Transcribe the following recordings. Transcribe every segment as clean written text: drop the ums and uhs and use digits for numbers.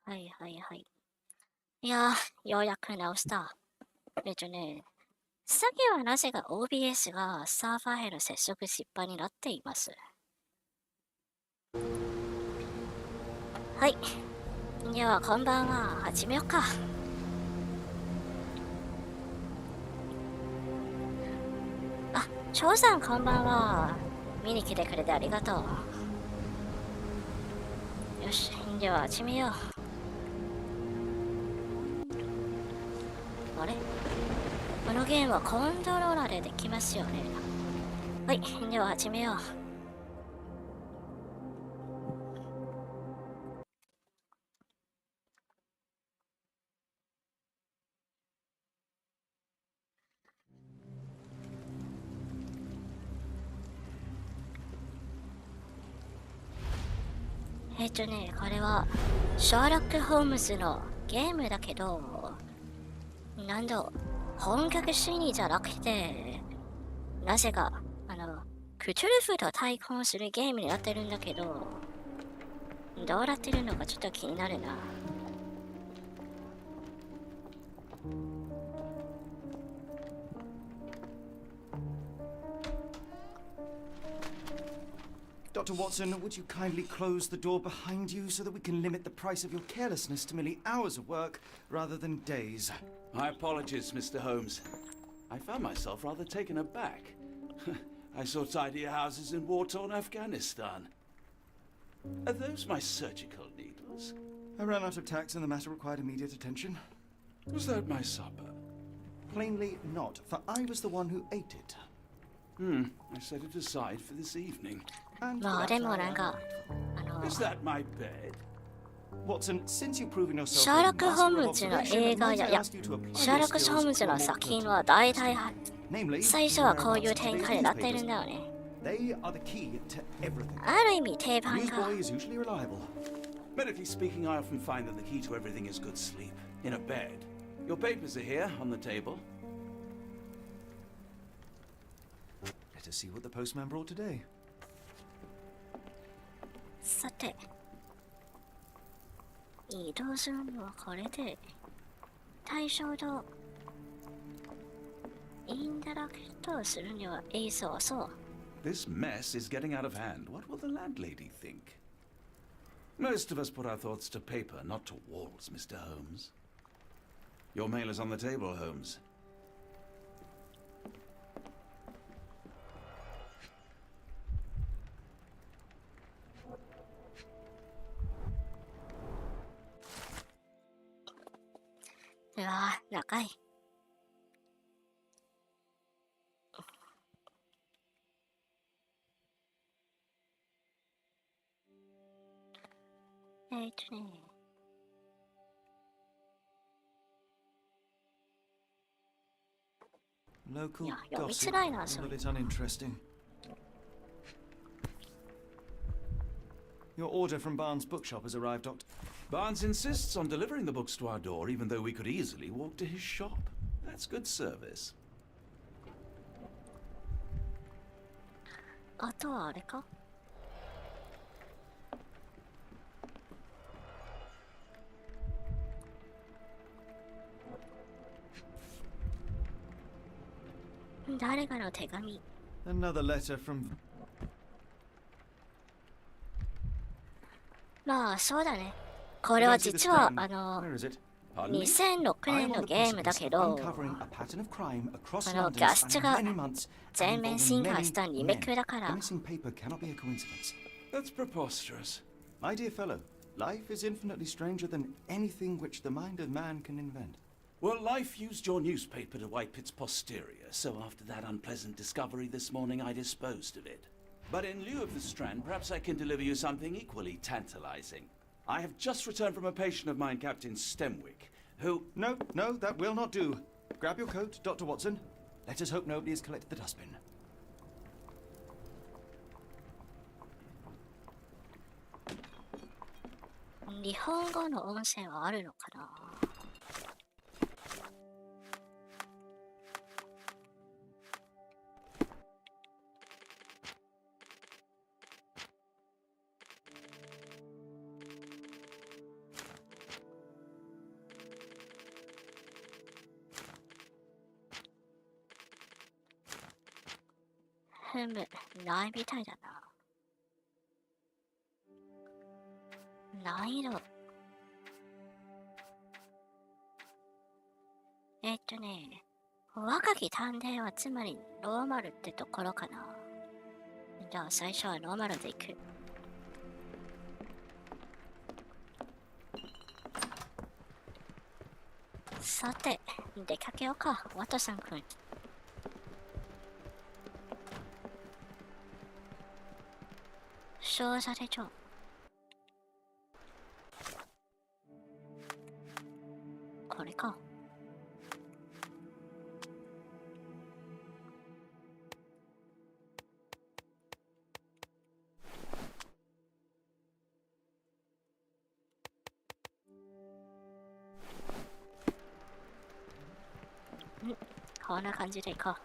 はいはいはい。いやー、ようやく直した。さっきはなぜか OBS がサーバーへの接続失敗になっています。はい。では、こんばんは。始めようか。あ、翔さんこんばんは。見に来てくれてありがとう。よし、では始めよう。あれこのゲームはコントローラーでできますよね。はい、では始めよう。これはシャーロック・ホームズのゲームだけど、なんだ、本格主義じゃなくて、なぜか、クトゥルフと対抗するゲームになってるんだけど、どうなってるのかちょっと気になるな。Dr. Watson, would you kindly close the door behind you so that we can limit the price of your carelessness to merely hours of work rather than days? My apologies, Mr. Holmes. I found myself rather taken aback. I saw tidier houses in war-torn Afghanistan. Are those my surgical needles? I ran out of tacks and the matter required immediate attention. Was that my supper? Plainly not, for I was the one who ate it. I set it aside for this evening. Andまあでもなんか、Is that my bed? Watson, since you've proven yourself シャーロック・ホームズの映画や、シャーロック・ホームズの作品は大体最初はこういう展開になってるんだよね。ある意味定番か。Medically speaking, I often find that the key to everything is good sleep. In a bed. Your papers are here on the table. Let us see what the postman brought today. さて、移動するのはこれで、対象とインタラクトするにはそうそう。This mess is getting out of hand. What will the landlady think? Most of us put our thoughts to paper, not to walls, Mr. Holmes. Your mail is on the table, Holmes.うわぁ、長い。Local いや、読み gossip, づらいな、そ all れ。 of it uninteresting. Your order from Barnes' bookshop has arrived, Doctor. Barnes insists on delivering the books to our door, even though we could easily walk to his shop. That's good service. あとはあれか誰かの手紙。 Another letter from... まあ、そうだね。これは実は、Where is it? 2006年のゲームだけど、画質が全面進化したリメイクだから。Missing paper cannot be a coincidence. That's preposterous. My dear fellow, life is infinitely stranger than anything which the mind of man can invent. Well, life used your newspaper to wipe its posterior, so after that unpleasant discovery this morning, I disposed of it. But in lieu of the strand, perhaps I can deliver you something equally tantalizing. I have just returned from a patient of mine, Captain Stemwick, who... No, that will not do. Grab your coat, Dr. Watson. Let us hope nobody has collected the dustbin. 日本語の音声はあるのかな。ふむ、ないみたいだな。難易度。若き探偵はつまりノーマルってところかな。じゃあ最初はノーマルでいく。さて、出かけようか、ワトソン君。少女手帳。これか。こんな感じでいこう。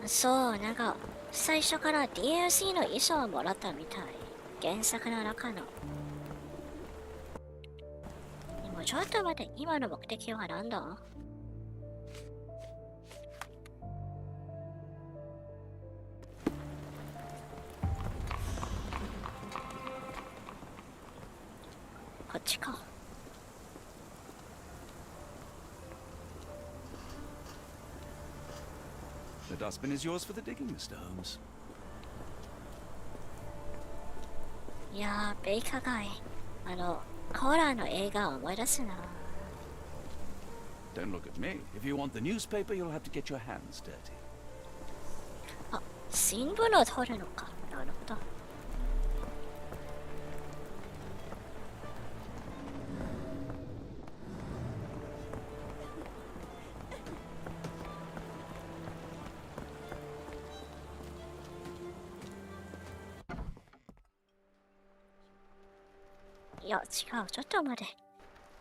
そう、なんか最初から DLC の衣装をもらったみたい。原作の中の。でもちょっと待って、今の目的は何だ？こっちか。The dustbin is yours for the digging, Mr. Holmes. いやー、ベイカ街。コーラの映画を思い出すな。Don't look at me. If you want the newspaper, you'll have to get your hands dirty. あ、新聞を取るのか。なるほど。いや、違う。ちょっと待って。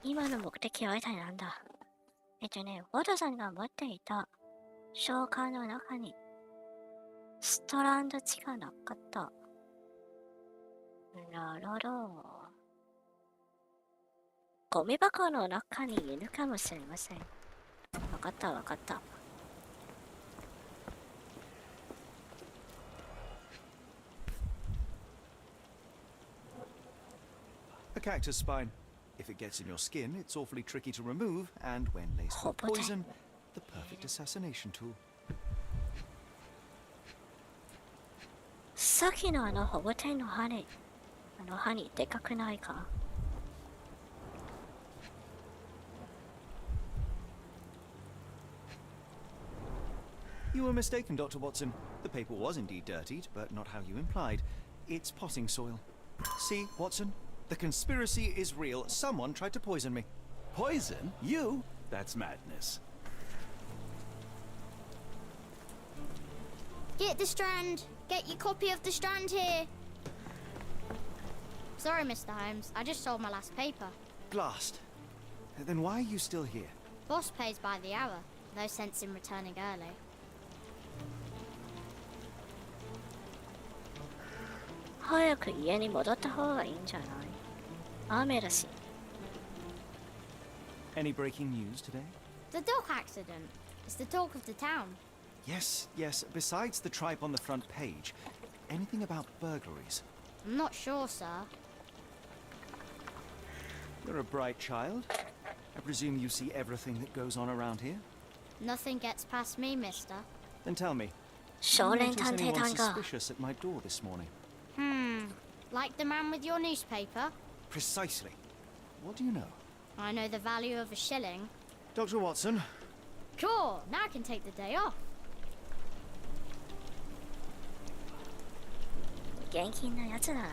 今の目的は一体なんだ？ウォトさんが持っていた召喚の中にストランド値がなかった。なるほど。ゴミ箱の中にいるかもしれません。わかったわかった。A cactus spine. If it gets in your skin, it's awfully tricky to remove, and when laced with poison, the perfect assassination tool. さっきのホボテンの羽、歯にでかくないか？You were mistaken, Dr. Watson. The paper was indeed dirtied, but not how you implied. It's potting soil. See, Watson? The conspiracy is real. Someone tried to poison me. Poison? You? That's madness. Get the Strand. Get your copy of the Strand here. Sorry, Mr. Holmes. I just sold my last paper. Blast. Then why are you still here? Boss pays by the hour. No sense in returning early. 早く家に戻った方がいいんじゃない？雨だし。Any breaking news today? The dog accident. It's the talk of the town. Yes, yes. Besides the tripe on the front page, anything about burglaries? I'm not sure, sir. You're a bright child. I presume you see everything that goes on around here? Nothing gets past me, mister. Then tell me, 少 did 年 you 探 notice 偵 anyone 団が suspicious at my door this morning? Like the man with your newspaper? Precisely. What do you know? I know the value of a shilling. Dr. Watson, Sure, now I can take the day off. 現金なやつだな。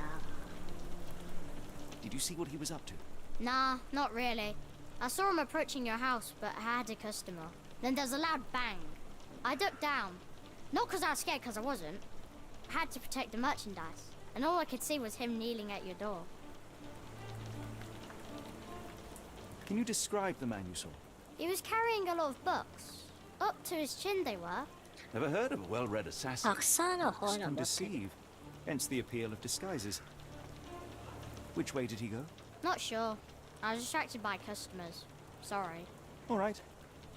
did you see what he was up to? Nah, not really. I saw him approaching your house, but I had a customer. Then there's a loud bang. I ducked down. Not because I was scared, because I wasn't. I had to protect the merchandise. And all I could see was him kneeling at your door. Can you describe the man you saw? He was carrying a lot of books. Up to his chin they were. Never heard of a well-read assassin. たくさんの方の Some 持ってる。 deceive. Hence the appeal of disguises. Which way did he go? Not sure. I was distracted by customers. Sorry. All right.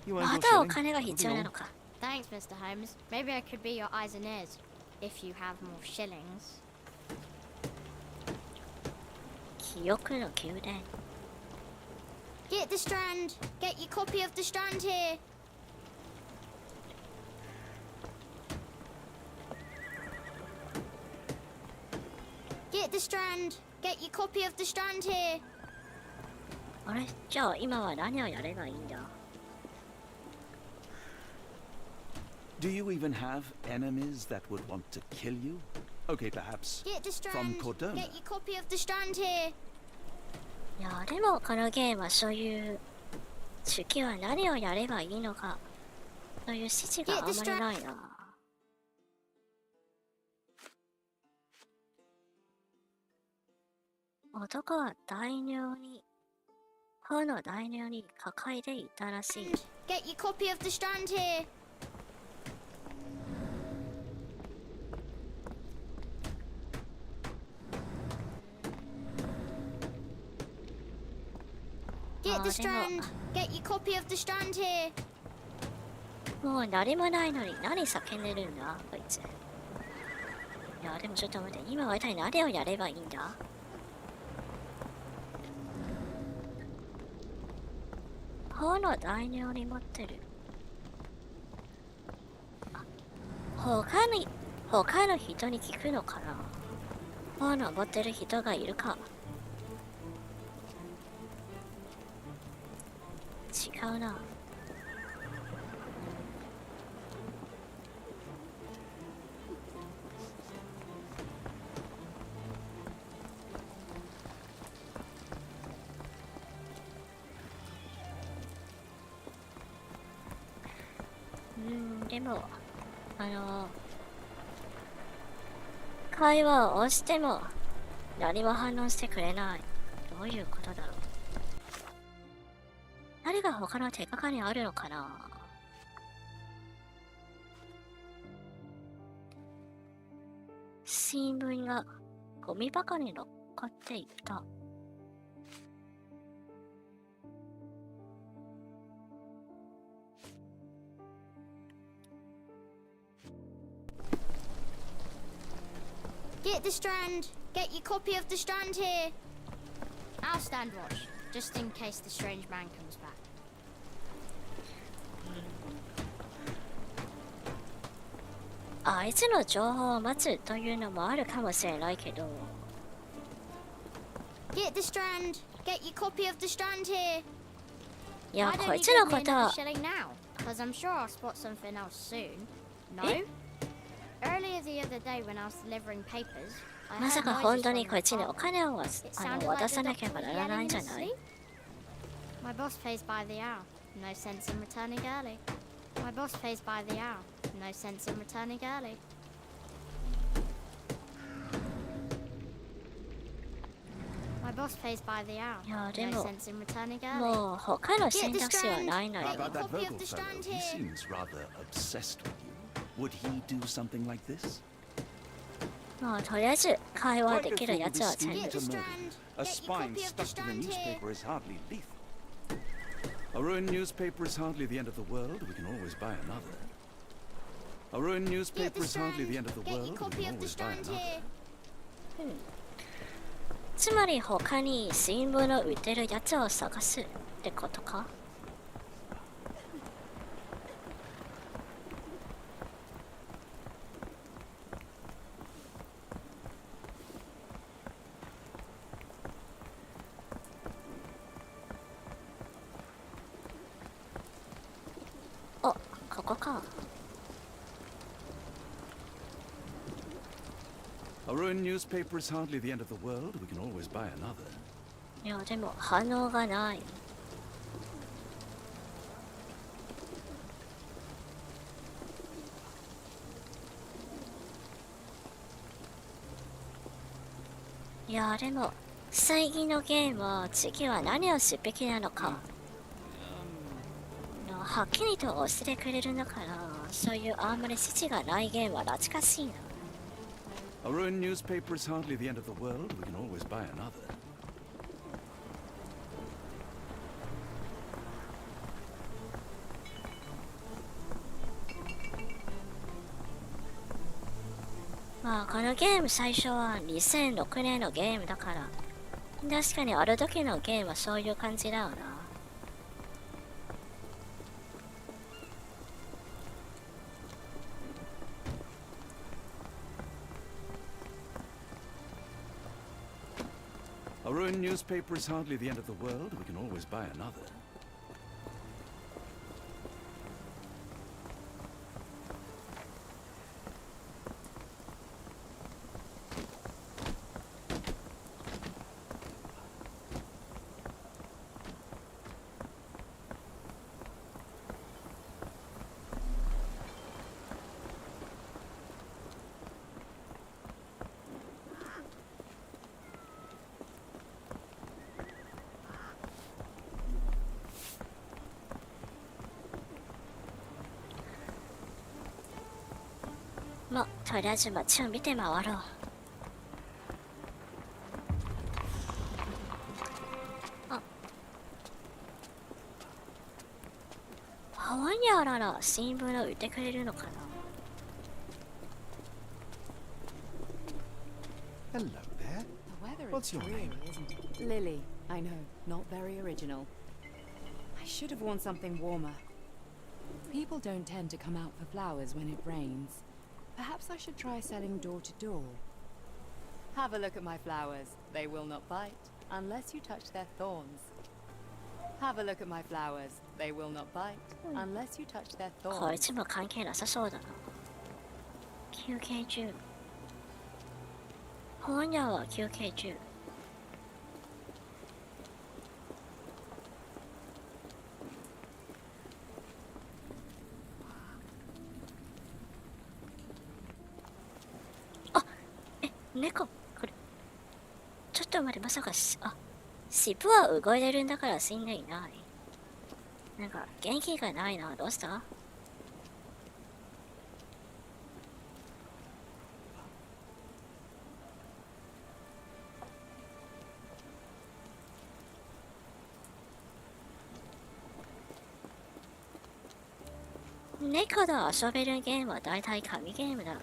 You earned ま your だお shilling. 金が必要 Moving な on. のか。 Thanks, Mr. Holmes. Maybe I could be your eyes and ears. If you have more shillings. 記憶の宮殿。 Get the strand! Get your copy of the strand here! Get the strand! Get your copy of the strand here! あれじゃあ今は何をやればいいんだ？ Do you even have enemies that would want to kill you? Okay, perhaps Get the from strand! Cordona. Get your copy of the strand here! いやでもこのゲームはそういう次は何をやればいいのかという指示があんまりないな。男は大名に頬の大名に抱えていたらしい。 Get your copy of the strand here! Get the strand! Get your copy of the strand here! もう何もないのに何叫んでるんだこいつ。いやでもちょっと待って、今は一体何をやればいいんだ？頬の大名に持ってる。あ、他の人に聞くのかな？頬の持ってる人がいるか？違うな。でも会話を押しても何も反応してくれない。どういうことだろう。何が他の手がかりあるのかな。新聞がゴミ箱に乗っかっていた。Get the strand! Get your copy of the strand here! I'll stand watch, just in case the strange man comes back. あいつの情報を待つというのもあるかもしれないけど。Get the strand! Get your copy of the strand here! いや、 Why こ don't い you つの give こ me と another は、 shilling now? Because I'm sure I'll spot something else soon. No? Eh? Earlier the other day when I was delivering papers, I まさ heard か noises 本当 from に the こいつにお apartment. 金を It sounded 渡 like さ the なけれ doctor ば was ならない yelling ん in じゃ his ない？ sleep. My boss pays by the hour. No sense in returning early. My boss pays by the hour. No sense in returning early. My boss pays by the hour. いや、で No も、 sense in returning early. もう他の Get 選 the 択肢は strand! ないのよ。 How about that Copy of vocal the fellow? strand He here. seems rather obsessed with you. Would he do something like this? まあ、とりあえず会話 Quite できる before や we つは scheme 全 Get to the murder. strand! A Get your spine copy of the stuck to the strand here. newspaper is hardly lethal. A ruined newspaper is hardly the end of the world. We can always buy another. A ruined Get newspaper the is hardly the strand! end of the Get your world. We copy can of the always buy strand another. here. つまり他に新聞を売ってるやつを探すってことか？お、ここか。A ruined newspaper is hardly the end of the world. We can always buy another. いや、でも反応がない。いや、でも最近のゲームは次は何をすべきなのか、はっきりと教えてくれるのかな。そういうあんまり指示がないゲームは懐かしいな。A ruined newspaper is hardly the end of the world. We can always buy another. まあこのゲーム最初は2006年のゲームだから、確かにある時のゲームはそういう感じだよな。A ruined newspaper is hardly the end of the world. We can always buy another. まあとりあえず街を見て回ろう。ハワイにあらら新聞を売ってくれるのかな。 Hello there. The weather What's is your dreary, name? isn't it? Lily. I know, not very original. I should have worn something warmer. People don't tend to come out for flowers when it rains. Perhaps I should try selling door to door. Have a look at my flowers. They will not bite unless you touch their thorns. Have a look at my flowers. They will not bite unless you touch their こい thorns. つも関係なさそうだな。休憩中。本屋は休憩中。あ、猫、これ。ちょっと待って、まさか尻尾は動いてるんだから死んでいない。なんか元気がないな。どうした？猫と遊べるゲームは大体紙ゲームだ。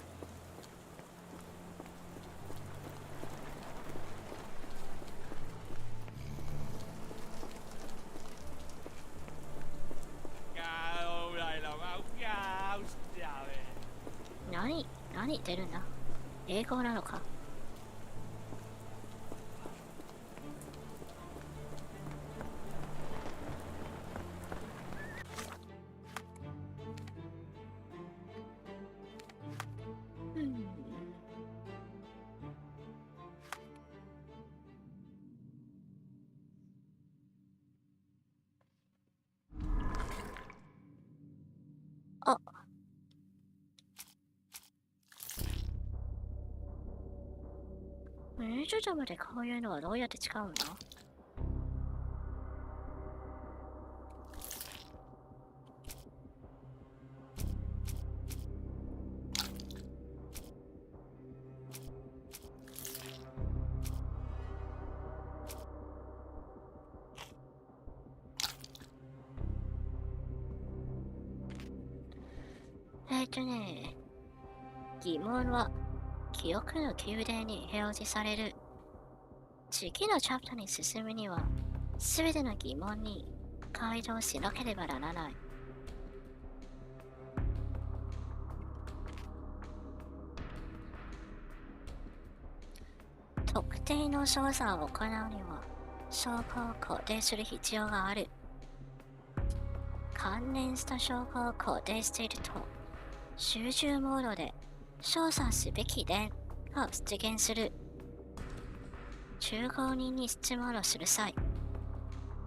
何言ってるんだ？英語なのか？あ、ちょっと待って、こういうのはどうやって使うの？疑問は記憶の宮殿に表示される。次のチャプターに進むには、すべての疑問に回答しなければならない。特定の操作を行うには、証拠を固定する必要がある。関連した証拠を固定していると、集中モードで操作すべき点が出現する。中合人に質問をする際、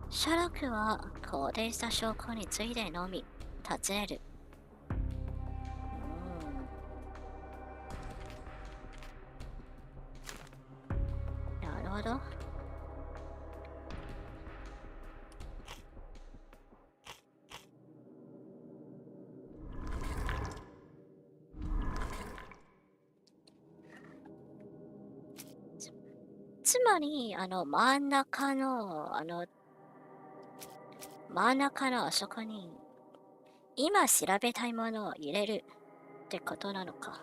シャーロックは固定した証拠についてのみ尋ねる。なるほど。まり、真ん中の、あそこに、今調べたいものを入れるってことなのか。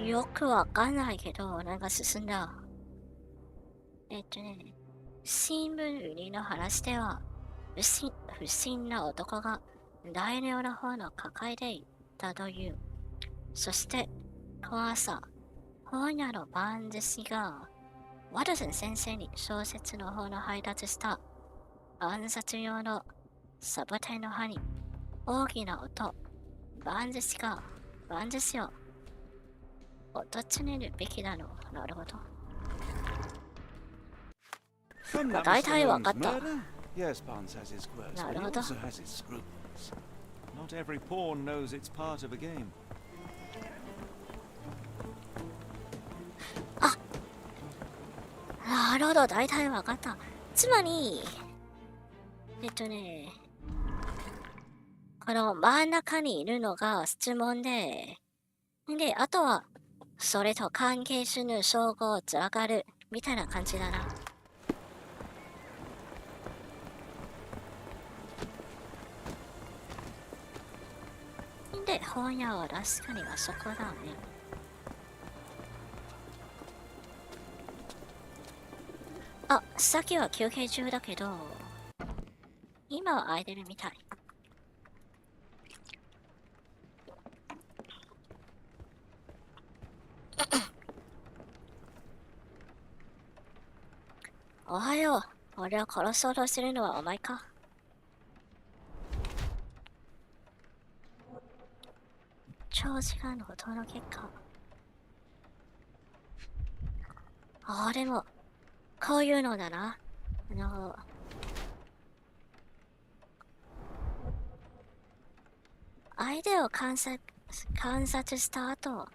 よくわかんないけど、なんか進んだ。新聞売りの話では、不審な男が大量の本を抱えていたという。そして、この朝、本屋の番主が、ワトソン先生に小説の本を配達した暗殺用のサボテンの葉に大きな音、番主を訪ねるべきだの。なるほど。大体わかった。Yes, Barnes has his quirks, but he also has his scruples. Not every pawn knows it's part of a game. なるほど、大体わかった。つまり、この真ん中にいるのが質問で、あとは、それと関係する称号をつながるみたいな感じだな。で、本屋は確かにはそこだね。あ、さっきは休憩中だけど、今は空いてるみたい。おはよう。俺を殺そうとするのはお前か。長時間の音の結果。でも、こういうのだな。相手を観察した後、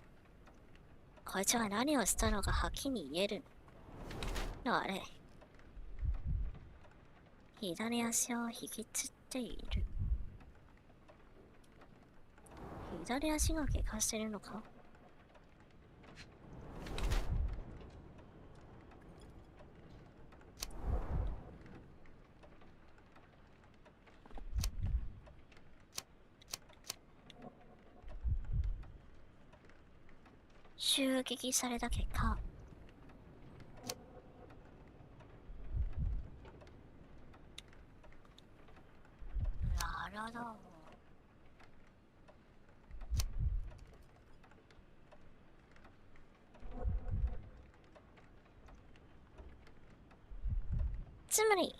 こいつは何をしたのかはっきり言えるのあれ。左足を引きつっている。左足が怪我してるのか？襲撃された結果、なるほど。つまり、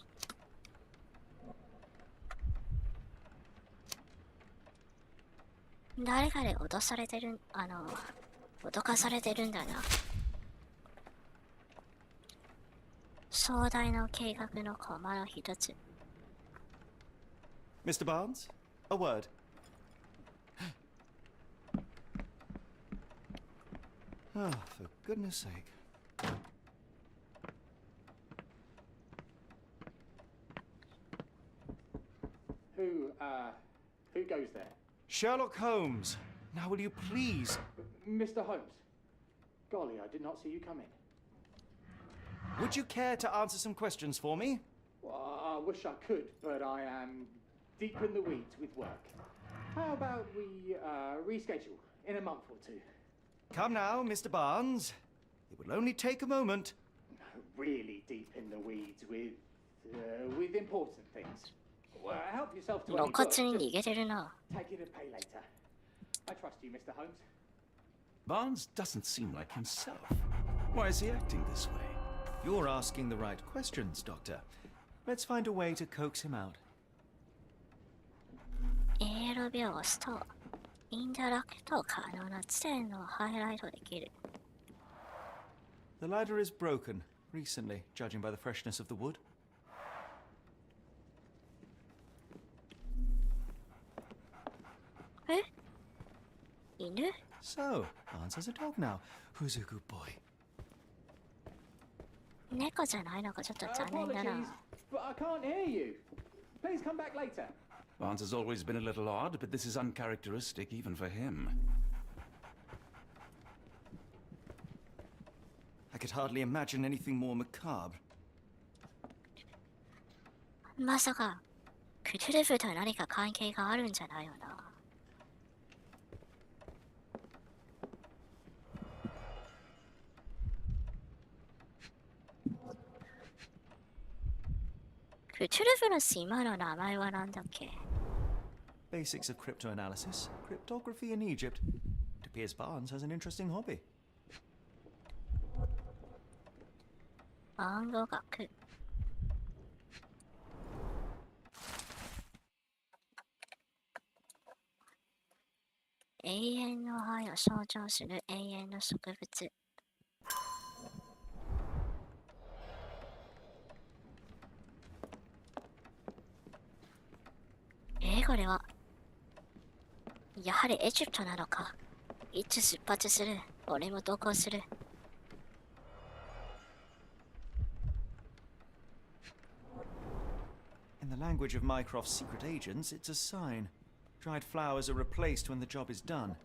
誰かで脅かされてるんだな。壮大な計画のコマの一つ。Mr. Barnes, a word. Oh, for goodness sake. Who goes there? Sherlock Holmes. Now will you please? Mr. Holmes. Golly, I did not see you come in. Would you care to answer some questions for me? Well, I wish I could, but I am deep in the weeds with work. How about we reschedule in a month or two? Come now, Mr. Barnes. It will only take a moment. Really deep in the weeds with important things. Well, help yourself to 露 any 骨 book. に逃げてるな。 Take it and pay later. I trust you, Mr. Holmes. Barnes doesn't seem like himself. Why is he acting this way? You're asking the right questions, Doctor. Let's find a way to coax him out. エールビを押すと、インタラクト可能な地点をハイライトできる。The ladder is broken recently, judging by the freshness of the wood. 犬 So, Barnes has a dog now. Who's a good boy? 猫じゃないのがちょっと残念だ Apologies, な。 but I can't hear you. Please come back later. Barnes has always been a little odd, but this is uncharacteristic even for him. I could hardly imagine anything more macabre. まさか、クトゥルフと何か関係があるんじゃないよな。クトゥルフの島の名前は何だっけ？ Basics of cryptoanalysis, cryptography in Egypt. It appears Barnes has an interesting hobby. 暗号学。永遠の愛を象徴する永遠の植物。これは。やはりエジプトなのか。いつ出発する。俺も同行する。In the language of Mycroft's secret agents, it's a sign. Dried flowers are replaced when the job is done.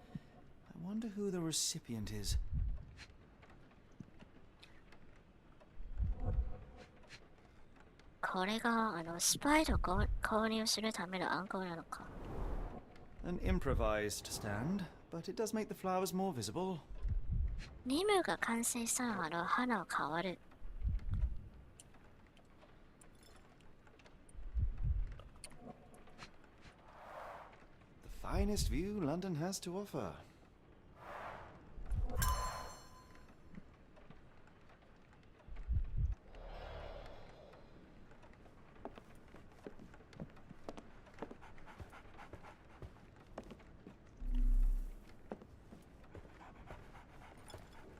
I wonder who the recipient is. これがスパイと購入するための暗号なのか。An improvised stand, but it does make the flowers more visible. ニムが完成したら花を変わる。The finest view London has to offer.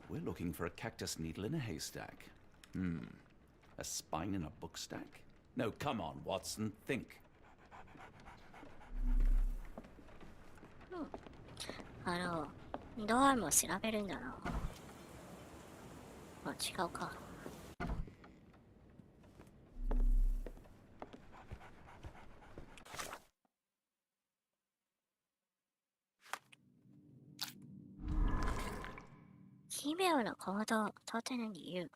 We're looking for a cactus needle in a haystack. A spine in a book stack? No, come on, Watson, think. ドアも調べるんだな。あ、違うか。奇妙な行動、とての理由。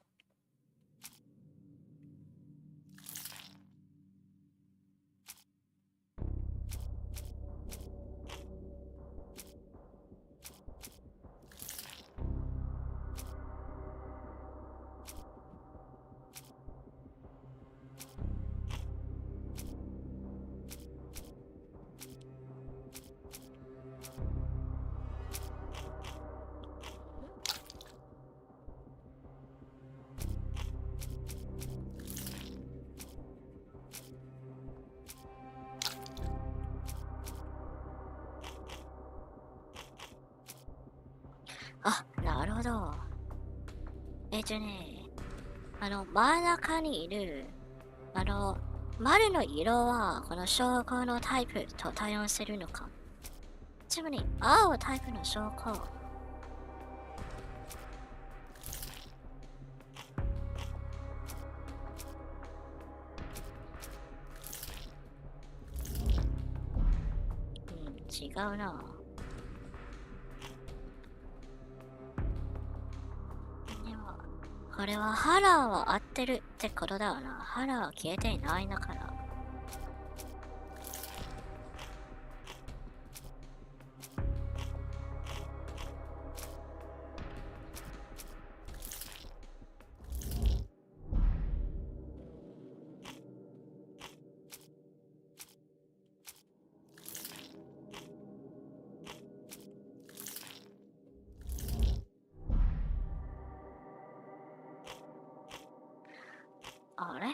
あ、なるほど。真ん中にいる、丸の色はこの証拠のタイプと対応するのか。つまり、青タイプの証拠。違うな。これはハラーは合ってるってことだよな。ハラーは消えていないんだから。あれ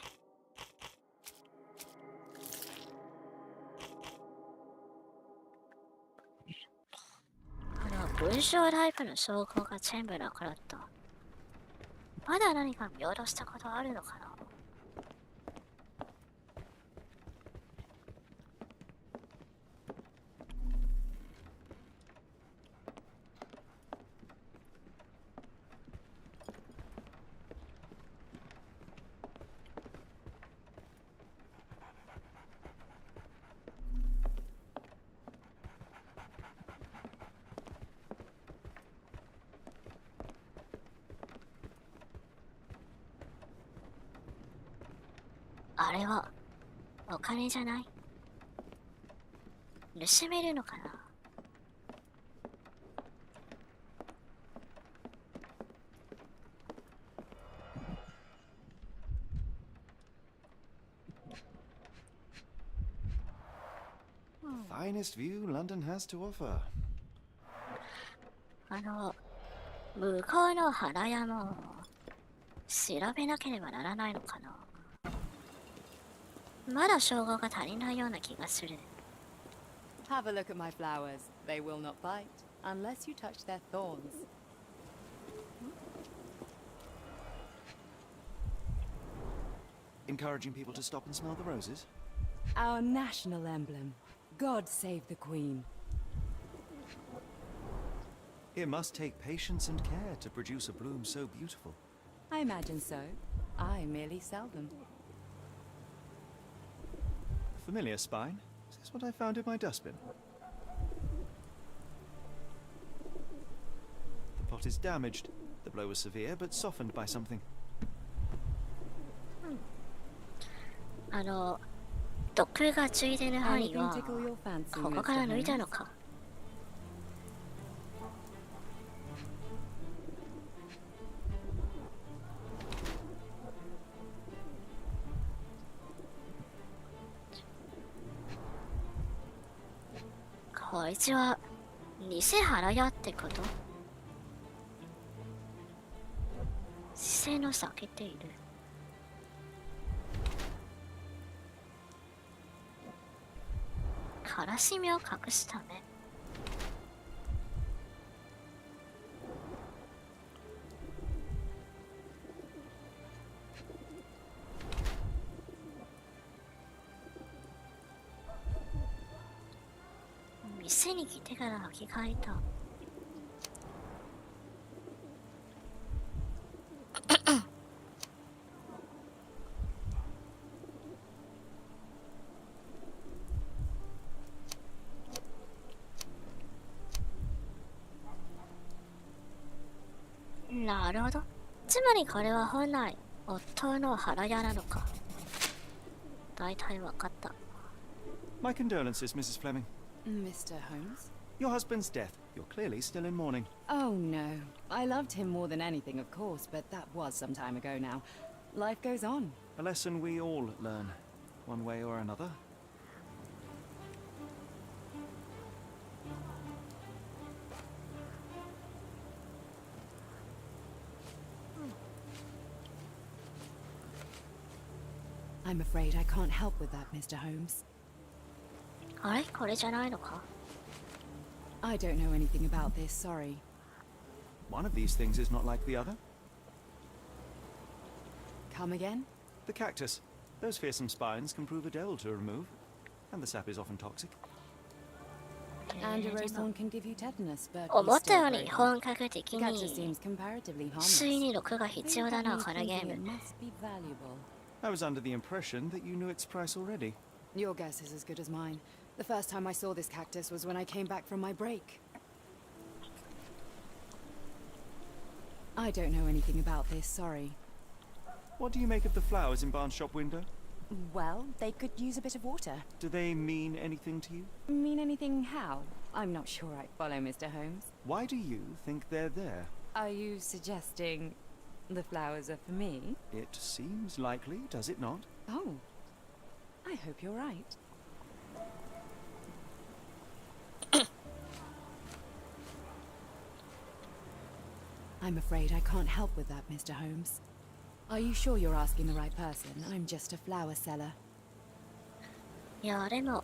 文章タイプの証拠が全部なくなった。まだ何か見落としたことあるのかな。あれはお金じゃない？盗めるのかな？Finest view London has to offer. 向こうの花屋も調べなければならないのかな。まだ称号が足りないような気がする。Have a look at my flowers. They will not bite unless you touch their thorns. Encouraging people to stop and smell the roses? Our national emblem. God save the Queen. It must take patience and care to produce a bloom so beautiful. I imagine so. I merely sell them. Familiar spine? Is this what I found in my dustbin? The pot is damaged. The blow was severe, but softened by something. 毒がついてる範囲 Anything は tickle your fancy, ここから Mr. 抜いた Holmes? のか。こいつは偽腹屋ってこと？視線を避けている。からしみを隠すため。店に来てから履き替えた。なるほど。つまりこれは本来夫の腹屋なのか。大体わかった。My condolences, Mrs. Fleming. Mr. Holmes? Your husband's death. You're clearly still in mourning. Oh no. I loved him more than anything, of course, but that was some time ago now. Life goes on. A lesson we all learn, one way or another. I'm afraid I can't help with that, Mr. Holmes. あれこれじゃないのか？ I don't know anything about this, sorry. One of these things is not like the other. Come again? The cactus. Those fearsome spines can prove a devil to remove, and the sap is often toxic. And a rose thorn can give you tetanus, but 思 he's った still よ very り good. 本格的 Cactus に seems comparatively 推 harmless. 理力が必要だな、このゲー Thinking it ム。 must be valuable. I was under the impression that you knew its price already. Your guess is as good as mine. The first time I saw this cactus was when I came back from my break. I don't know anything about this, sorry. What do you make of the flowers in Barnes' shop window? Well, they could use a bit of water. Do they mean anything to you? Mean anything how? I'm not sure I follow, Mr. Holmes. Why do you think they're there? Are you suggesting the flowers are for me? It seems likely, does it not? Oh, I hope you're right. I'm afraid I can't help with that, Mr. Holmes. Are you sure you're asking the right person? I'm just a flower seller. いや、でも、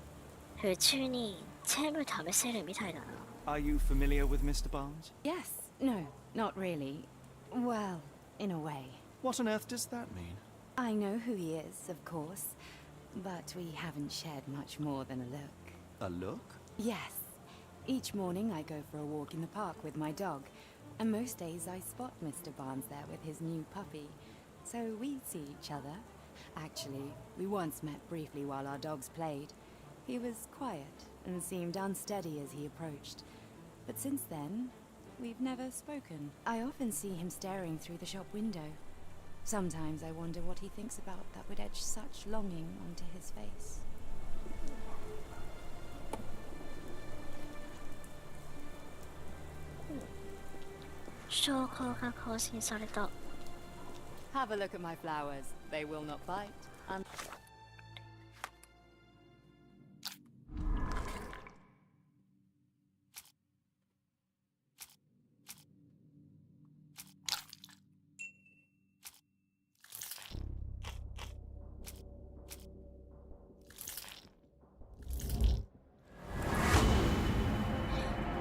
普通に全部試せるみたいだな。Are you familiar with Mr. Barnes? Yes. No, not really. Well, in a way. What on earth does that mean? I know who he is, of course, but we haven't shared much more than a look. A look? Yes. Each morning I go for a walk in the park with my dog, and most days I spot Mr. Barnes there with his new puppy, so we see each other. Actually, we once met briefly while our dogs played. He was quiet and seemed unsteady as he approached, but since then, we've never spoken. I often see him staring through the shop window. Sometimes I wonder what he thinks about that would etch such longing onto his face. 証拠が更新された。 Have a look at my flowers. They will not bite.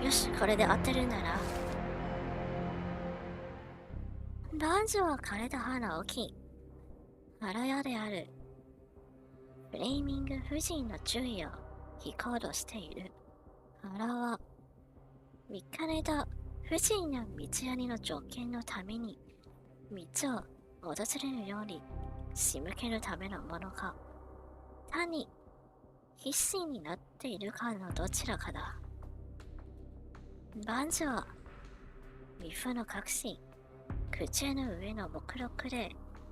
よし、これで合ってるなら。バンズは枯れた花を木。荒屋である。フレーミング夫人の注意を引こうとしている。荒は、見かねた夫人の三やりの条件のために、道を訪れるように仕向けるためのものか、単に必死になっているかのどちらかだ。バンズは、ミフの隠し、口の上の目録で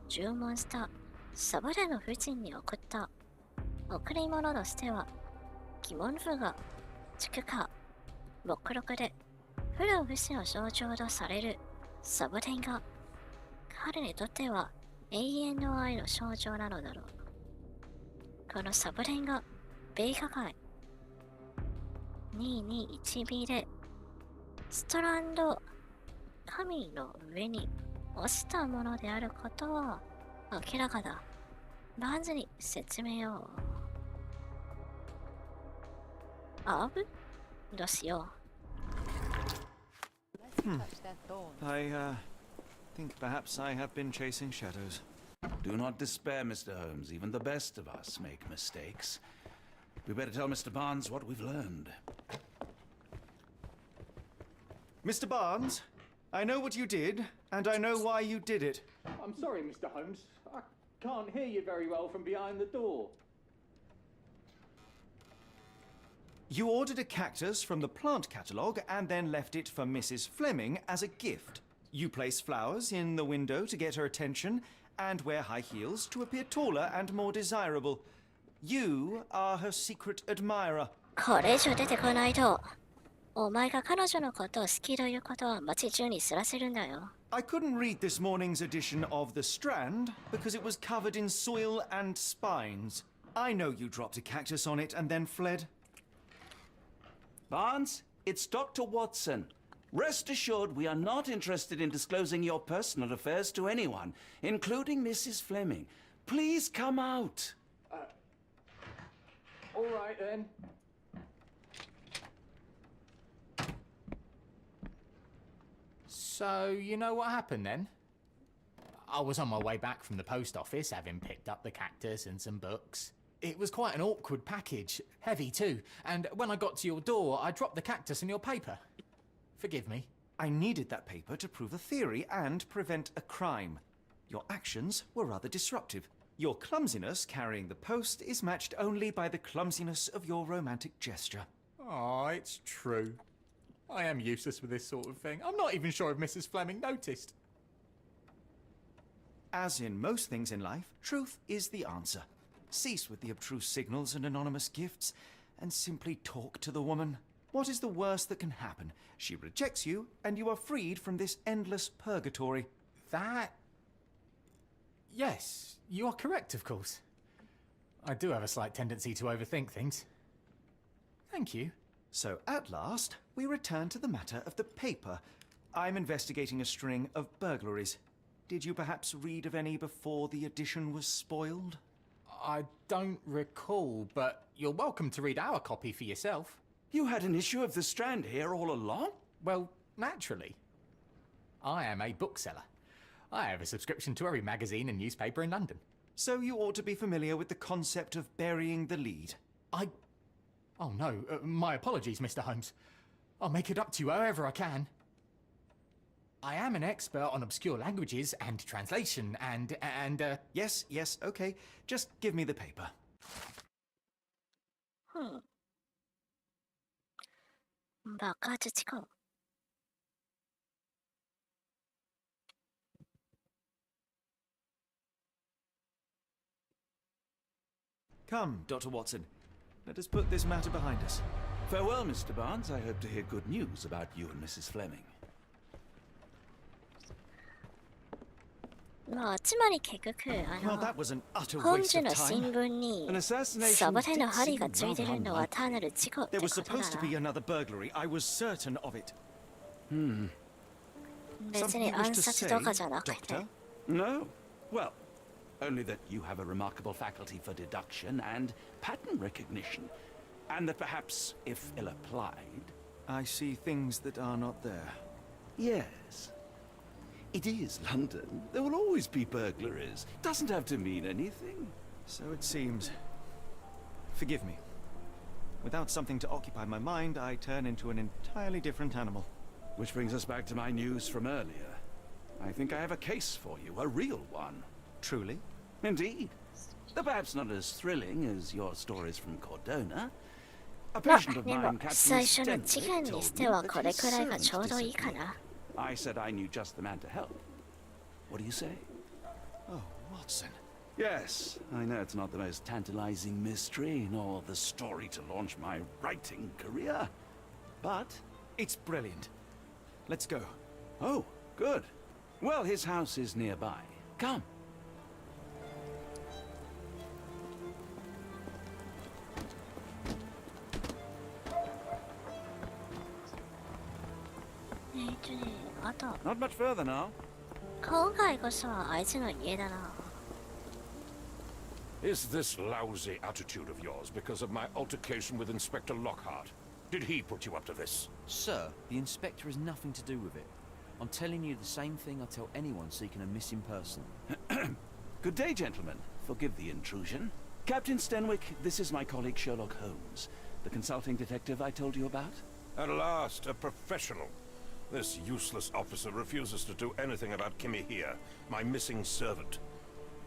注文したサブレの夫人に送った贈り物としては疑問符がつくか、目録で不老不死の象徴とされるサブレが彼にとっては永遠の愛の象徴なのだろう。このサブレが米価界 221B でストランド神の上に落ちたものであることは明らかだ。バンズに説明を。アブどうしよう。Let's touch their thorns. I think perhaps I have been chasing shadows. Do not despair, Mr. Holmes. Even the best of us make mistakes. We better tell Mr. Barnes what we've learned. Mr. Barnes, I know what you did, and I know why you did it. I'm sorry, Mr. Holmes. I can't hear you very well from behind the door. You ordered a cactus from the plant catalogue and then left it for Mrs. Fleming as a gift. You place flowers in the window to get her attention and wear high heels to appear taller and more desirable. You are her secret admirer. これ以上出てこないと、お前が彼女のことを好きということは街中に知らせるんだよ。I couldn't read this morning's edition of The Strand because it was covered in soil and spines. I know you dropped a cactus on it and then fled. Barnes, it's Dr. Watson. Rest assured we are not interested in disclosing your personal affairs to anyone, including Mrs. Fleming. Please come out. All right then. So, you know what happened then? I was on my way back from the post office, having picked up the cactus and some books. It was quite an awkward package, heavy too, and when I got to your door, I dropped the cactus and your paper. Forgive me. I needed that paper to prove a theory and prevent a crime. Your actions were rather disruptive. Your clumsiness carrying the post is matched only by the clumsiness of your romantic gesture. Oh, it's true. I am useless with this sort of thing. I'm not even sure if Mrs. Fleming noticed. As in most things in life, truth is the answer. Cease with the abstruse signals and anonymous gifts, and simply talk to the woman. What is the worst that can happen? She rejects you, and you are freed from this endless purgatory. That... Yes, you are correct, of course. I do have a slight tendency to overthink things. Thank you. So at last, we return to the matter of the paper. I'm investigating a string of burglaries. Did you perhaps read of any before the edition was spoiled? I don't recall, but you're welcome to read our copy for yourself. You had an issue of The Strand here all along? Well, naturally. I am a bookseller. I have a subscription to every magazine and newspaper in London. So you ought to be familiar with the concept of burying the lead. Oh no, my apologies, Mr. Holmes. I'll make it up to you however I can. I am an expert on obscure languages and translation and Yes, okay. Just give me the paper. Hmm. 爆発地区。Come, Dr. Watson. Let us put this matter behind us. Farewell, Mr. Barnes. I hope to hear good news about you and Mrs. Fleming. まあつまり結局 Well, that was an utter 本 waste 樹 of の新 time. 聞に An assassination サボテンの did 針 seem がついて rather るのは unlikely. 単なる事故って There こ was とだ supposed to な be another burglary. I was certain of it. 別 Something に you wish 暗 to 殺 say, とかじゃなくて Doctor? No. Well, only that you have a remarkable faculty for deduction and pattern recognition. And that perhaps, if ill applied... I see things that are not there. Yes. It is London. There will always be burglaries. Doesn't have to mean anything. So it seems. Forgive me. Without something to occupy my mind, I turn into an entirely different animal. Which brings us back to my news from earlier. I think I have a case for you, a real one. Truly? Indeed. Though perhaps not as thrilling as your stories from Cordona. A まあ patient of で mine, も Captain 最初の事件 Stenwick, にし told て me は that これ his くらいが servants ちょうどいいか disappeared. な I said I knew just the man to help. What do you say? Oh, Watson. Yes, I know it's not the most tantalizing mystery, nor the story to launch my writing career. But... It's brilliant. Let's go. Oh, good. Well, his house is nearby. Come. あと Not much further now. 今回こそはあいつの家だな Is this lousy attitude of yours because of my altercation with Inspector Lockhart? Did he put you up to this? Sir, the inspector has nothing to do with it. I'm telling you the same thing I tell anyone seeking a missing person. Good day, gentlemen. Forgive the intrusion. Captain Stenwick, this is my colleague Sherlock Holmes, the consulting detective I told you about. At last, a professional. This useless officer refuses to do anything about Kimmy here, my missing servant.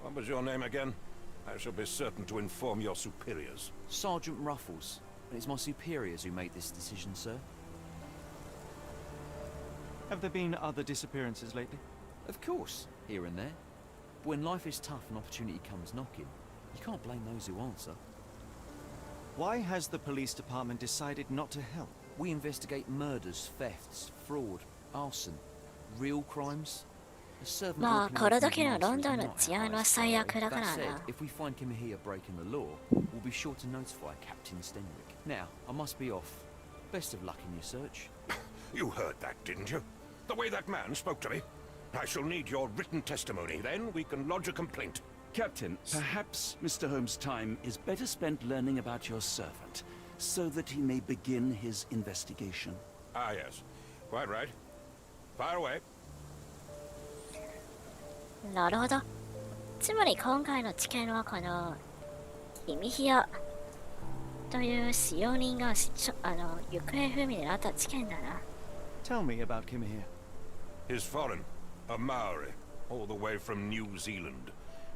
What was your name again? I shall be certain to inform your superiors. Sergeant Ruffles. And it's my superiors who made this decision, sir. Have there been other disappearances lately? Of course, here and there. But when life is tough and opportunity comes knocking, you can't blame those who answer. Why has the police department decided not to help? We investigate murders, thefts, fraud, arson, real crimes. A servant まあ walking この away from 時の the ロンドン master の is 治安 not は high 最悪だ style. から That な said, if we find Kimmy here breaking the law, we'll be sure to notify Captain Stenwick. Now, I must be off. Best of luck in your search. You heard that, didn't you? The way that man spoke to me. I shall need your written testimony. Then we can lodge a complaint. Captain, perhaps Mr. Holmes' time is better spent learning about your servant, so that he may begin his investigation. Ah, yes. Quite right. Fire away. なるほどつまり今回の事件はこのイミヒアという使用人が行方不明になった事件だな Tell me about Kim here. He's foreign. A Maori. All the way from New Zealand.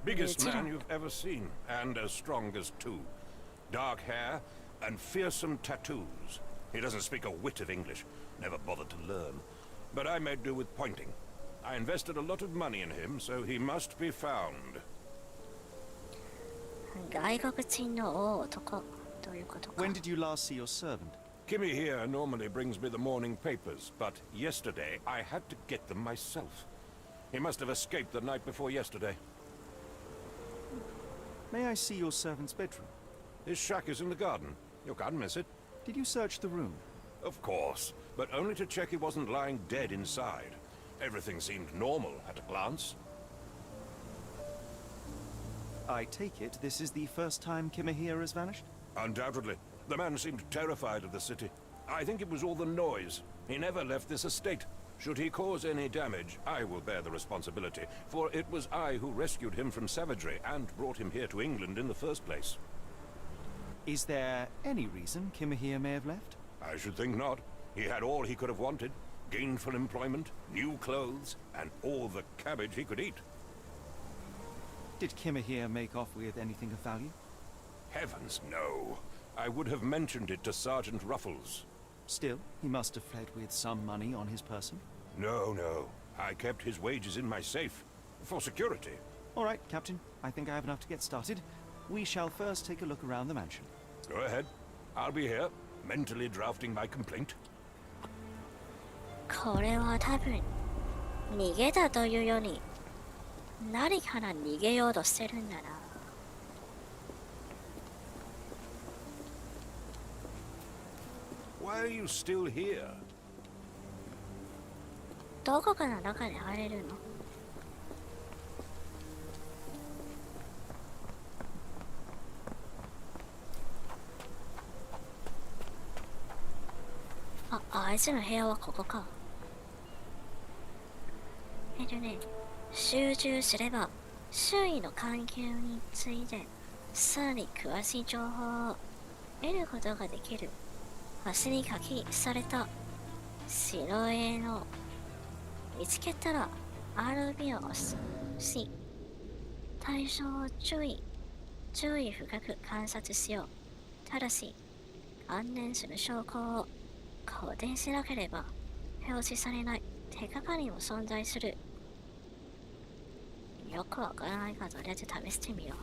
Biggest New man Zealand. you've ever seen. And as strong as two. Dark hair and fearsome tattoos. He doesn't speak a whit of English. Never bothered to learn. But I made do with pointing. I invested a lot of money in him, so he must be found. 外国人の大男ということか When did you last see your servant? Kimmy here normally brings me the morning papers, but yesterday I had to get them myself. He must have escaped the night before yesterday. May I see your servant's bedroom? His shack is in the garden. You can't miss it. Did you search the room? Of course, but only to check he wasn't lying dead inside. Everything seemed normal at a glance. I take it this is the first time Kimahir has vanished? Undoubtedly. The man seemed terrified of the city. I think it was all the noise. He never left this estate. Should he cause any damage, I will bear the responsibility, for it was I who rescued him from savagery and brought him here to England in the first place. Is there any reason Kimahir may have left? I should think not. He had all he could have wanted. Gainful employment, new clothes, and all the cabbage he could eat. Did Kimahir make off with anything of value? Heavens, no. I would have mentioned it to Sergeant Ruffles. Still, he must have fled with some money on his person. No, no. I kept his wages in my safe. For security. All right, Captain. I think I have enough to get started. We shall first take a look around the mansion. Go ahead. I'll be here, mentally drafting my complaint. これは多分逃げたというより何から逃げようとしてるんだな。Why are you still here? どこから中に入れるの？あいつの部屋はここか。集中すれば周囲の環境についてさらに詳しい情報を得ることができる。端に書きされた白絵の見つけたら RB を押すし、対象を注意深く観察しよう。ただし関連する証拠を肯定しなければ表示されない手がかりも存在する。よくわからないがとりあえず試してみよう。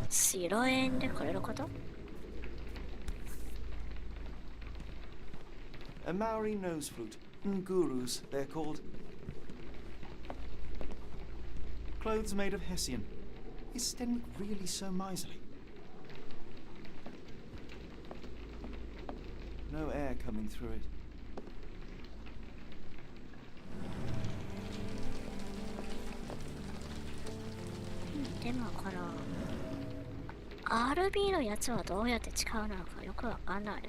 白円でこれのこと？ A Maori nose flute. Ngurus, they're called. Clothes made of Hessian. Is Stenwick really so miserly? No air coming through it. でもこの RB のやつはどうやって使うのかよくわかんないな。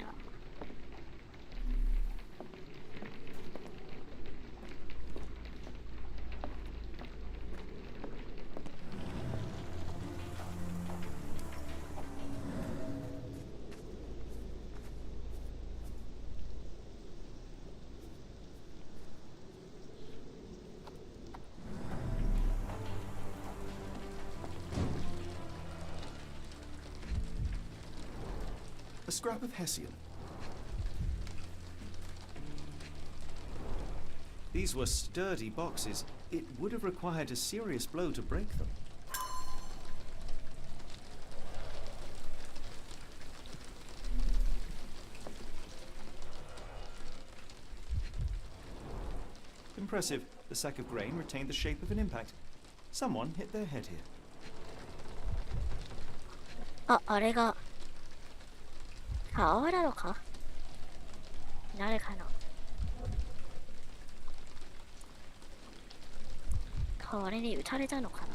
A scrap of Hessian. These were sturdy boxes. It would have required a serious blow to break them. Impressive. The sack of grain retained the shape of an impact. Someone hit their head here. あれが顔なのか？誰かのこれに撃たれたのかな？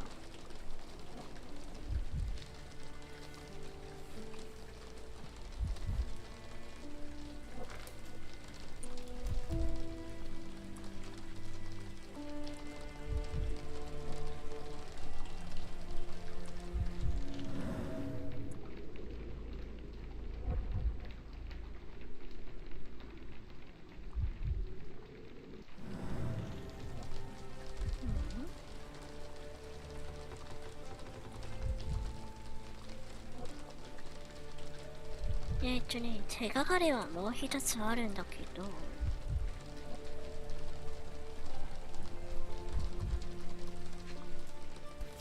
手がかりはもう一つあるんだけど、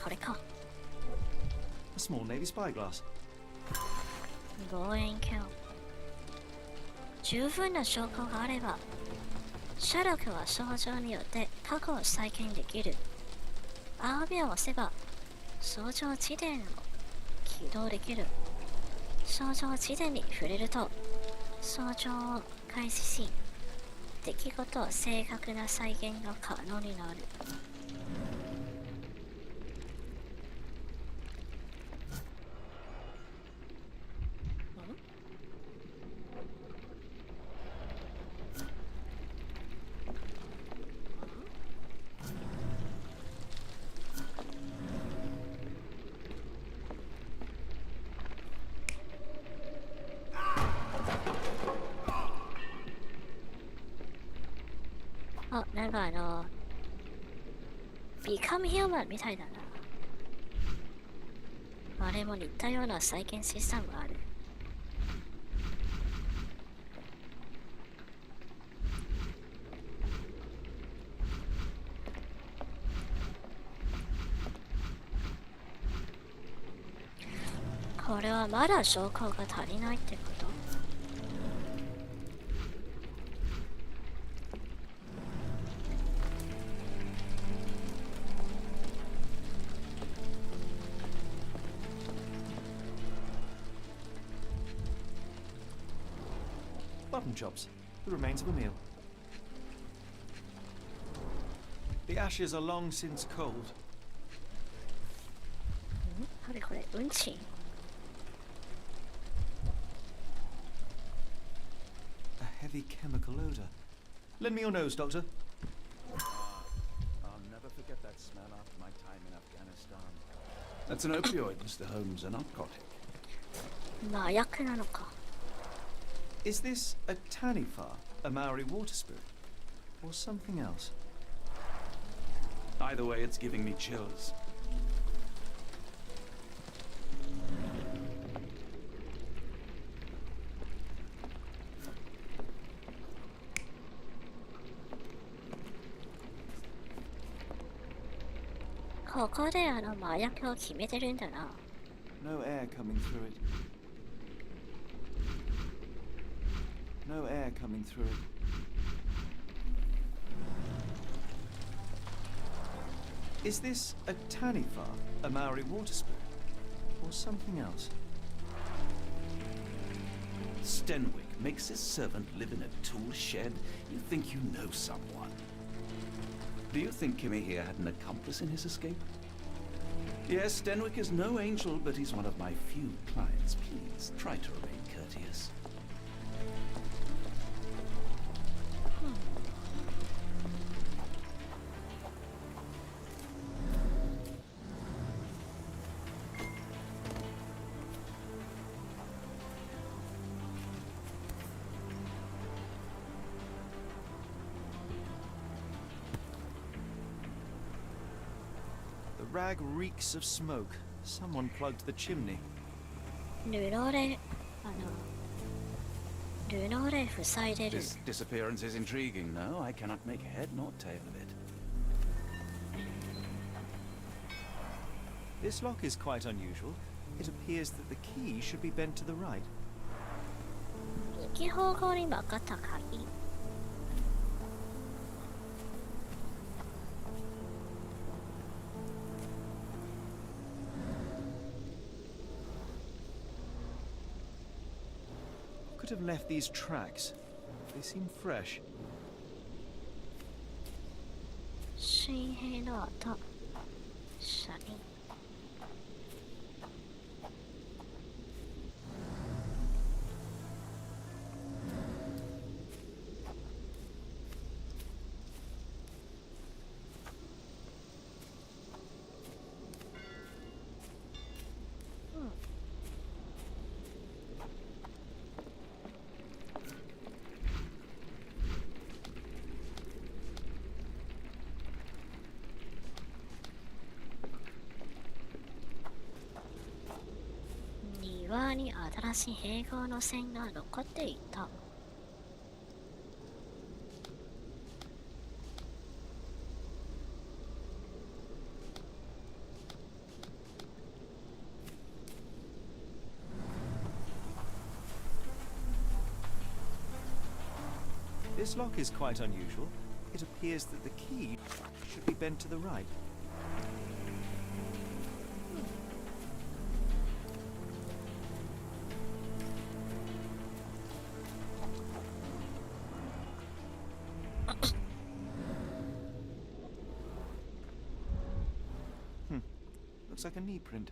これか。A small navy spyglass. 望遠鏡。十分な証拠があれば、シャーロックは想像によって過去を再現できる。青ビを押せば、想像地点を起動できる。想像地点に触れると想像を開始し、出来事を正確な再現が可能になる。なんかBecome Human みたいだな。あれも似たような再建システムがある。これはまだ証拠が足りないってこと？Mutton chops, the remains of a meal. The ashes are long since cold. あれこれ、うんち。A heavy chemical odor. Lend me your nose, Doctor. I'll never forget that smell after my time in Afghanistan. That's an opioid, Mr. Holmes, a narcotic. 麻薬なのか。Is this a Tanifar, a Maori water spirit, or something else? Either way, it's giving me chills. ここで麻薬を決めてるんだな。No air coming through it. No air coming through it. Is this a Tanifar, a Maori water spirit, or something else? Stenwick makes his servant live in a tool shed? You think you know someone? Do you think Kimmy here had an accomplice in his escape? Yes, Stenwick is no angel, but he's one of my few clients. Please, try to remain courteous. The rag reeks of smoke. Someone plugged the chimney. 布で塞いでる。 This disappearance is intriguing, no? I cannot make head nor tail of it. This lock is quite unusual. It appears that the key should be bent to the right. 右方向に曲がった鍵。Could have left these tracks. They seem fresh. 水平の跡。車輪。庭に新しい併合の線が残っていた。This lock is quite unusual. It appears that the key should be bent to the right. Looks like a knee print.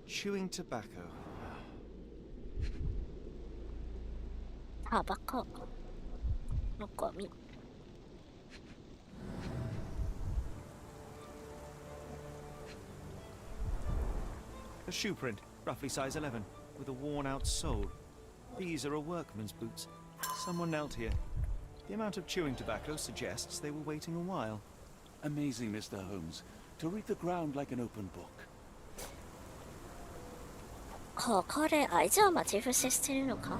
Chewing tobacco. タバコのゴミ。A shoe print, roughly size 11, with a worn-out sole. These are a workman's boots. Someone knelt here. The amount of chewing tobacco suggests they were waiting a while. Amazing, Mr. Holmes. To read the ground like an open book. ここで愛情を待ち伏せしてるのか？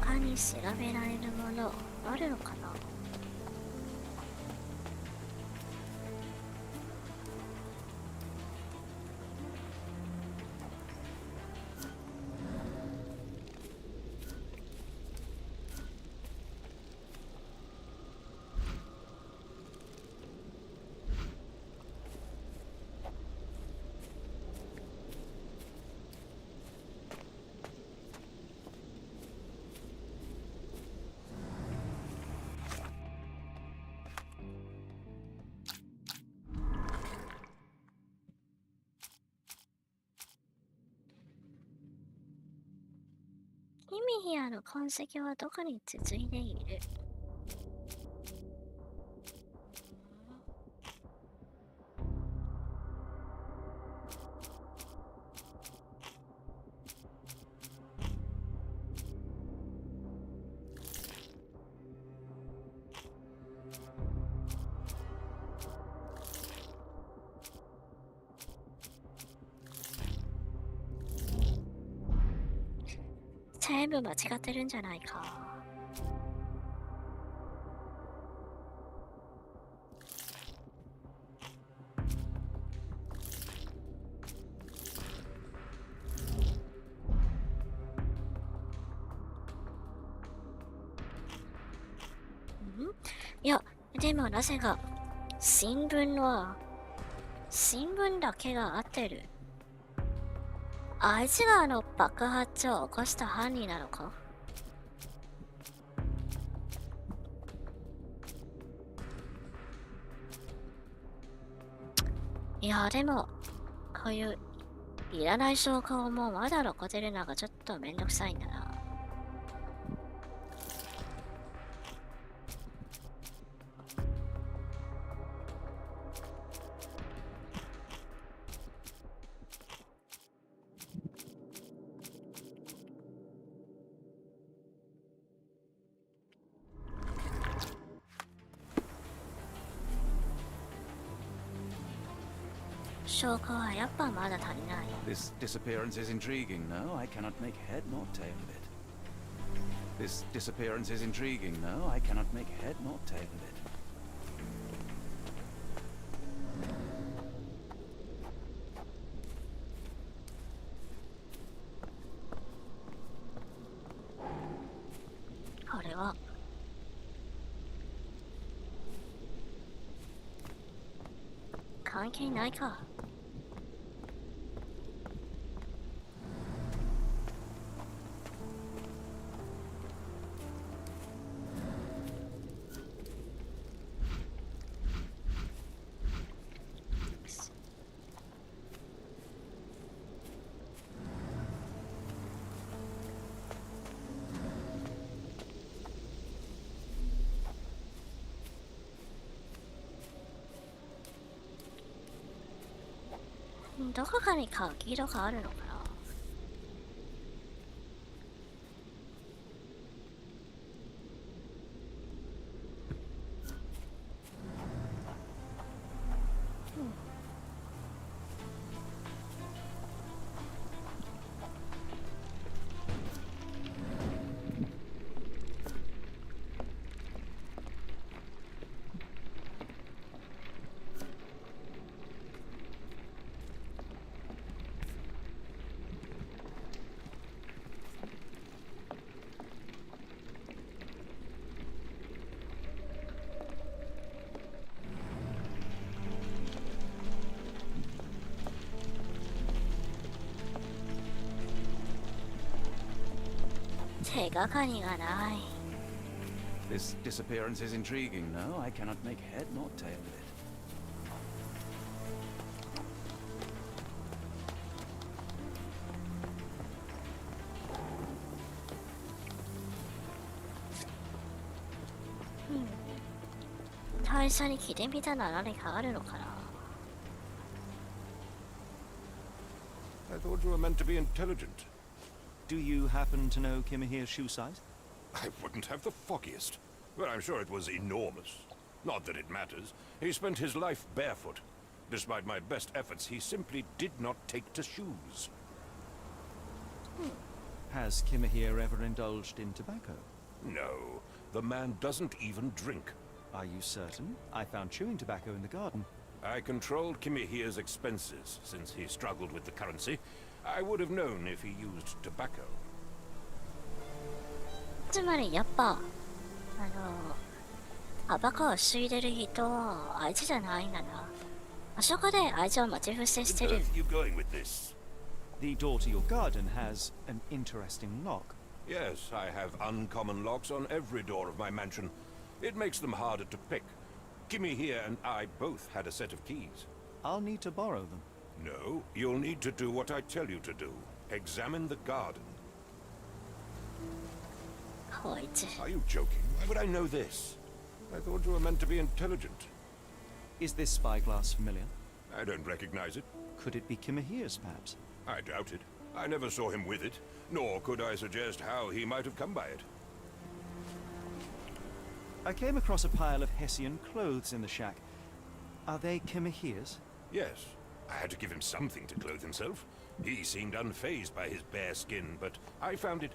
他に調べられるものあるのかな？イミヒアの痕跡はどこに続いている？全部間違ってるんじゃないか。いや、でもなぜか新聞だけが合ってる。あいつが爆発を起こした犯人なのか？いや、でもこういういらない証拠をもうまだ残ってるのがちょっとめんどくさいんだな。証拠はやっぱまだ足りない。This disappearance is intriguing, no? I cannot make head nor tail of it. This disappearance is intriguing, no? I cannot make head nor tail of it. これは関係ないか。どこかに鍵とかあるのかな？手がかりがない。 This disappearance is intriguing, no? I cannot make head nor tail of it. 会社に聞いてみたら何かあるのかな。 I thought you were meant to be intelligent. Do you happen to know Kimahir's shoe size? I wouldn't have the foggiest. But I'm sure it was enormous. Not that it matters. He spent his life barefoot. Despite my best efforts, he simply did not take to shoes. Has Kimahir ever indulged in tobacco? No, the man doesn't even drink. Are you certain? I found chewing tobacco in the garden. I controlled Kimihir's expenses since he struggled with the currency. I would have known if he used tobacco. つまりやっぱタバコを吸い入れる人はあいつじゃないんだな。あそこであいつを待ち伏せして Where る。 are you going with this? The door to your garden has an interesting lock. Yes, I have uncommon locks on every door of my mansion. It makes them harder to pick. Kimihir and I both had a set of keys. I'll need to borrow them. No, you'll need to do what I tell you to do. Examine the garden. こいつ。 Are you joking? Why would I know this? I thought you were meant to be intelligent. Is this spyglass familiar? I don't recognize it. Could it be Kimahir's, perhaps? I doubt it. I never saw him with it, nor could I suggest how he might have come by it. I came across a pile of Hessian clothes in the shack. Are they Kimahir's? Yes, I had to give him something to clothe himself. He seemed unfazed by his bare skin, but I found it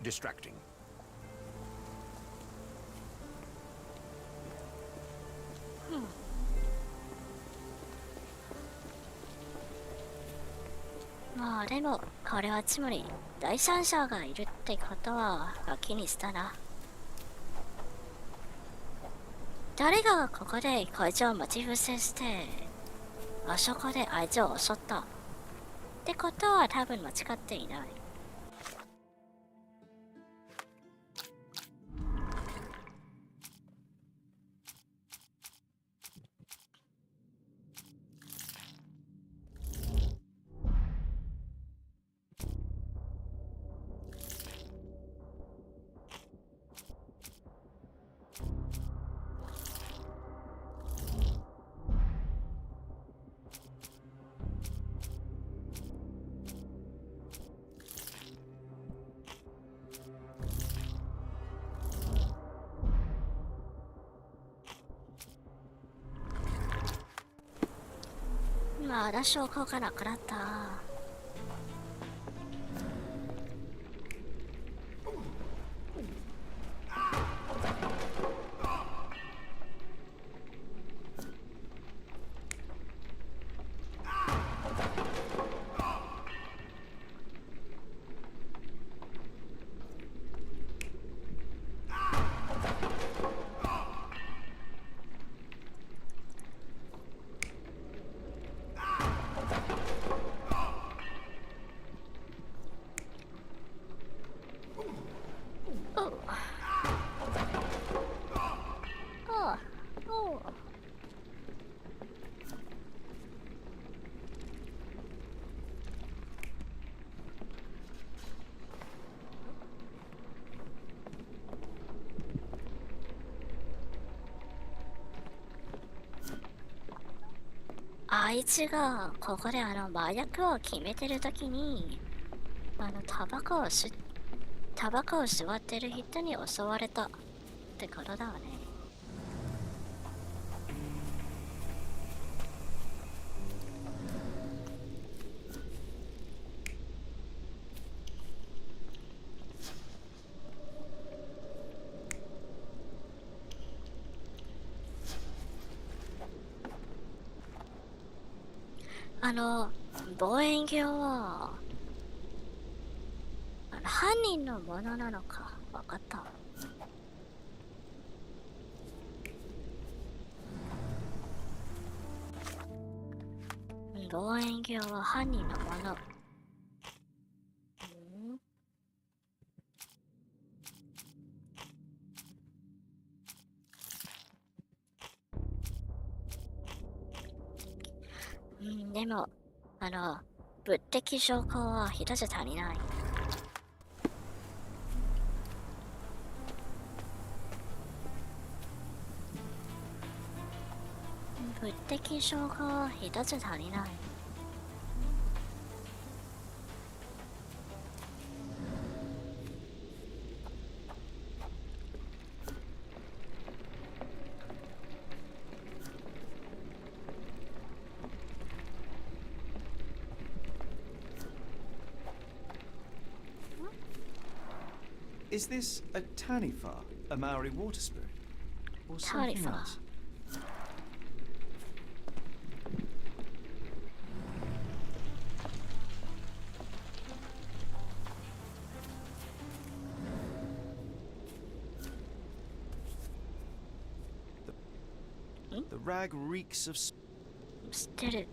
distracting. まあでもこれはつまり第三者がいるってことは気にしたな。誰がここでこいつを待ち伏せしてあそこであいつを襲ったってことは多分間違っていない。まだ証拠がなくなった。あいつがここで麻薬を決めてるときにタバコを吸ってる人に襲われたってことだわね。望遠鏡は犯人のものなのか分かった。望遠鏡は犯人のもの。でも、物的証拠は一つ足りない。物的証拠は一つ足りない。Is this a Tanifa, a Maori water spirit? Or something Tanifa. else? The rag reeks of... 知ってる。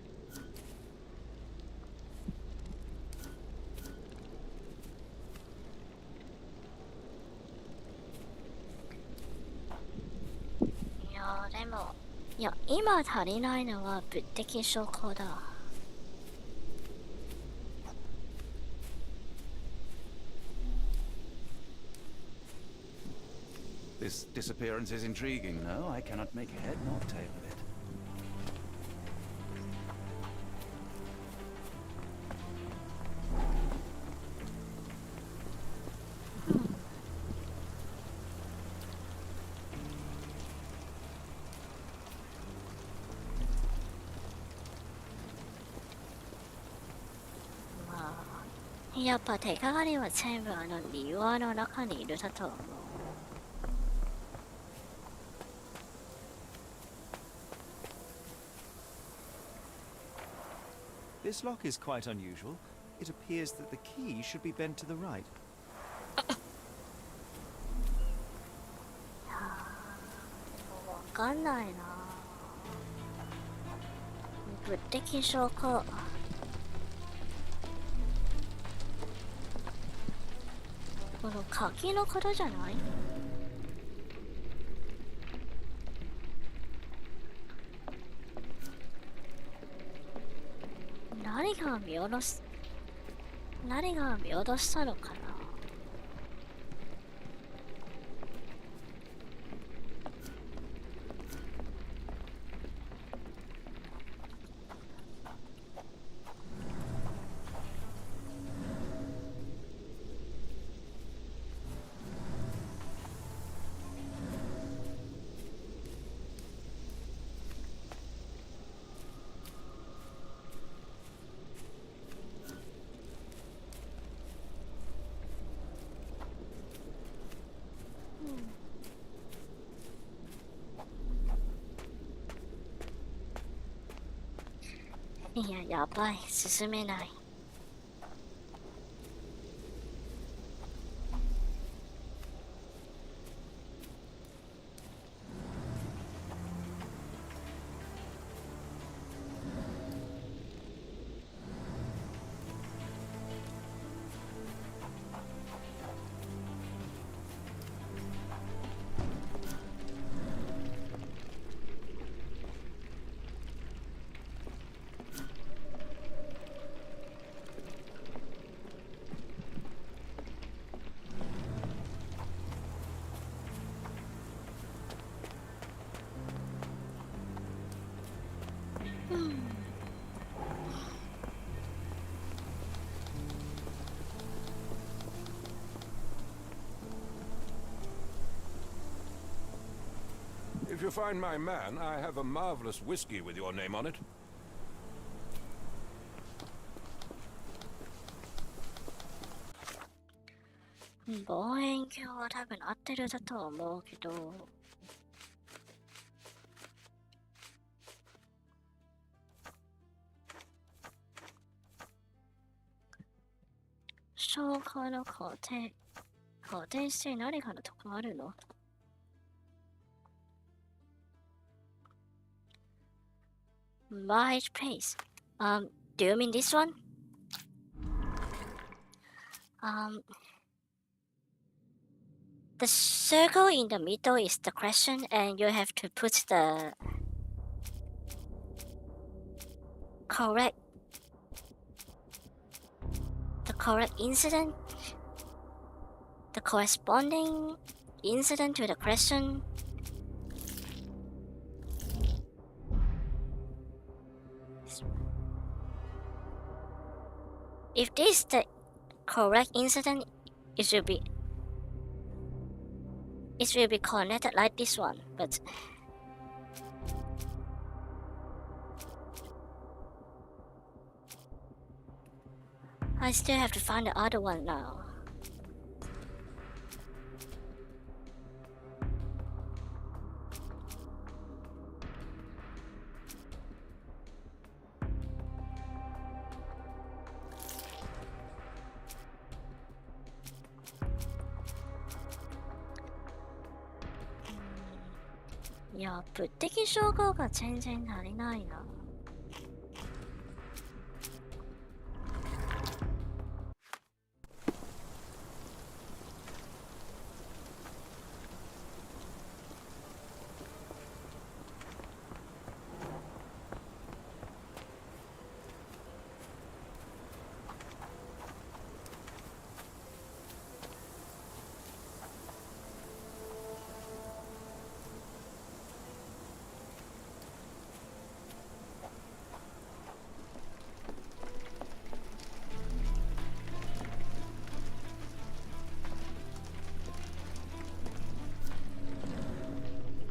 いや、今足りないのは物的証拠だ。This disappearance is intriguing, no? I cannot make head nor tail of it. Hmm. やっぱ手がかりは全部庭の中にいるだと思う。This lock is quite unusual. It appears that the key should be bent to the right. わかんないな。物的証拠。この鍵のことじゃない？何が見下ろしたのかな。いや、やばい、進めない。If you find my man, I have a marvelous whiskey with your name on it. 望遠鏡は多分合ってるだと思うけど。証拠の肯定して何かのとこあるの？Right place. Do you mean this one? The circle in the middle is the question, and you have to put correct the correct incident, the corresponding incident to the question. If this is the correct incident, it will be connected like this one, but I still have to find the other one now. Yeah, 物的証拠が全然足りないな。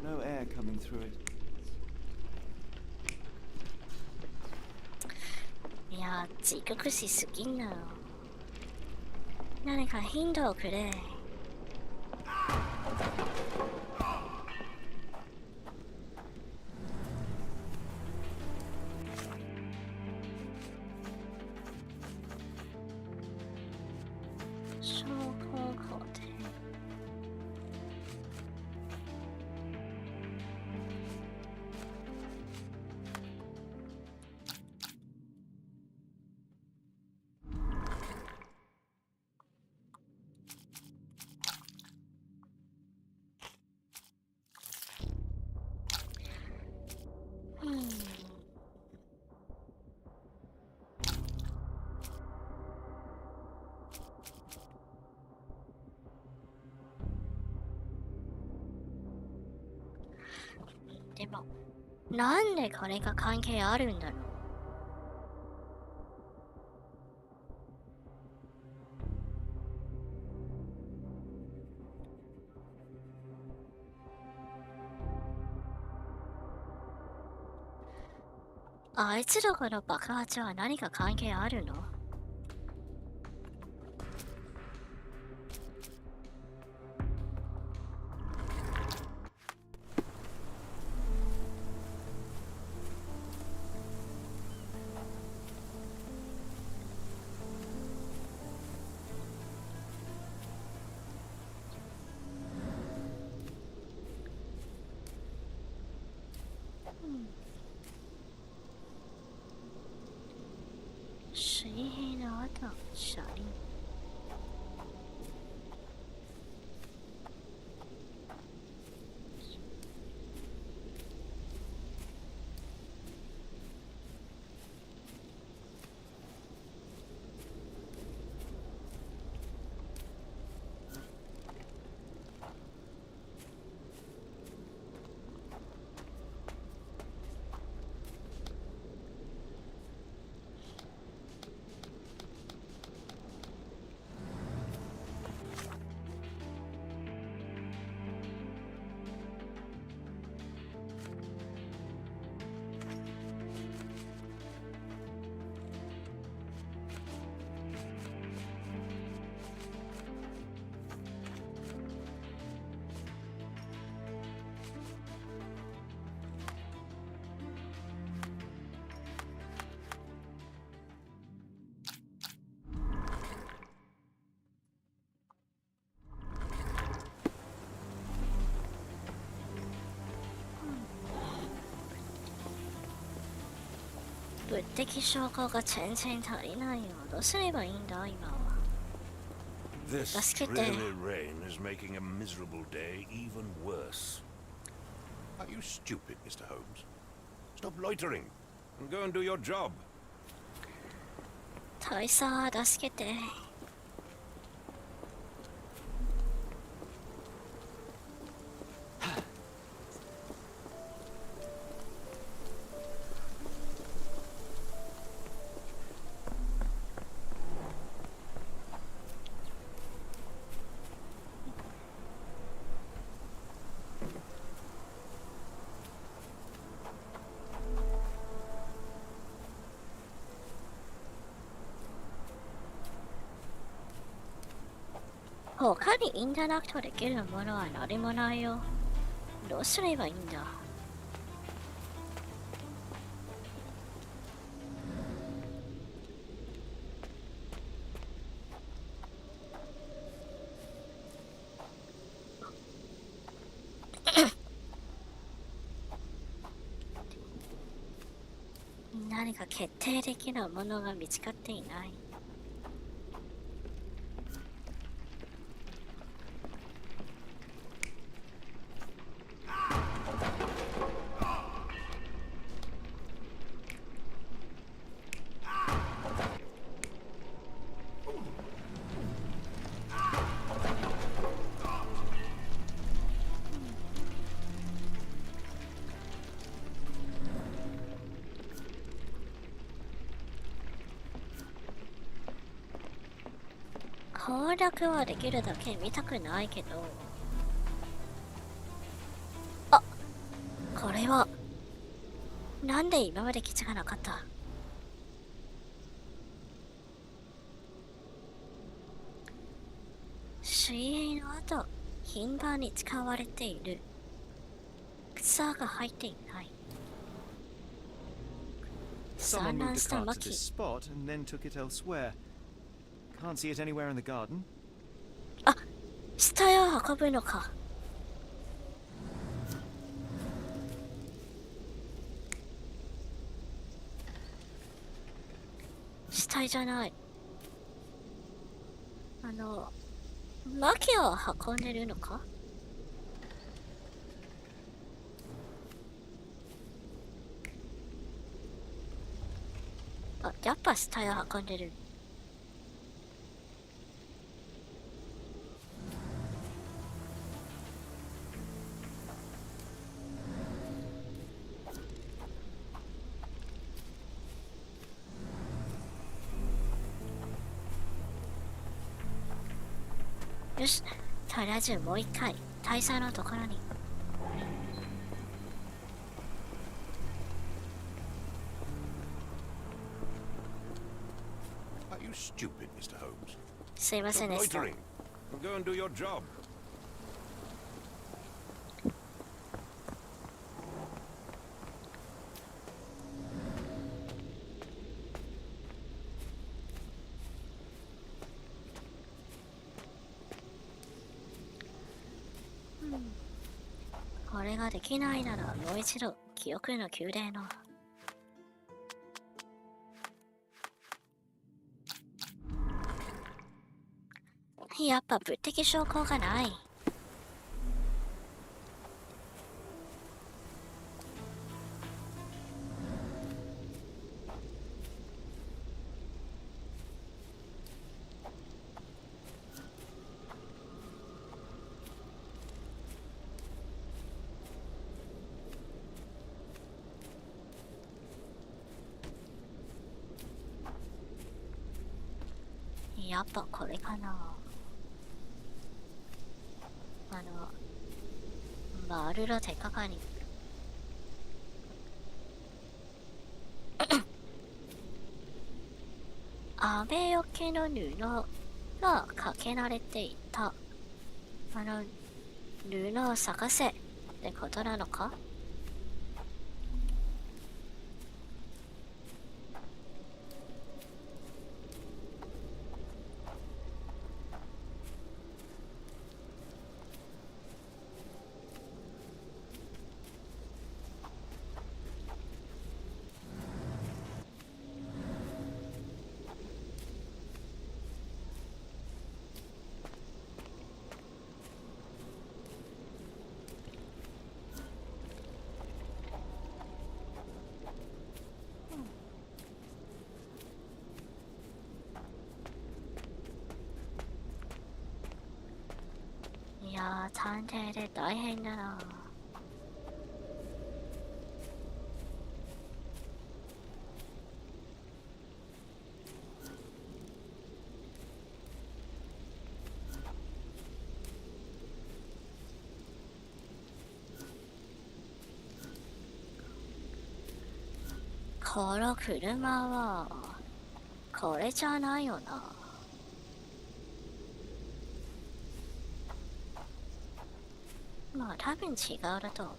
No air coming through it. いや、自覚しすぎんなよ。何かヒントをくれ。証拠工程。でも、なんでこれが関係あるんだろう。あいつらから爆発は何か関係あるの？水平の後の車輪。物的証拠が全然足りないよ。どうすればいいんだ今は。 This 助けて。 dreary rain is making a miserable day even worse. Are you stupid, Mr. Holmes? Stop loitering. Go and do your job. 大佐助けて。他にインタラクトできるものは何もないよ。どうすればいいんだ。何か決定的なものが見つかっていない。攻略はできるだけ見たくないけど。あ、これはなんで今まで気づかなかった。水泳の後、頻繁に使われている。草が入っていない。 Someone 散乱 moved し the た cart マ to キ。 this spot and then took it elsewhere. Can't see it anywhere in the garden. あ、死体を運ぶのか。死体じゃない。マキを運んでるのか。あ、やっぱ死体を運んでる。よし、とりあえずもう一回大佐のところに。Are you stupid, Mr. Holmes? すいません Stop でした。 loitering. Go and do your job. これができないならもう一度記憶の宮殿の。やっぱ物的証拠がない。やっぱこれかな。丸の手かかり。雨よけの布がかけられていた。布を探せってことなのか。探偵で大変だな。この車はこれじゃないよな。まあ多分違うだと思う。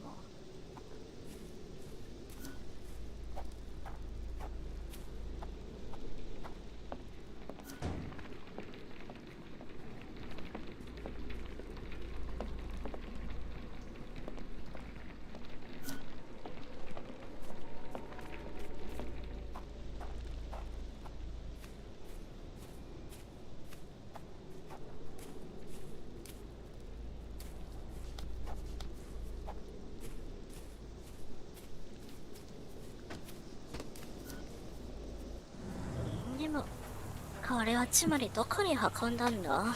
でもこれはつまりどこに運んだんだ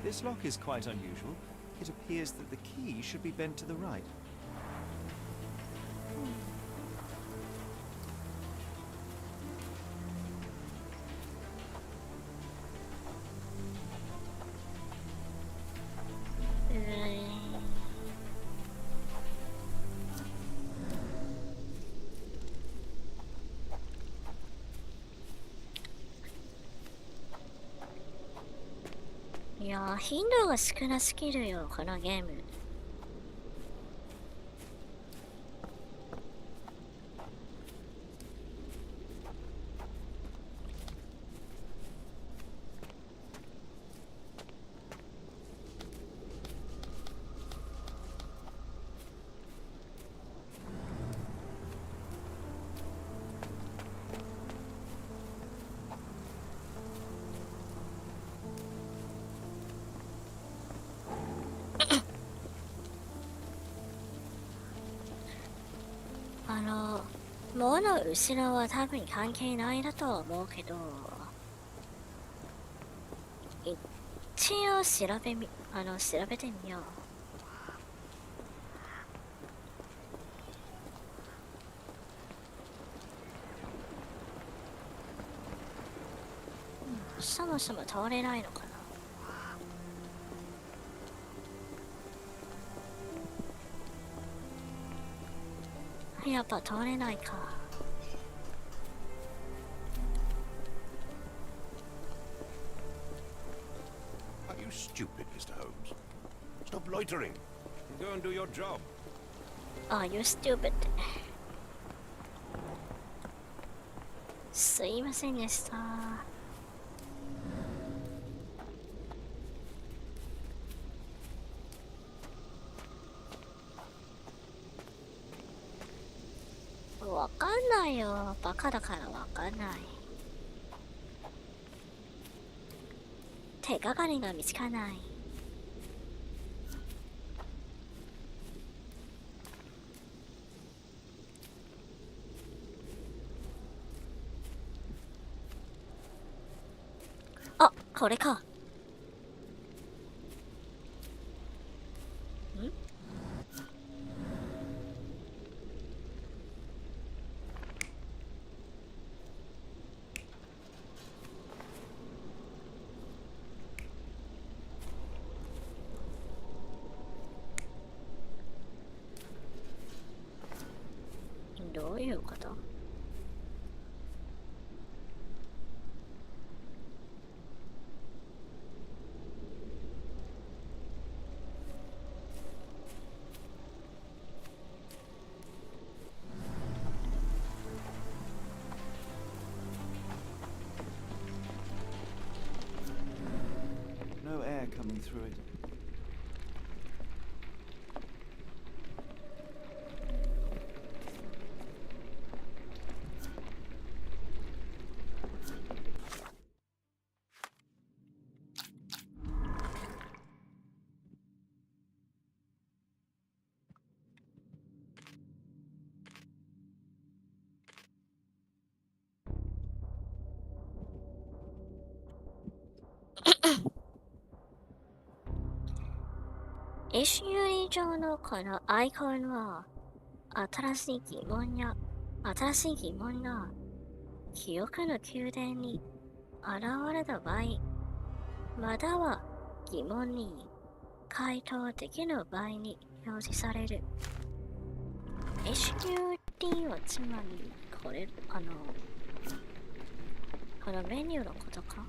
？This lock is quite unusual. It appears that the key should be bent to the right. Mm. いやー、頻度が少なすぎるよ、このゲーム。物の後ろは多分関係ないだとは思うけど、一応調べてみよう。そもそも通れないのかな。やっぱ通れないか。Are you stupid, Mr. Holmes? Stop loitering. Go and do your job. Are you stupid? すいませんでした。わかんないよ。バカだからわかんない。手がかりが見つからない。あ、これか。どういうこと？No air coming through it. 石揺り状のこのアイコンは新しい疑問が記憶の宮殿に現れた場合、または疑問に回答できぬ場合に表示される。石揺りはつまりこれこのメニューのことか。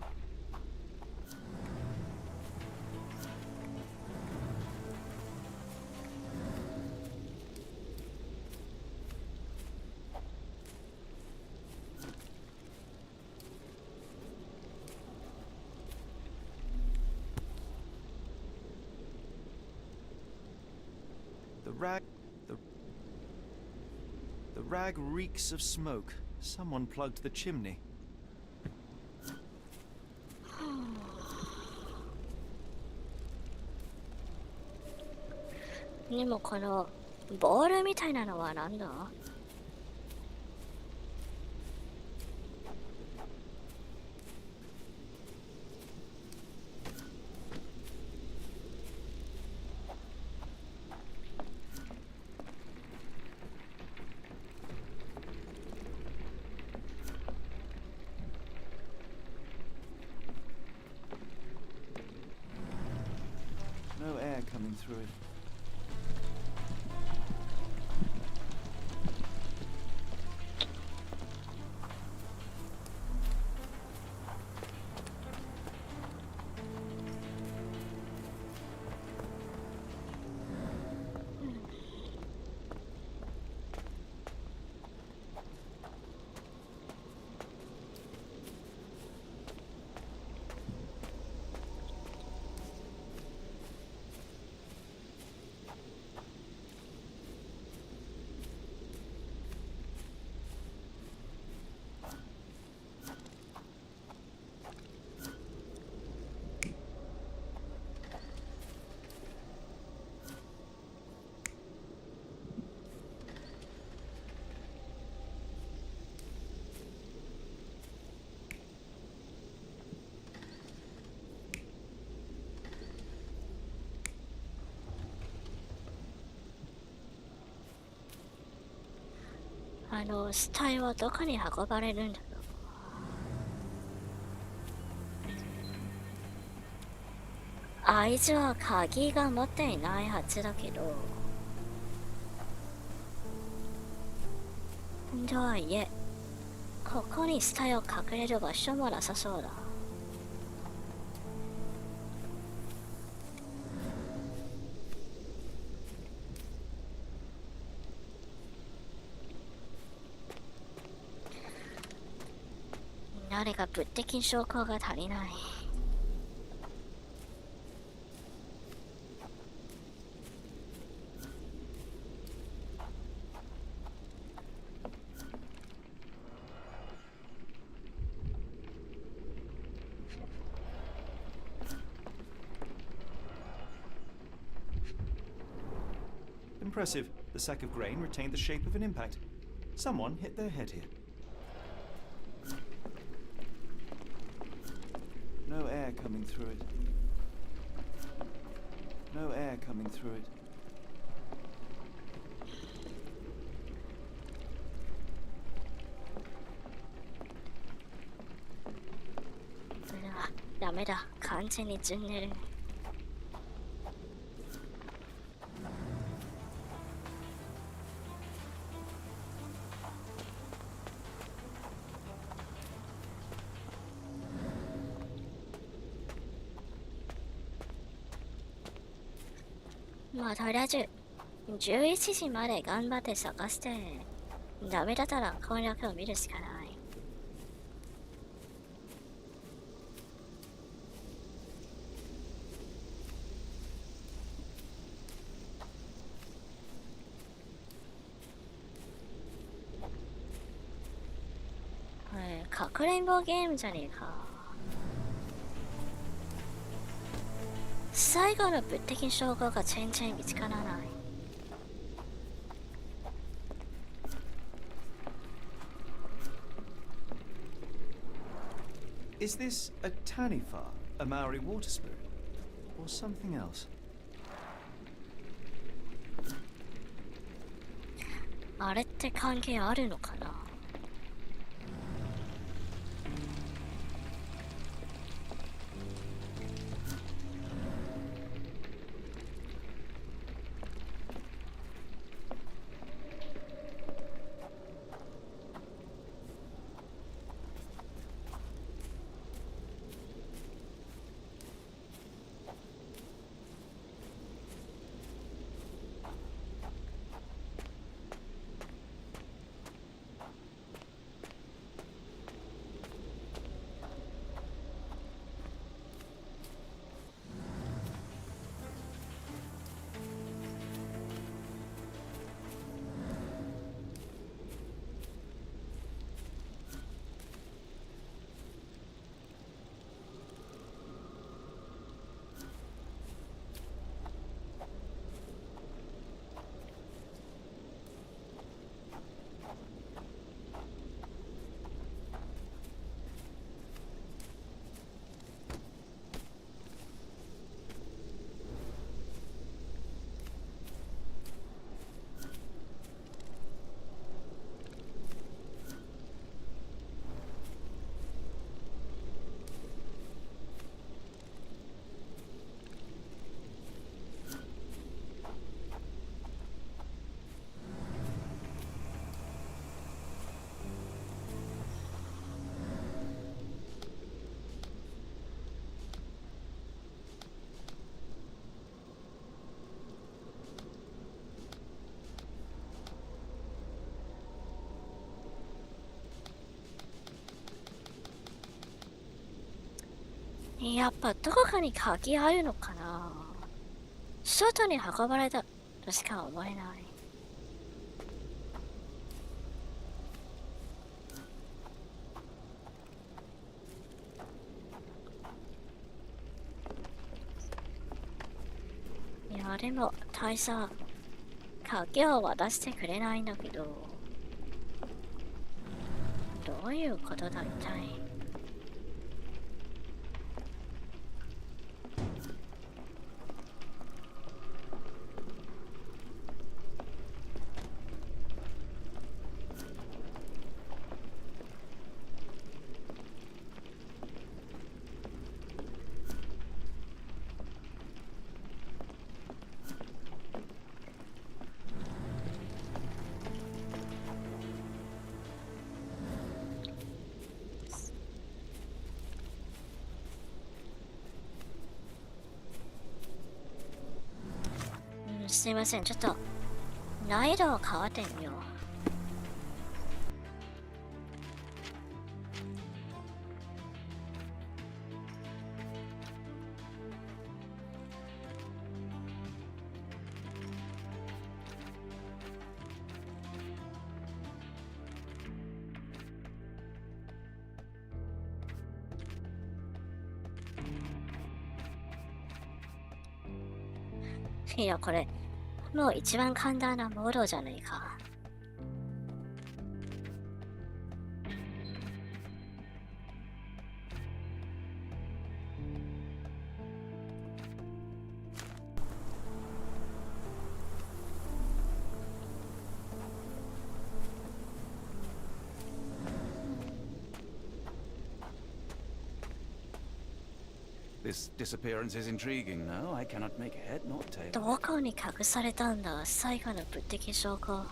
The rag reeks of smoke. Someone plugged the chimney. でもこのボールみたいなのはなんだ？No air coming through it.死体はどこに運ばれるんだろう。あいつは鍵が持っていないはずだけど。とはいえ、ここに死体を隠れる場所もなさそうだ。誰か物的証拠が足りない。Impressive. The sack of grain retained the shape of an impact. Someone hit their head here. No air coming through it. No air coming through it. ダメだ。完全にずんでる。まあとりあえず11時まで頑張って探して、ダメだったら攻略を見るしかない。かくれんぼゲームじゃねえか。最後の物的証拠が全然見つからない。Is this a Tanifa, a Maori water spirit, or something else? あれって関係あるのかな。やっぱどこかに鍵あるのかな。外に運ばれたとしか思えない。いやでも大佐鍵を渡してくれないんだけど、どういうことだ一体。すいません、ちょっと難易度を変わってみよう。いや、これもう一番簡単なモードじゃないか。This disappearance is intriguing, no? I cannot make head nor tail. どこに隠されたんだ、最後の物的証拠。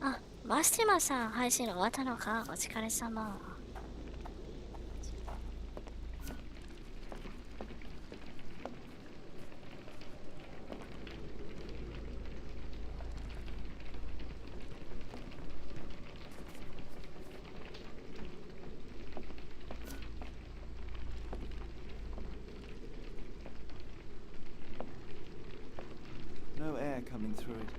あ、マスティマさん、配信終わったのか。お疲れ様。coming through it.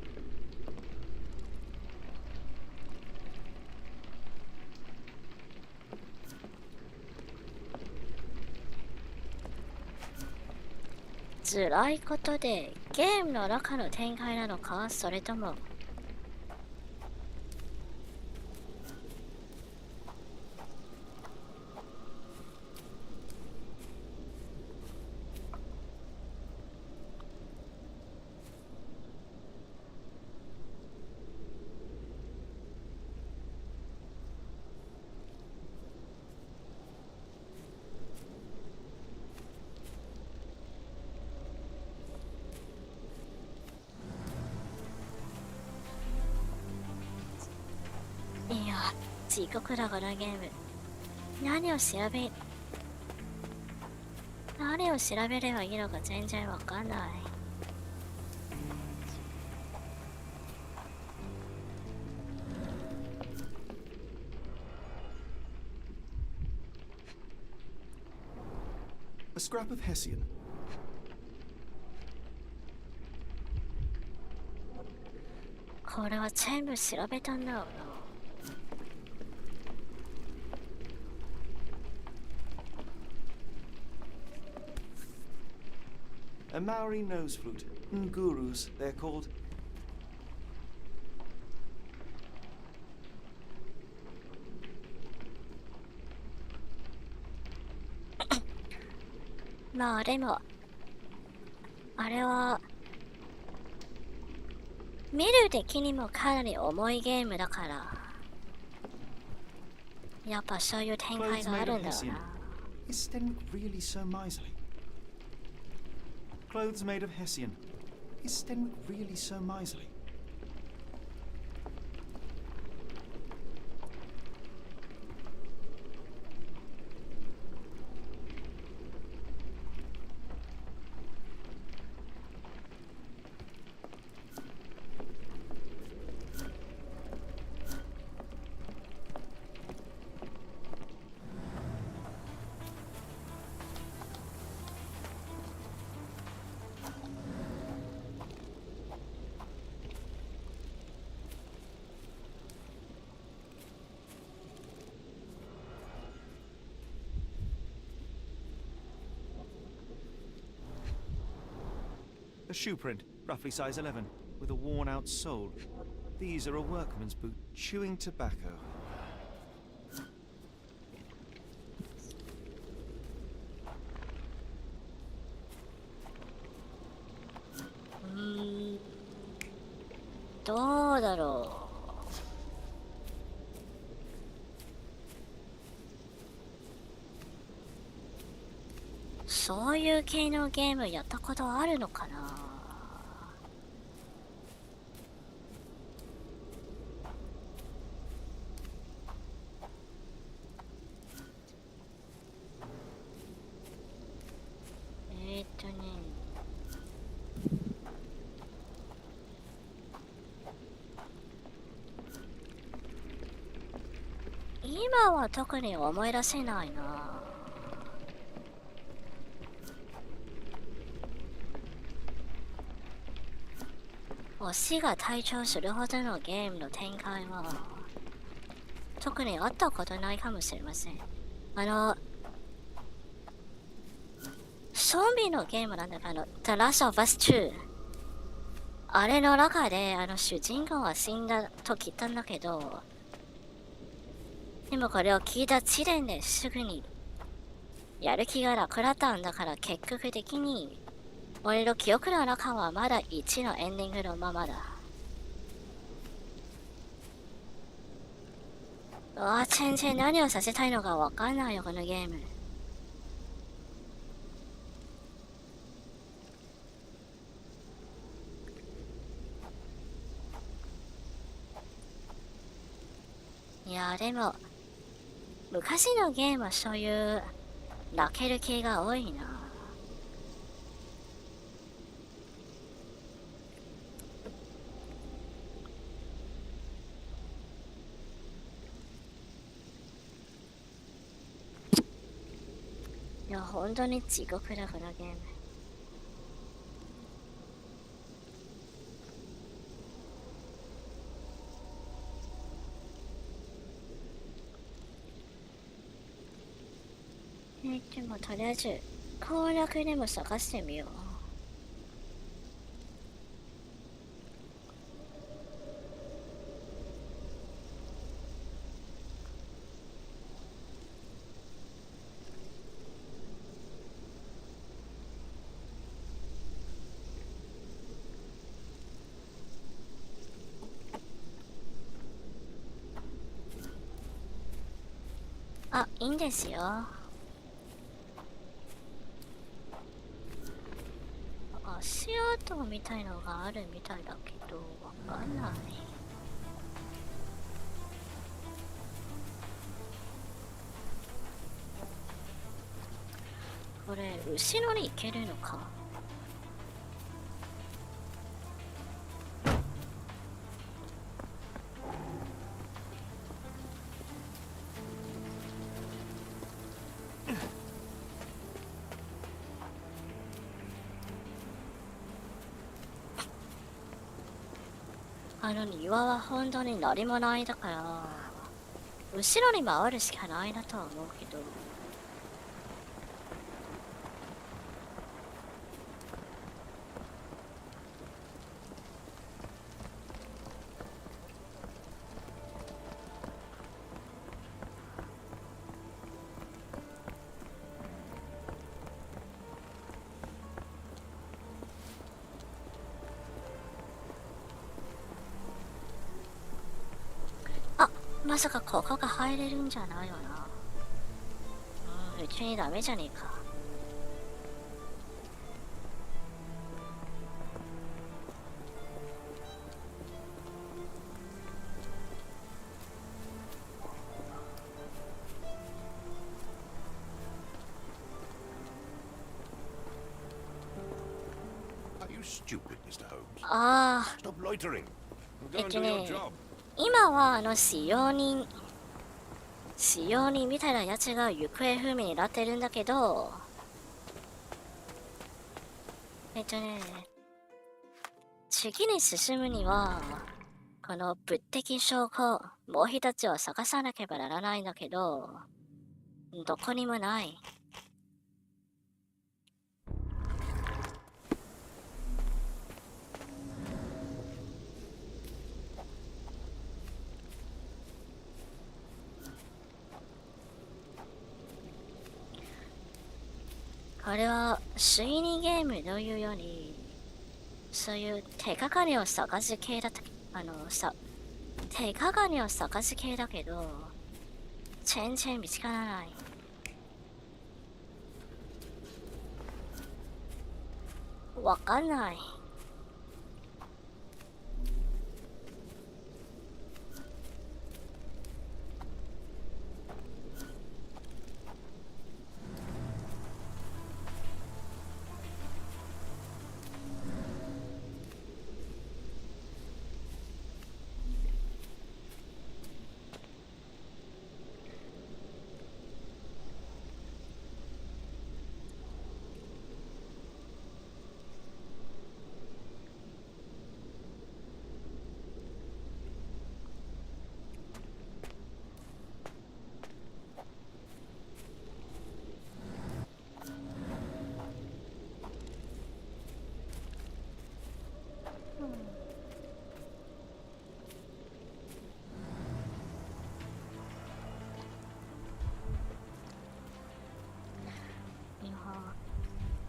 「辛いことでゲームの中の展開なのか、それともいや、地獄だこのゲーム。何を調べればいいのか全然わかんない。A scrap of Hessian. これは全部調べたんだろうな。A Maori nose flute. Ngurus, they're called. まあでも、あれは、見る的にもかなり重いゲームだから、やっぱそういう展開 Clothes があ made る of んだろう Hessian. な。 Is Stenwick really so miserly? Clothes made of Hessian. Is Stenwick really so miserly? A shoe print, roughly size 11, with a worn-out sole. These are a workman's boot, chewing tobacco.うーん、どうだろう。そういう系のゲームやったことあるのかな。今は特に思い出せないな。推しが退場するほどのゲームの展開は特にあったことないかもしれません。ゾンビのゲームなんだけど、The Last of Us 2。あれの中で主人公は死んだと聞いたんだけど、でもこれを聞いた時点ですぐにやる気がなくなったんだから、結局的に俺の記憶の中はまだ1のエンディングのままだ。全然何をさせたいのかわかんないよこのゲーム。いやでも昔のゲームはそういう泣ける系が多いな。いや本当に地獄だこのゲーム。言ってもとりあえず攻略でも探してみよう。あ、いいんですよ。足跡みたいのがあるみたいだけど、わかんない。これ、後ろに行けるのか。庭は本当に何もないだから、後ろに回るしかないなとは思うけど。まさかここが入れるんじゃないよな。普通にダメじゃねえか。Are you stupid, Mr. Holmes? ああ。Stop loitering. Go and do your job. 今は使用人みたいなやつが行方不明になってるんだけど、次に進むにはこの物的証拠もう一つを探さなければならないんだけど、どこにもない。これは推理ゲームというより、そういう手がかりを探す系だった。手がかりを探す系だけど、全然見つからない。わかんない。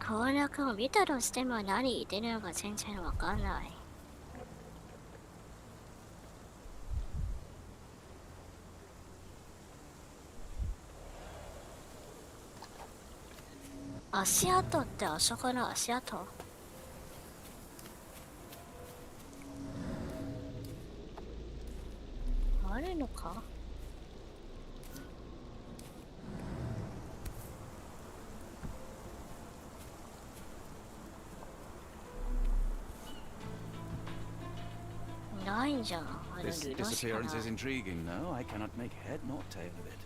攻略を見たとしても何言ってるのか全然わかんない。足跡ってあそこの足跡？あるのか？ないんじゃん。This disappearance is intriguing, no? I cannot make head nor tail of it.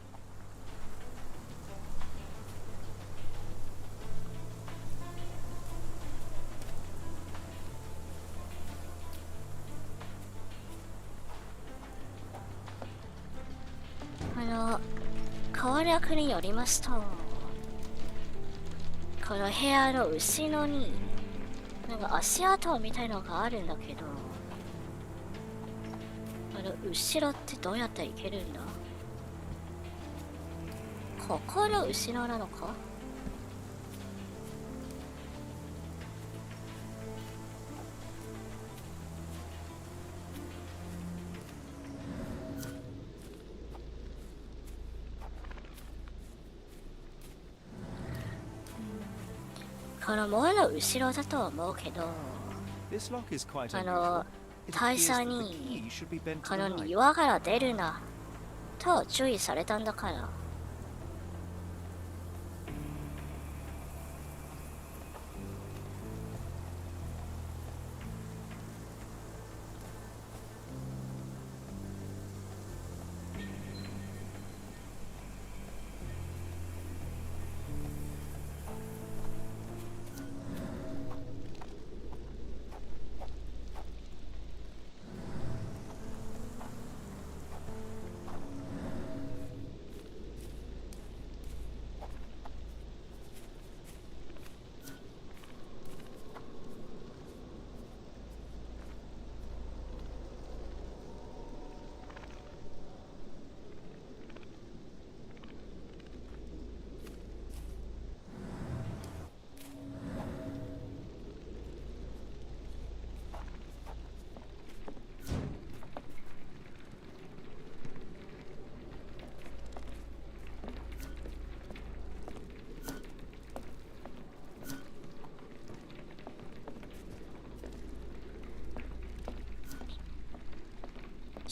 攻略によりますと、この部屋の後ろになんか足跡みたいのがあるんだけど、後ろってどうやって行けるんだ？ここの後ろなのか？この門の後ろだと思うけど、This lock is quite unusual. It 大 appears 佐 that the に key should be bent こ to の the right. 庭から出るなと注意されたんだから。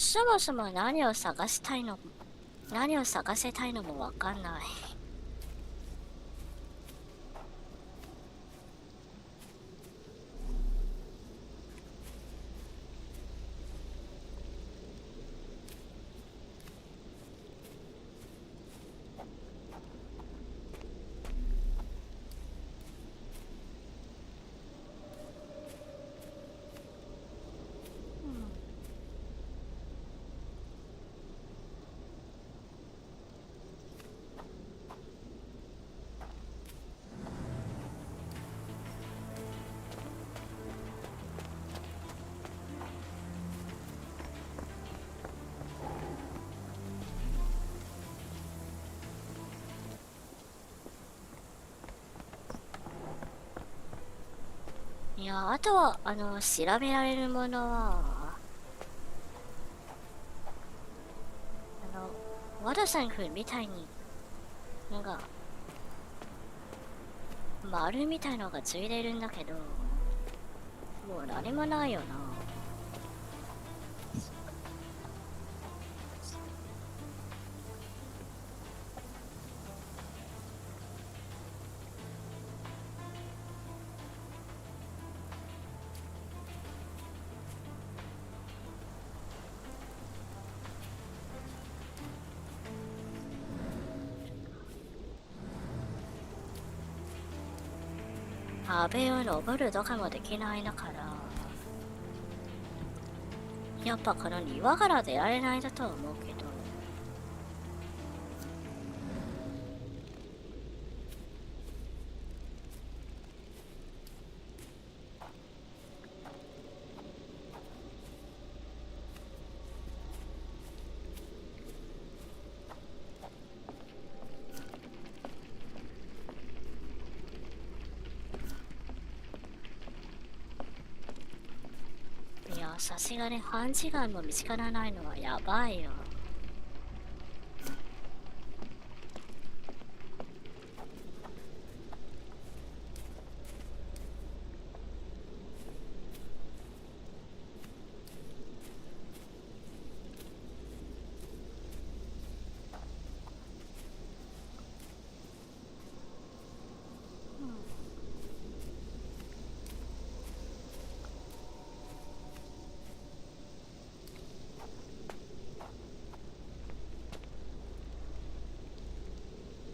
そもそも何を探せたいのもわかんない。いや、あとは調べられるものは和田さん君みたいになんか丸みたいのがついてるんだけど、もう何もないよな。壁を登るとかもできないだから、やっぱこの庭から出られないだと思うけど。いや、さすがに半時間も見つからないのはやばいよ。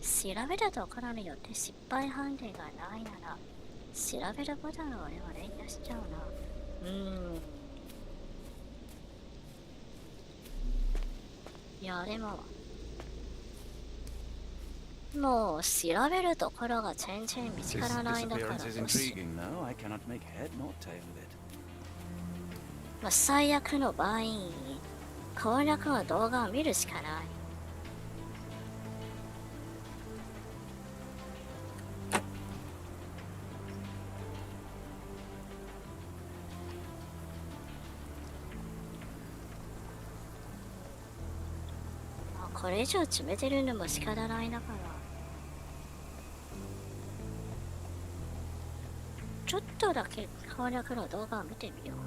調べたところによって失敗判定がないなら、調べるボタンを俺は連打しちゃうな。いや、でももう調べるところが全然見つからないんだから This disappearance is どうしよ intriguing, though. I cannot make head nor tail of it. う。まあ、最悪の場合、攻略の動画を見るしかない。これ以上詰めてるのも仕方ないだから、ちょっとだけ攻略の動画を見てみよう。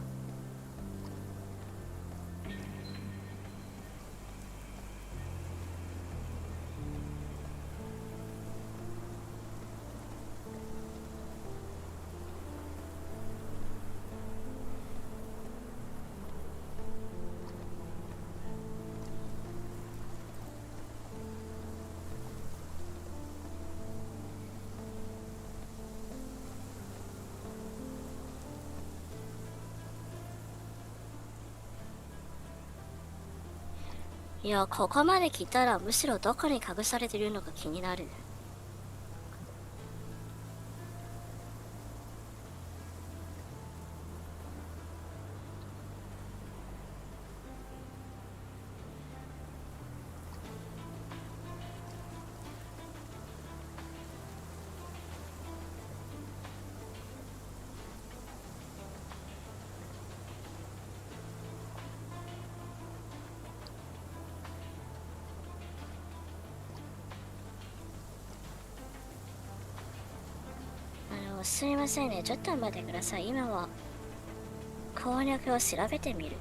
いや、ここまで来たらむしろどこに隠されているのか気になる。すいませんね、ちょっと待ってください。今は攻略を調べてみる。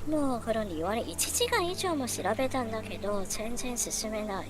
もうこの庭に1時間以上も調べたんだけど全然進めない。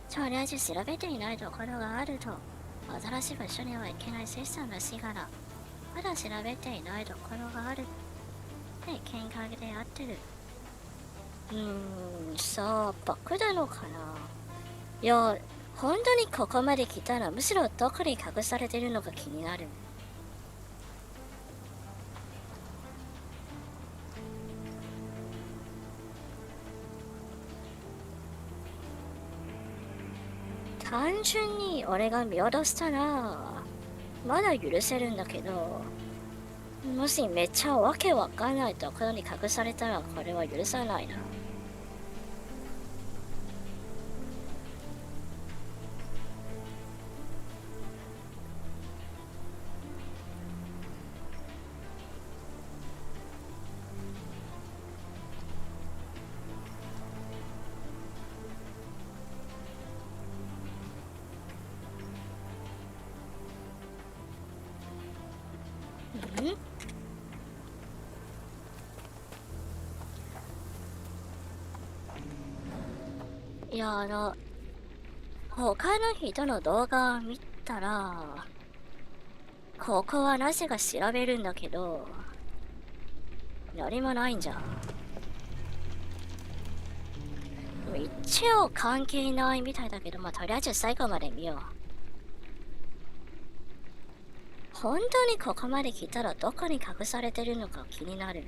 とりあえず調べていないところがあると、新しい場所には行けないシステムらしいから、まだ調べていないところがある。ね、見解で合ってる。さあ、バグなのかな。いや、本当にここまで来たらむしろどこに隠されてるのか気になる。単純に俺が見落としたらまだ許せるんだけど、もしめっちゃわけわかんないところに隠されたらこれは許さないな。いや、他の人の動画を見たら、ここはなぜか調べるんだけど、何もないんじゃん。一応関係ないみたいだけど、まあ、とりあえず最後まで見よう。本当にここまで来たらどこに隠されてるのか気になる。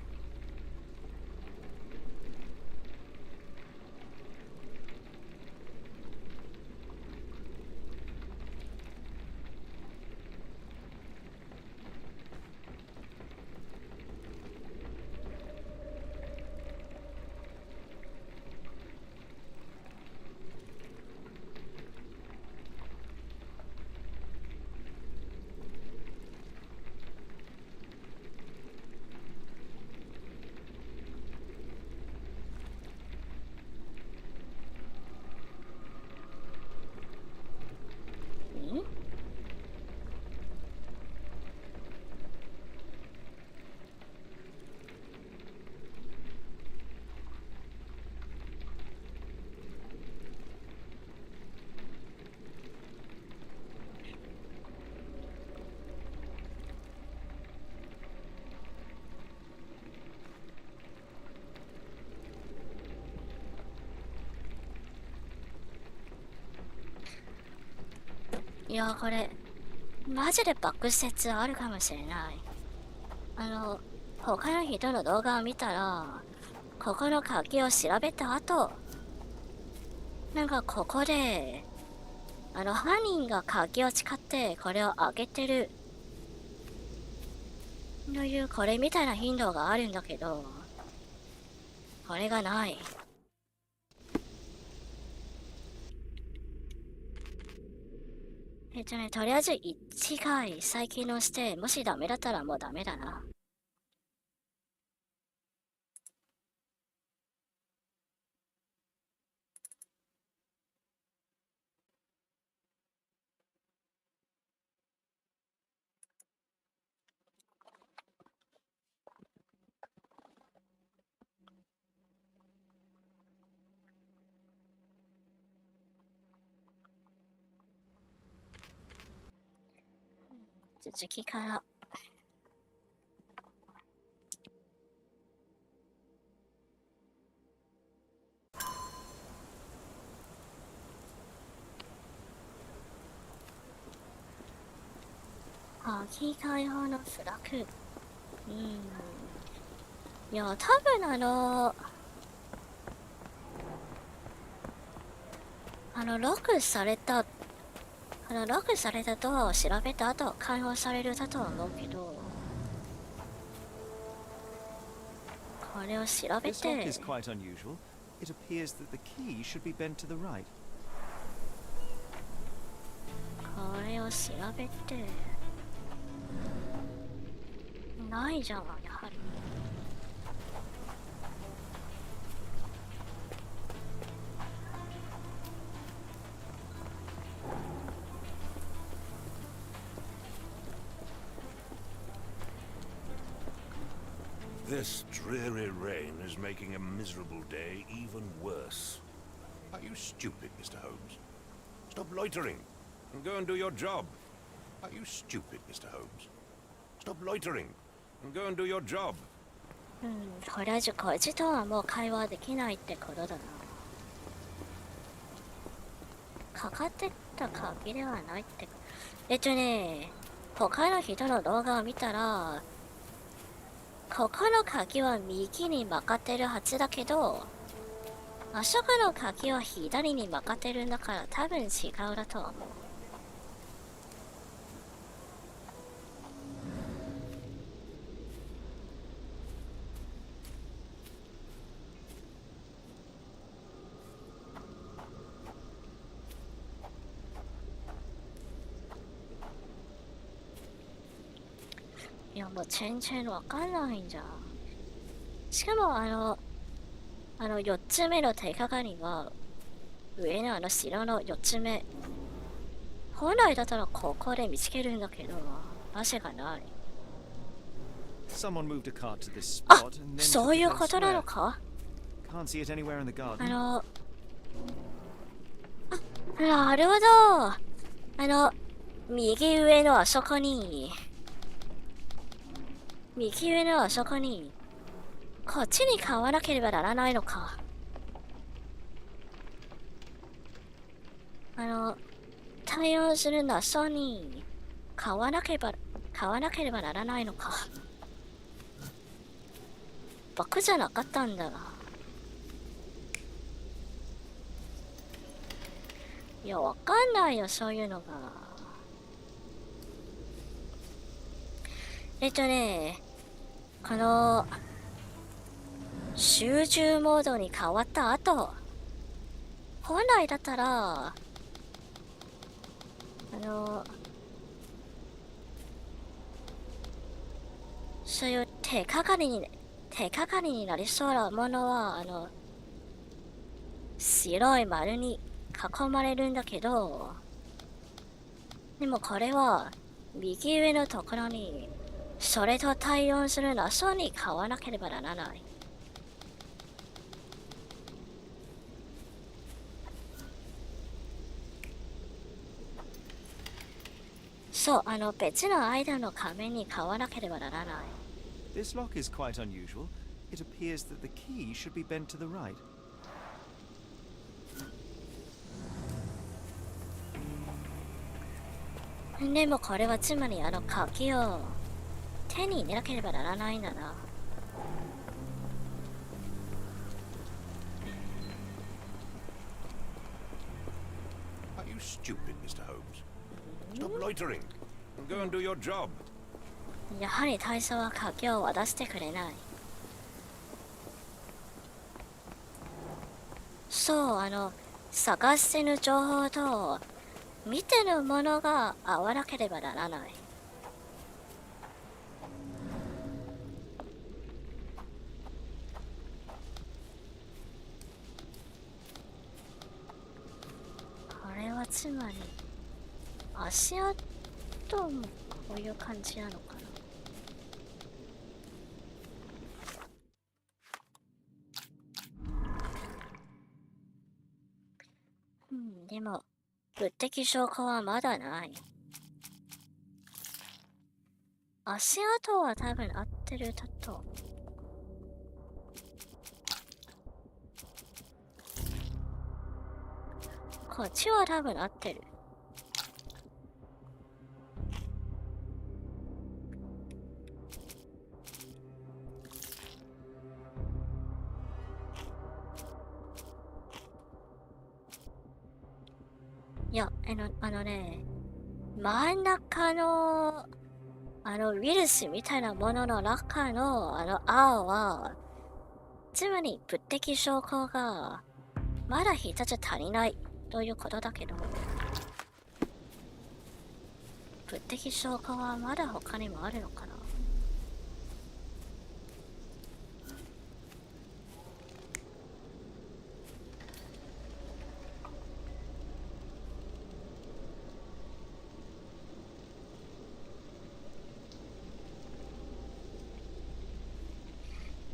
いや、これ、マジで爆説あるかもしれない。他の人の動画を見たら、ここの鍵を調べた後、なんかここで、犯人が鍵を使ってこれを開けてる、というこれみたいな頻度があるんだけど、これがない。とりあえず一回再起動して、もしダメだったらもうダメだな。続きから。鍵解放のフラグ。いや、多分ロックされたドアを調べた後、解放されるだとは思うけど、これを調べ This lock て、 is quite unusual. It appears that the key should be bent to the right. これを調べて、ないじゃん、やはり。This dreary rain is making a miserable day even worse. Are you stupid, Mr. Holmes? Stop loitering and go and do your job. Are you stupid, Mr. Holmes? Stop loitering and go and do your job. とりあえずこいつとはもう会話できないってことだな。かかってた鍵ではないって。他の人の動画を見たら、ここの鍵は右に曲がってるはずだけど、あそこの鍵は左に曲がってるんだから多分違うだと思う。いや、もう全然わかんないんじゃん。しかも4つ目の手がかりは、上の城の4つ目。本来だったらここで見つけるんだけど、足がない。Someone moved a cart to this あ、 spot and then そう took いう it ことなの elsewhere. か？ Can't see it anywhere in the garden. なるほど。右上のあそこに、こっちに買わなければならないのか。対応する謎に買わなければならないのか。僕じゃなかったんだ。いや、わかんないよ、そういうのが。この集中モードに変わった後、本来だったらそういう手がかりになりそうなものは白い丸に囲まれるんだけど、でもこれは右上のところにそれと対応する謎に買わなければならない。そう、別の間の画面に買わなければならない。This lock is quite unusual. It appears that the key should be bent to the right. でもこれはつまり鍵を手に入れなければならないんだな。Are you stupid, Mr. Holmes? Stop loitering and go and do your job. やはり大佐は鍵を渡してくれない。そう、探してる情報と見てるものが合わなければならない。これはつまり足跡もこういう感じなのかな。でも物的証拠はまだない。足跡は多分合ってるだと。こっちは多分合ってる。いや、真ん中の、ウイルスみたいなものの中の、青は、つまり物的証拠が、まだ一つ足りないということだけど、物的証拠はまだ他にもあるのかな。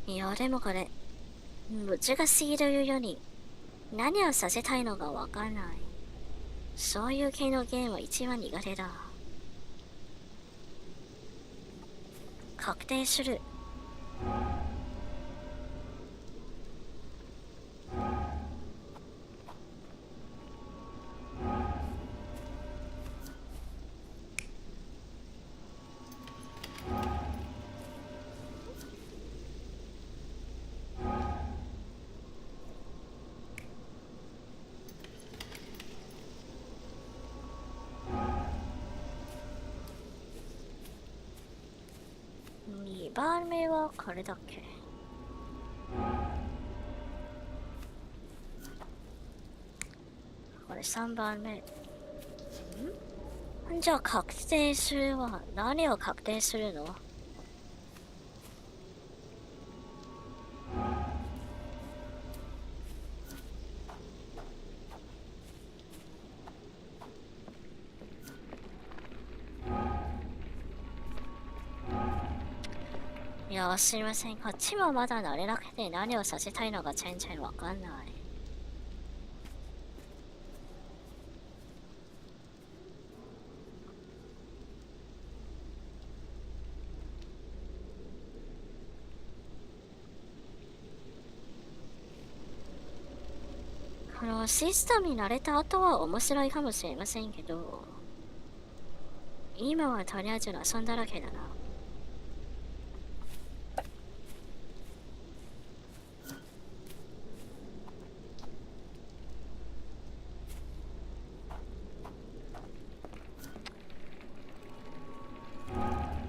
いや、でもこれ、難しいというより、何をさせたいのかわかんない。そういう系のゲームは一番苦手だ。確定する。2番目はこれだっけ。これ3番目。じゃあ確定するは何を確定するの？いや、すいません。こっちもまだ慣れなくて何をさせたいのか全然わかんない。このシステムに慣れた後は面白いかもしれませんけど、今はとりあえず遊んだらけだな。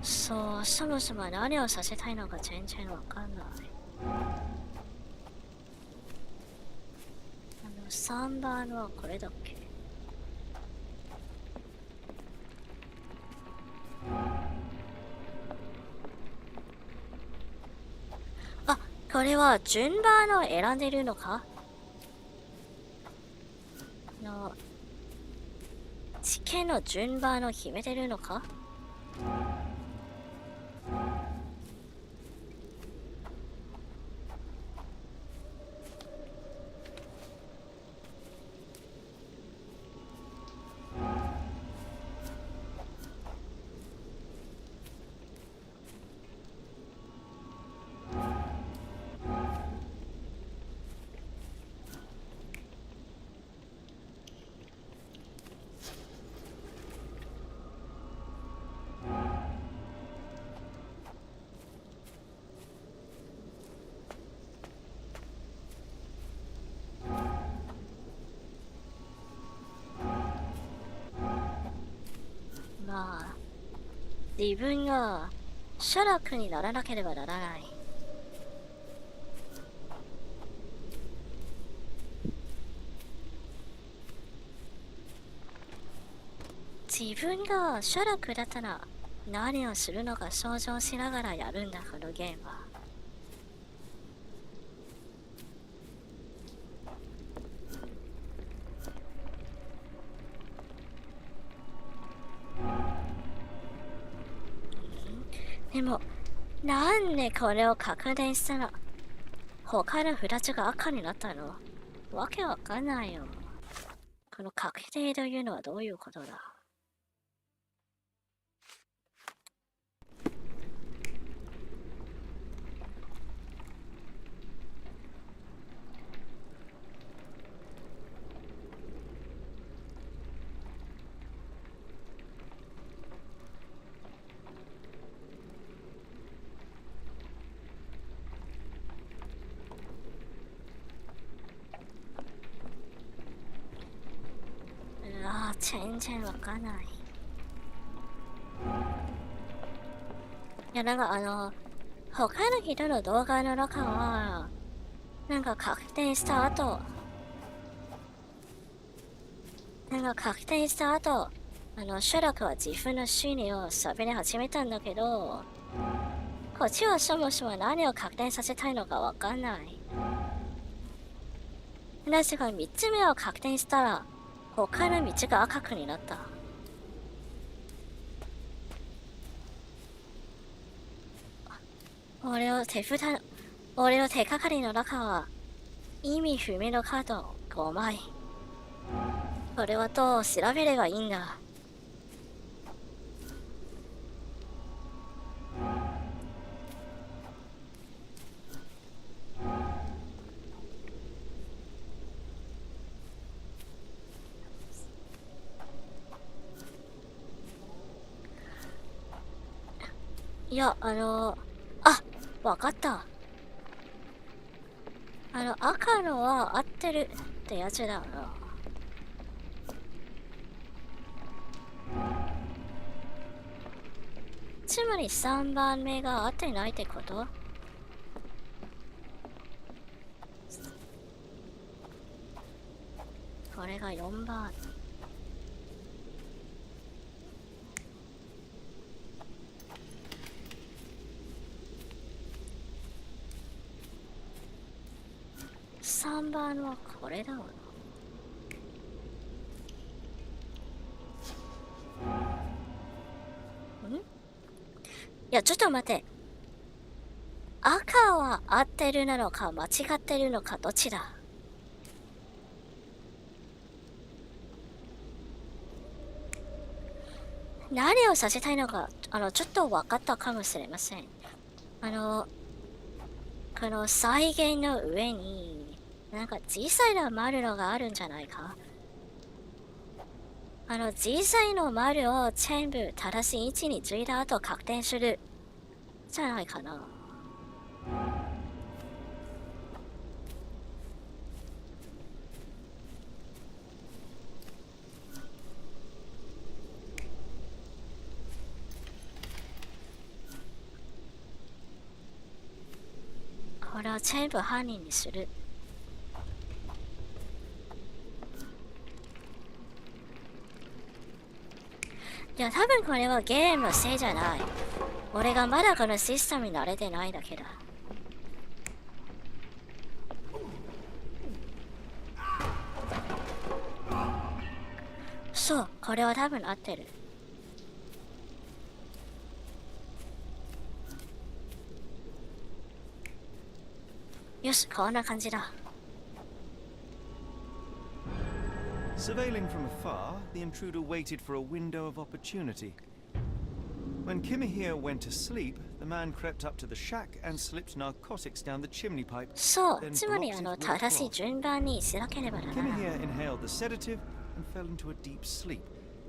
そう、そもそも何をさせたいのか全然わかんない。3番はこれだっけ？あ、これは順番を選んでるのか？試験の順番を決めてるのか？まあ、自分がシャラクにならなければならない。自分がシャラクだったら何をするのか想像しながらやるんだ、このゲームは。でも、なんでこれを確認したら他の2つが赤になったの？わけわかんないよ。この確定というのはどういうことだ？全然わかんない。いや、なんか他の人の動画の中は、なんか確定した後、シャラクは自分の心理を喋り始めたんだけど、こっちはそもそも何を確定させたいのかわかんない。なぜか3つ目を確定したら、他の道が赤くになった。俺の手がかりの中は意味不明のカード5枚。これはどう調べればいいんだ？いや、わかった。赤のは合ってるってやつだよな。つまり3番目が合ってないってこと？これが4番。3番はこれだわな。いや、ちょっと待って。赤は合ってるなのか間違ってるのかどっちだ？何をさせたいのか、ちょっと分かったかもしれません。この再現の上に、なんか小さいの丸のがあるんじゃないか。小さいの丸を全部正しい位置についた後確定するじゃないかな。これを全部犯人にする。いや、多分これはゲームのせいじゃない。俺がまだこのシステムに慣れてないだけだ。そう、これは多分合ってる。よし、こんな感じだ。Surveilling from afar, the intruder waited for a window of opportunity. When Kimahir went to sleep, the man crept up to the shack and slipped narcotics down the chimney pipe. そう、 then つまり blocked his way 正しい across. 順番にしなければならない。 Kimahir inhaled the sedative and fell into a deep sleep.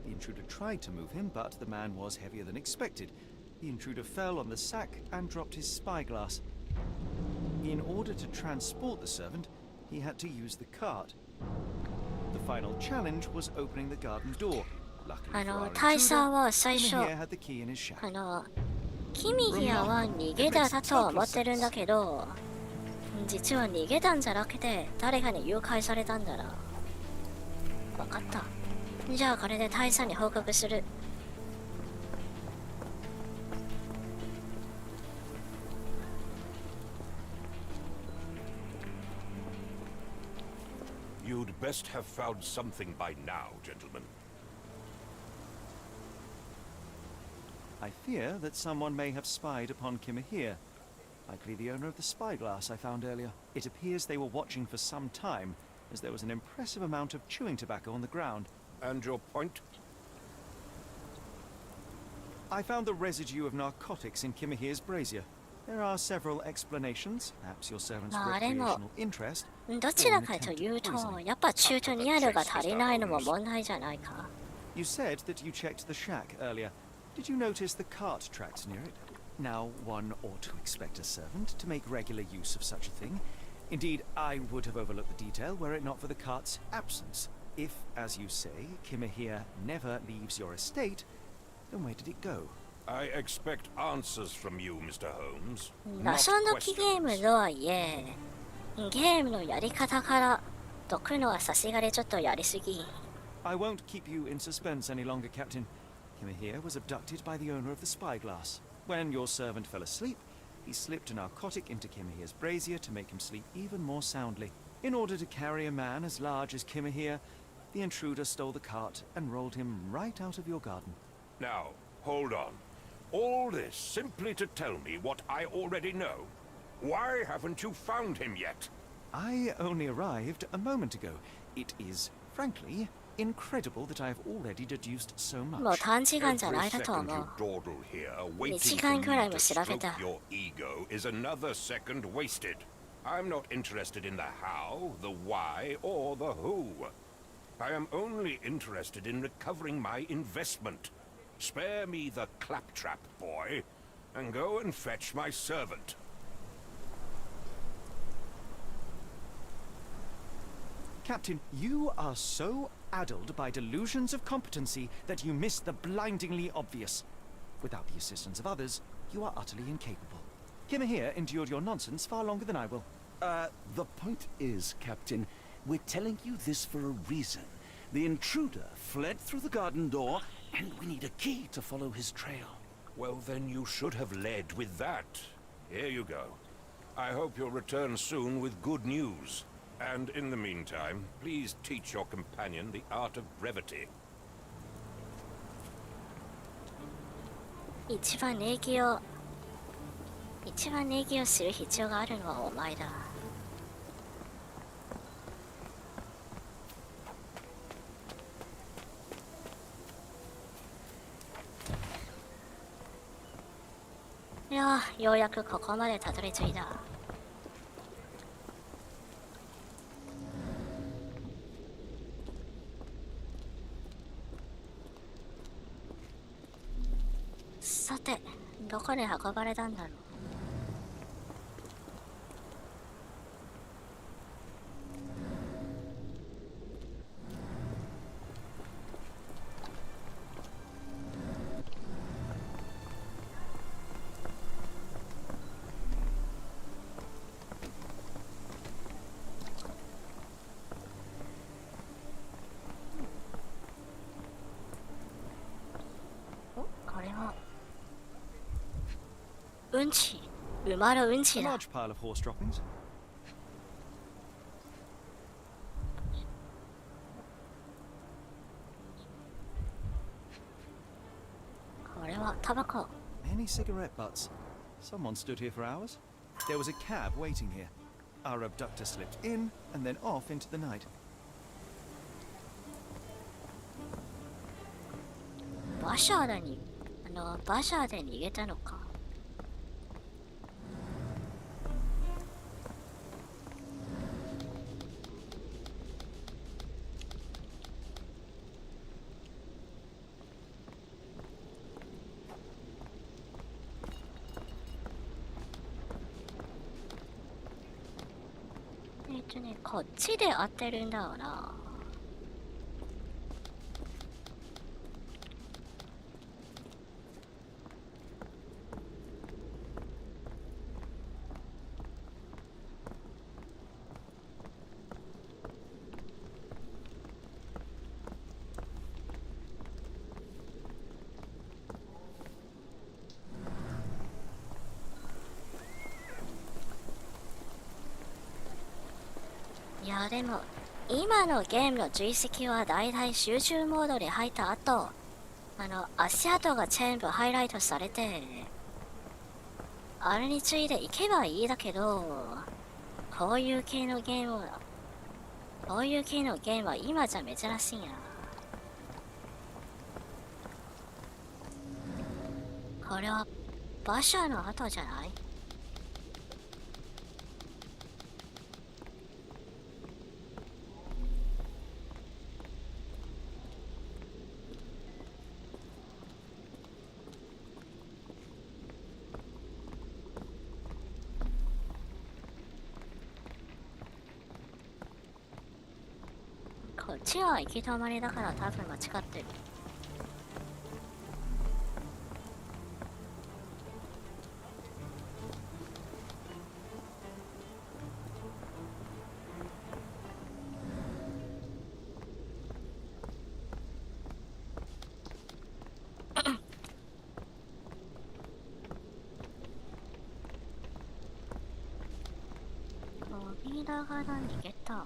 The intruder tried to move him, but the man was heavier than expected. The intruder fell on the sack and dropped his spyglass. In order to transport the servant, he had to use the cart. The final challenge was opening the garden door. Luckily for our 大佐 intruder, は最初 Kimahir had the key in his shack. キミヒアは逃げただとは思ってるんだけど、実は逃げたんじゃなくて誰かに誘拐されたんだな。わかった。じゃあこれで大佐に報告する。You'd best have found something by now, gentlemen. I fear that someone may have spied upon Kimahir. Likely the owner of the spyglass I found earlier. It appears they were watching for some time, as there was an impressive amount of chewing tobacco on the ground. And your point? I found the residue of narcotics in Kimahir's brazier. There are several explanations, perhaps your servant's まあでも recreational interest. どちらかというと、やっぱ中途にあるが足りないのも問題じゃないか。You said that you checked the shack earlier. Did you notice the cart tracks near it? Now, one ought to expect a servant to make regular use of such a thing. Indeed, I would have overlooked the detail were it not for the cart's absence. If, as you say, Kimahir never leaves your estate, then where did it go? I expect answers from you, Mr. Holmes. 謎 not のきゲーム questions. とはいえ、ゲームのやり方から解くのはさすがにちょっとやりすぎ。I won't keep you in suspense any longer, Captain. Kimahir was abducted by the owner of the spyglass. When your servant fell asleep, he slipped a narcotic into Kimahir's brazier to make him sleep even more soundly. In order to carry a man as large as Kimahir, the intruder stole the cart and rolled him right out of your garden. Now, hold on. All this simply to tell me what I already know? Why haven't you found him yet? I only arrived a moment ago. It is, frankly, incredible that I have already deduced so もう much. 短時間じゃ Every ないだと second 思 you う。 dawdle here, waiting 2時 for 間くらい me も to 調べた。 stroke your ego is another second wasted. I'm not interested in the how, the why, or the who. I am only interested in recovering my investment. Spare me the claptrap, boy, and go and fetch my servant. Captain, you are so addled by delusions of competency that you miss the blindingly obvious. Without the assistance of others, you are utterly incapable. Kimahir endured your nonsense far longer than I will. The point is, Captain, we're telling you this for a reason. The intruder fled through the garden door, and we need a key to follow his trail. Well, then you should have led with that. Here you go. I hope you'll return soon with good news. And in the meantime, please teach your companion the art of brevity. 一番礼儀をする必要があるのはお前だ。いやー、ようやくここまでたどり着いた。さて、どこに運ばれたんだろう。これはうんち、馬のうんち A だ。 large pile of horse droppings. これはタバコ。 Many cigarette butts. Someone stood here for hours. There was a cab waiting here. Our abductor slipped in and then off into the night. 馬車でに、馬車で逃げたのか。こっちで合ってるんだろうな。いやでも今のゲームの追跡はだいたい集中モードに入った後、足跡が全部ハイライトされて、あれについていけばいいだけど、こういう系のゲームは今じゃ珍しいな。これは馬車の跡じゃない？こっちは行き止まりだから多分間違ってる。扉が逃げた。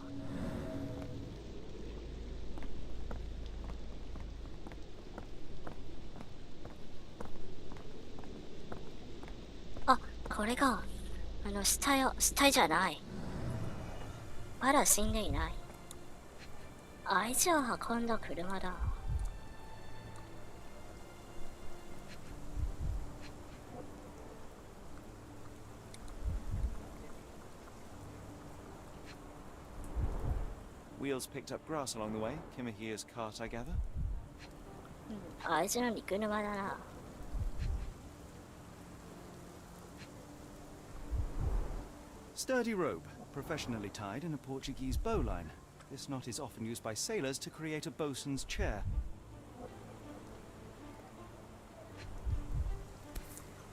あ、これが死体じゃない。まだ死んでいない。愛情を運んだ車だ。Wheels picked up grass along the way. Kimahia's cart, I gather. あいつの肉沼だな。Sturdy rope, professionally tied in a Portuguese bowline. This knot is often used by sailors to create a bosun's chair.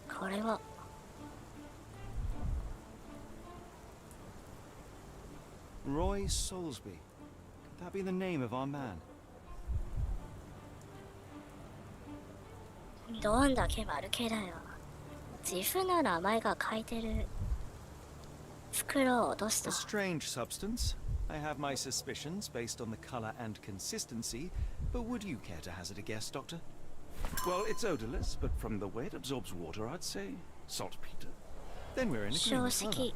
これはRoy Soulsby. Could that be the name of our man? どんだけ丸系だよ。自分の名前が書いてる袋を落とし A た。 strange substance. I have my suspicions based on the color and consistency, but would you care to hazard a guess, Doctor? Well, it's odorless, but from the way it absorbs water, I'd say saltpeter. Then we're in 正 agreement.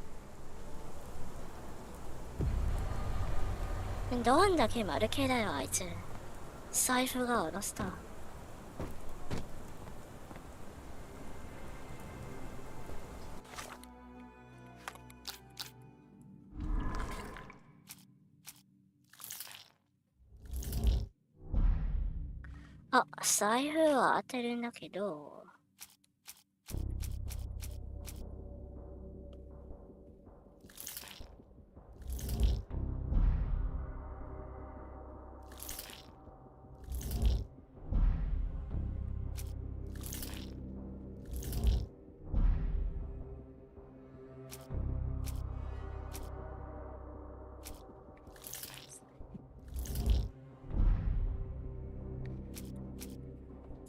直どんだけ丸系だよあいつ。財布が下ろした。あ、財布は当てるんだけど、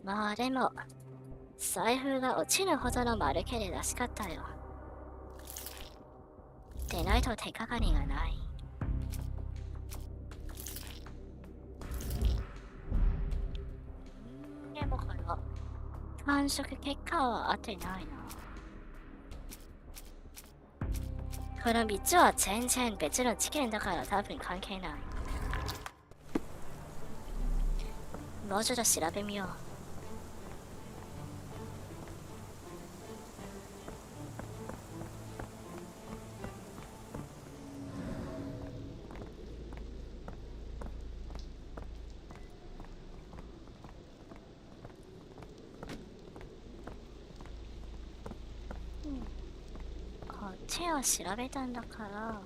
まあでも、財布が落ちるほどの丸けでらしかったよ。でないと手がかりがない。でもこの繁殖結果は合ってないな。この3つは全然別の事件だから多分関係ない。もうちょっと調べみよう。こっちを調べたんだから。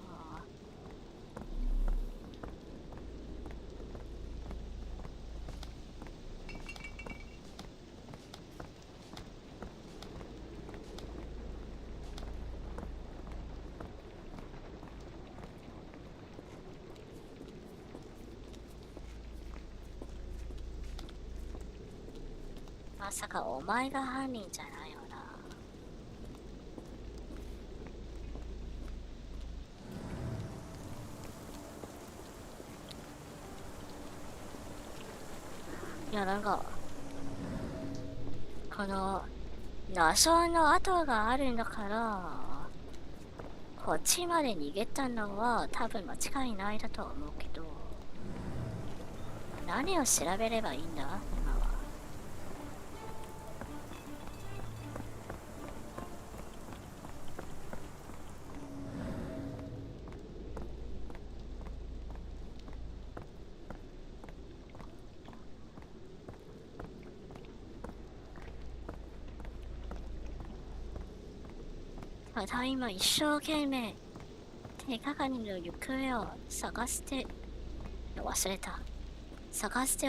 まさかお前が犯人じゃないよな。いやなんかこの謎の跡があるんだからこっちまで逃げたのは多分間違いないだと思うけど、何を調べればいいんだ今は。ただいま一生懸命手がかりの行方を探して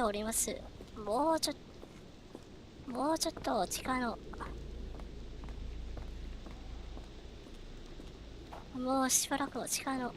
おります。もうちょっと地下のもうしばらく地下の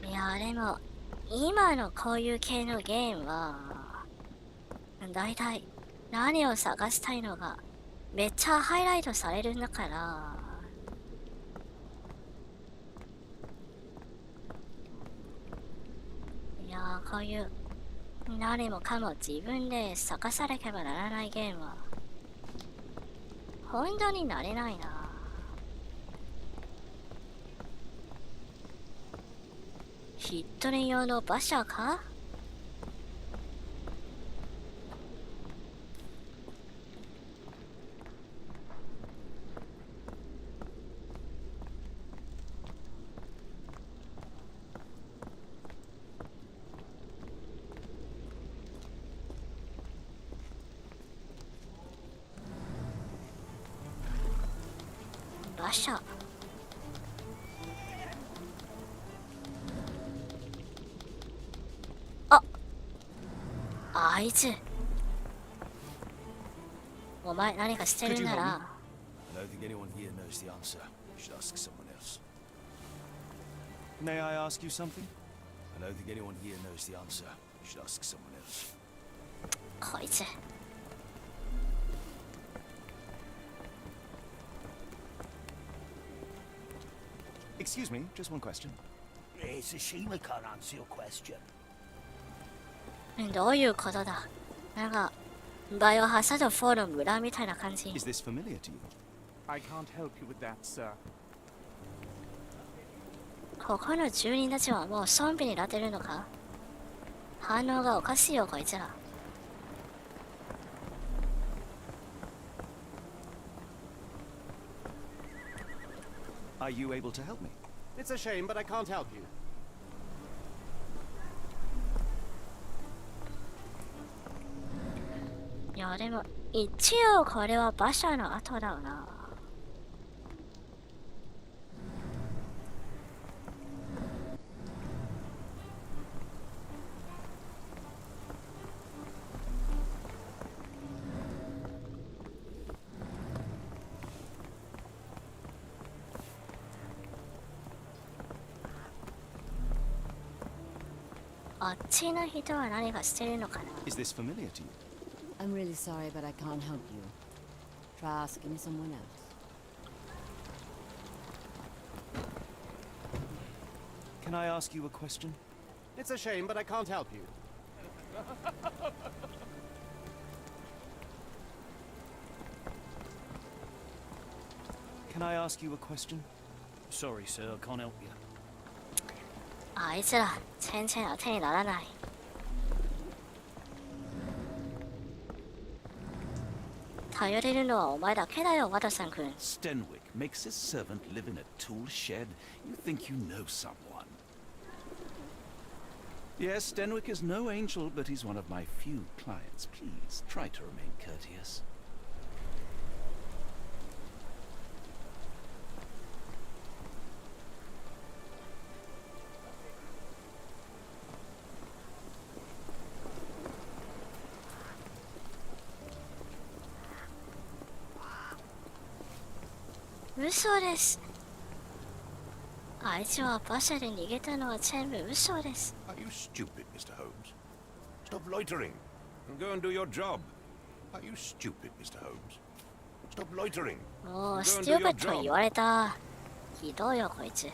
いやでも今のこういう系のゲームはだいたい何を探したいのがめっちゃハイライトされるんだから、いやこういう何もかも自分で探さなければならないゲームは本当になれないな。ヒットレン用の馬車か？馬車。あいつお前何かしてるんなら。 I don't think anyone here knows the answer. You should ask someone else. May I ask you something? I don't think anyone here knows the answer. You should ask someone else. こいつExcuse me, just one question. It's a shame I can't answer your question. どういうことだ。なんかバイオハザード4の村みたいな感じ。 Is this familiar to you? I can't help you with that, sir. ここの住人たちはもうゾンビになってるのか？反応がおかしいよこいつら。Are you able to help me? It's a shame, but I can't help you. いやでも一応これは馬車の跡だよな。あっちの人は何がしてるのかな。 Is this familiar to you? I'm really sorry, but I can't help you. Try asking someone else. Can I ask you a question? It's a shame, but I can't help you. Can I ask you a question? Sorry, sir, I can't help you. あいつら全然当てにならない。頼れるのはお前だけだよ、ワトソン君。Stenwick makes his servant live in a tool shed? You think you know someone? Yes, Stenwick is no angel, but he's one of my few clients. Please, try to remain courteous. ?嘘です。あいつは馬車で逃げたのは全部嘘です。Are you stupid, Mr. Holmes? Stop loitering and go and do your job. Are you stupid, Mr. Holmes? Stop loitering. もうステューピッドと言われた。ひどいよこいつ。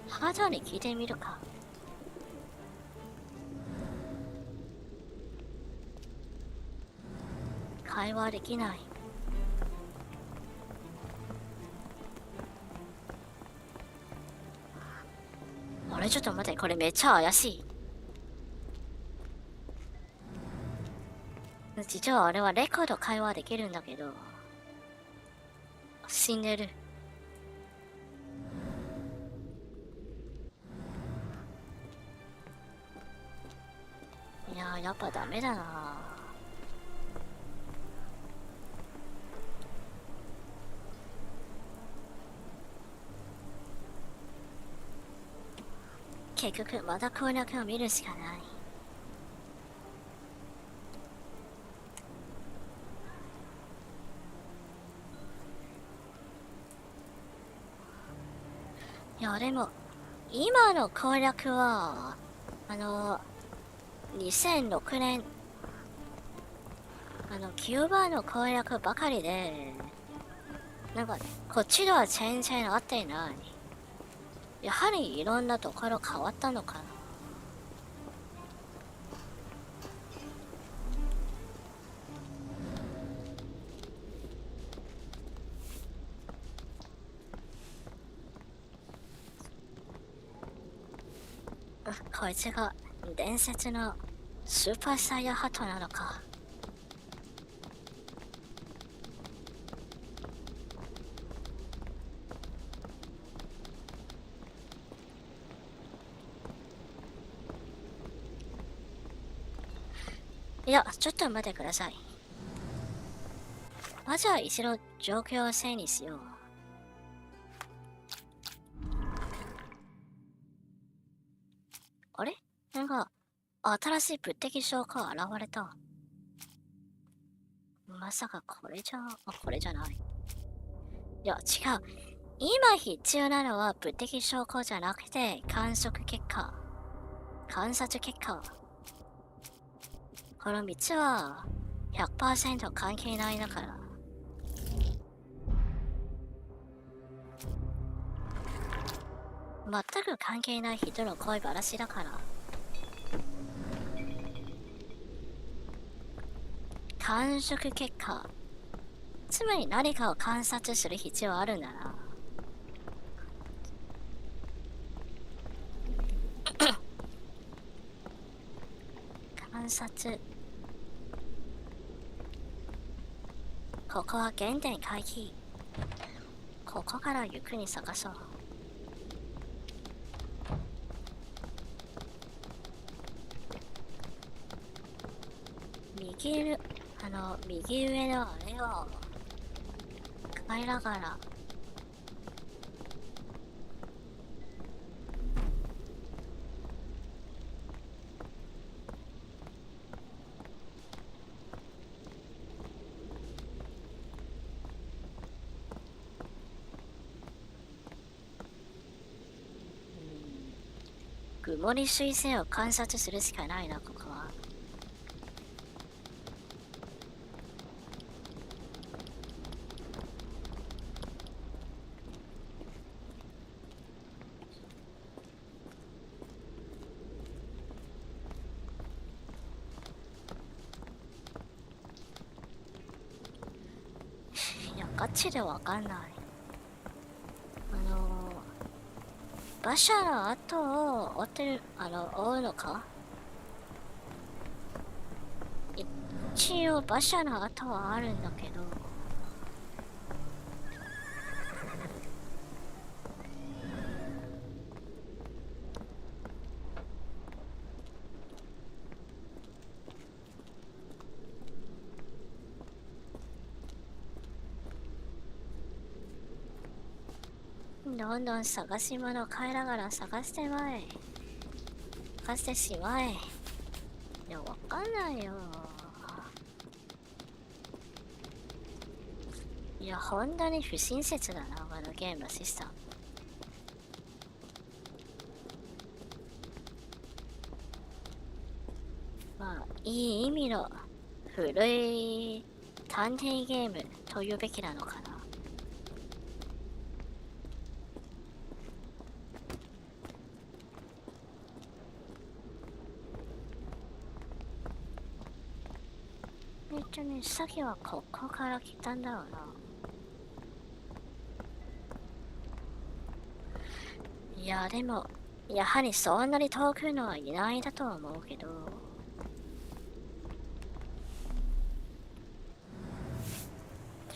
ハードに聞いてみるか。会話できない。あれちょっと待って、これめっちゃ怪しい。実は俺はレコード会話できるんだけど死んでる。いやーやっぱダメだな。結局また攻略を見るしかない。いやでも今の攻略は2006年キューバの攻略ばかりでなんかこっちでは全然合っていない。やはりいろんなところ変わったのかな。こいつが伝説のスーパーサイヤハットなのか。いや、ちょっと待ってください。まずは一度状況を整理しよう。あれ？なんか新しい物的証拠が現れた。まさかこれじゃない。いや、違う。今必要なのは物的証拠じゃなくて観察結果。この3つは 100% 関係ないだから。全く関係ない人の恋話だから。観測結果。つまり何かを観察する必要あるなら。観察。ここは原点回帰。ここからゆっくり探そう。右上のあれを変えながら曇り彗星を観察するしかないな、ここは。いや、ガチでわかんない。馬車の後を追ってる、追うのか？一応馬車の後はあるんだけど。どんどん探し物を変えながら探してまえ。探してしまえ。いや、わかんないよ。いや、本当に不親切だな、このゲームのシステム。まあ、いい意味の古い探偵ゲームと言うべきなのかな。さっきはここから来たんだろうな。いや、でも、やはりそんなに遠くのはいないだとは思うけど。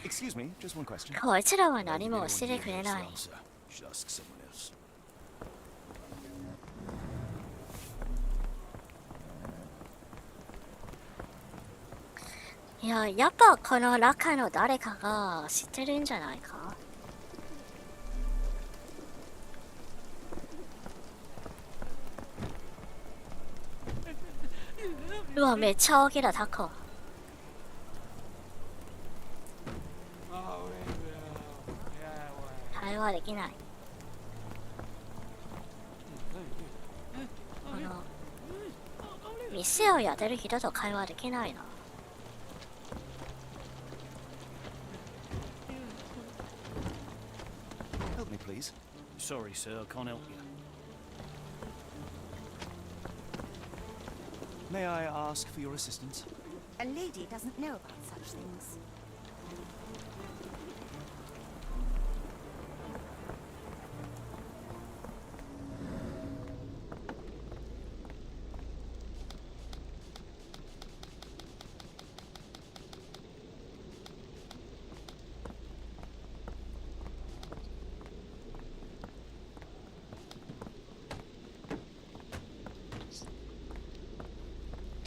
Excuse me, just one question. こいつらは何も教えてくれない。Should ask someone else. いや、やっぱこの中の誰かが知ってるんじゃないか？うわ、めっちゃ大きなタコ。会話できない。この店をやってる人と会話できないな。Help me, please. Sorry, sir, I can't help you. May I ask for your assistance? A lady doesn't know about such things.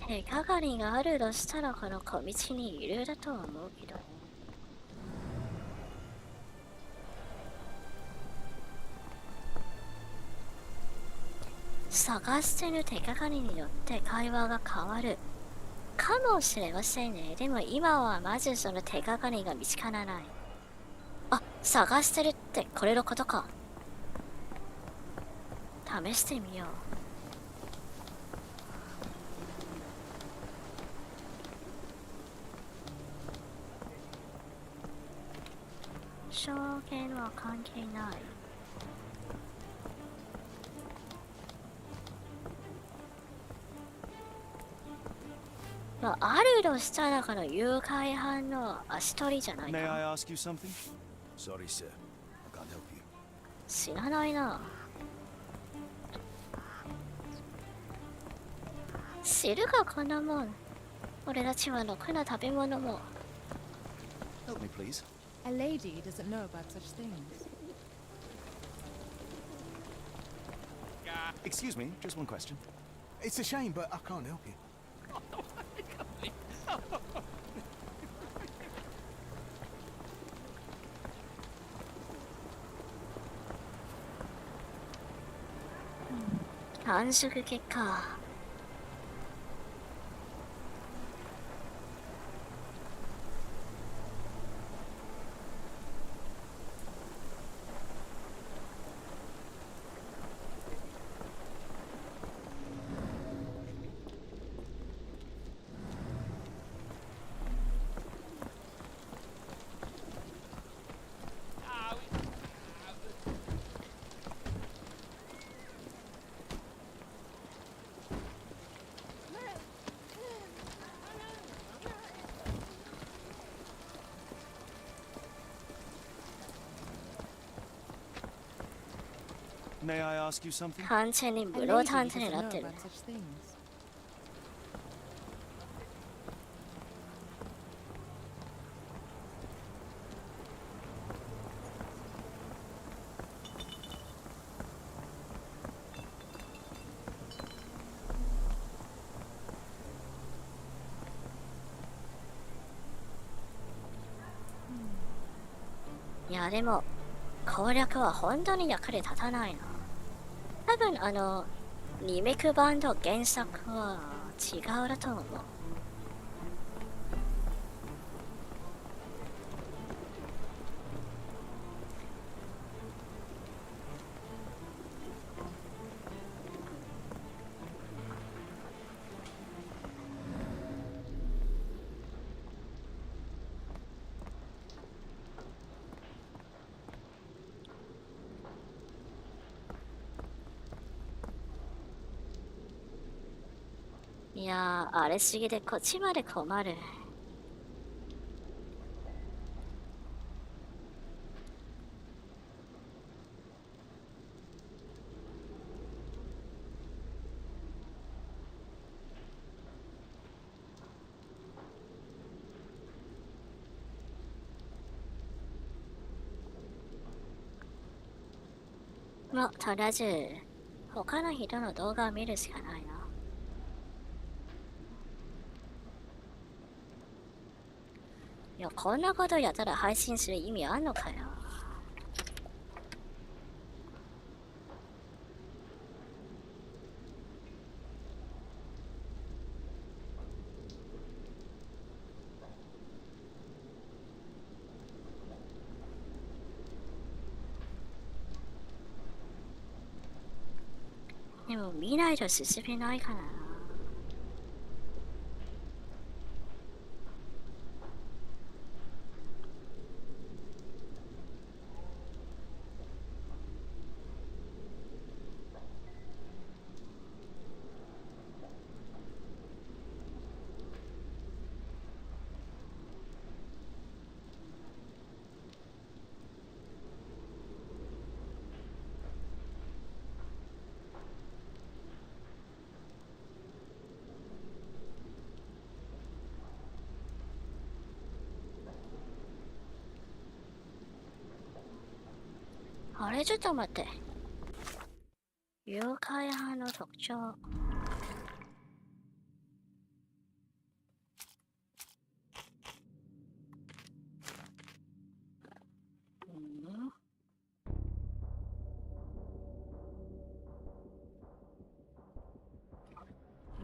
手がかりがあるとしたらこの小道にいるだとは思うけど。探してる手がかりによって会話が変わるかもしれませんね。でも今はまずその手がかりが見つからない。あ、探してるってこれのことか。試してみよう。証言は関係ない。まあ、あるとしたらこの誘拐犯の足取りじゃないか。 May I ask you something? Sorry, sir. I can't help you. 知らないな。知るかこんなもん。俺たちはろくな食べ物も。 Help me, please. A lady doesn't know about such things. Excuse me, just one question. It's a shame, but I can't help you. 繁殖結果。May I ask you something? 完全に A ブロー lady 探偵に doesn't なっ know てる。 about such things. いやでも攻略は本当に役に立たないな。多分リメイク版と原作は違うだと思う。いやー、荒れすぎでこっちまで困る。まあ、とりあえず、他の人の動画を見るしかないな。いや、こんなことやったら配信する意味あんのかよ。でも見ないと進めないからな。あれちょっと待って。妖怪派の特徴。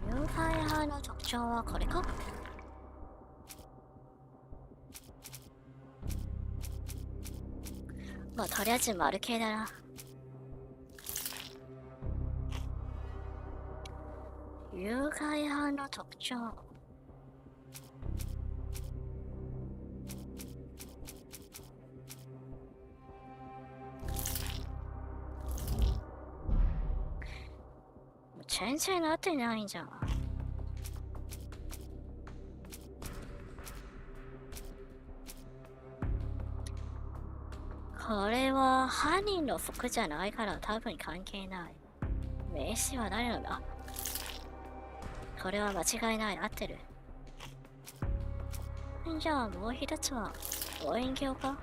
妖怪派の特徴はこれか？まあ、とりあえず丸系だな。有害派の特徴。全然なってないんじゃん。これは犯人の服じゃないから多分関係ない。名刺は誰のだ？これは間違いない。合ってる。じゃあもう一つは望遠鏡か？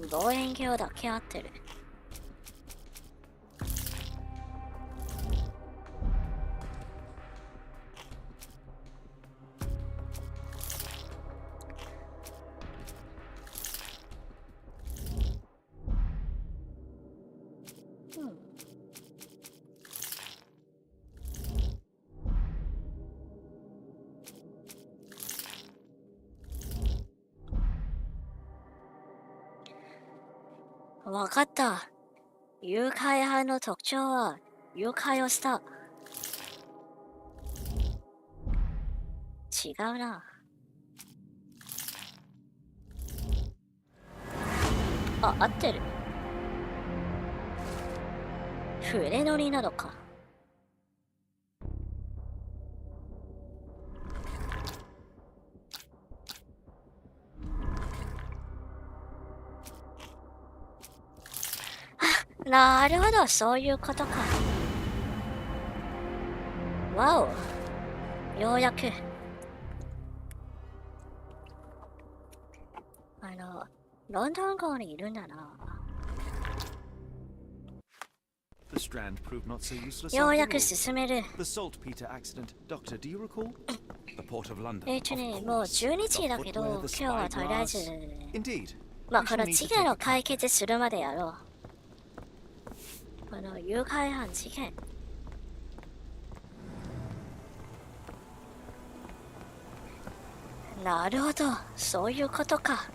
望遠鏡だけ合ってる。わかった。誘拐犯の特徴は誘拐をした。違うな。あ、合ってる。船乗りなのか。なるほど、そういうことか。わお、ようやく。ロンドン港にいるんだな。The strand proved not so useless よう after やく all. 進める。 The saltpeter accident. Doctor, do you recall? The port of London. もう12時だけど、今日はとりあえず、 Indeed. まあ We こ shall の need 事 to 件 take を a 解決するまでやろう。この誘拐犯事件。なるほど、そういうことか。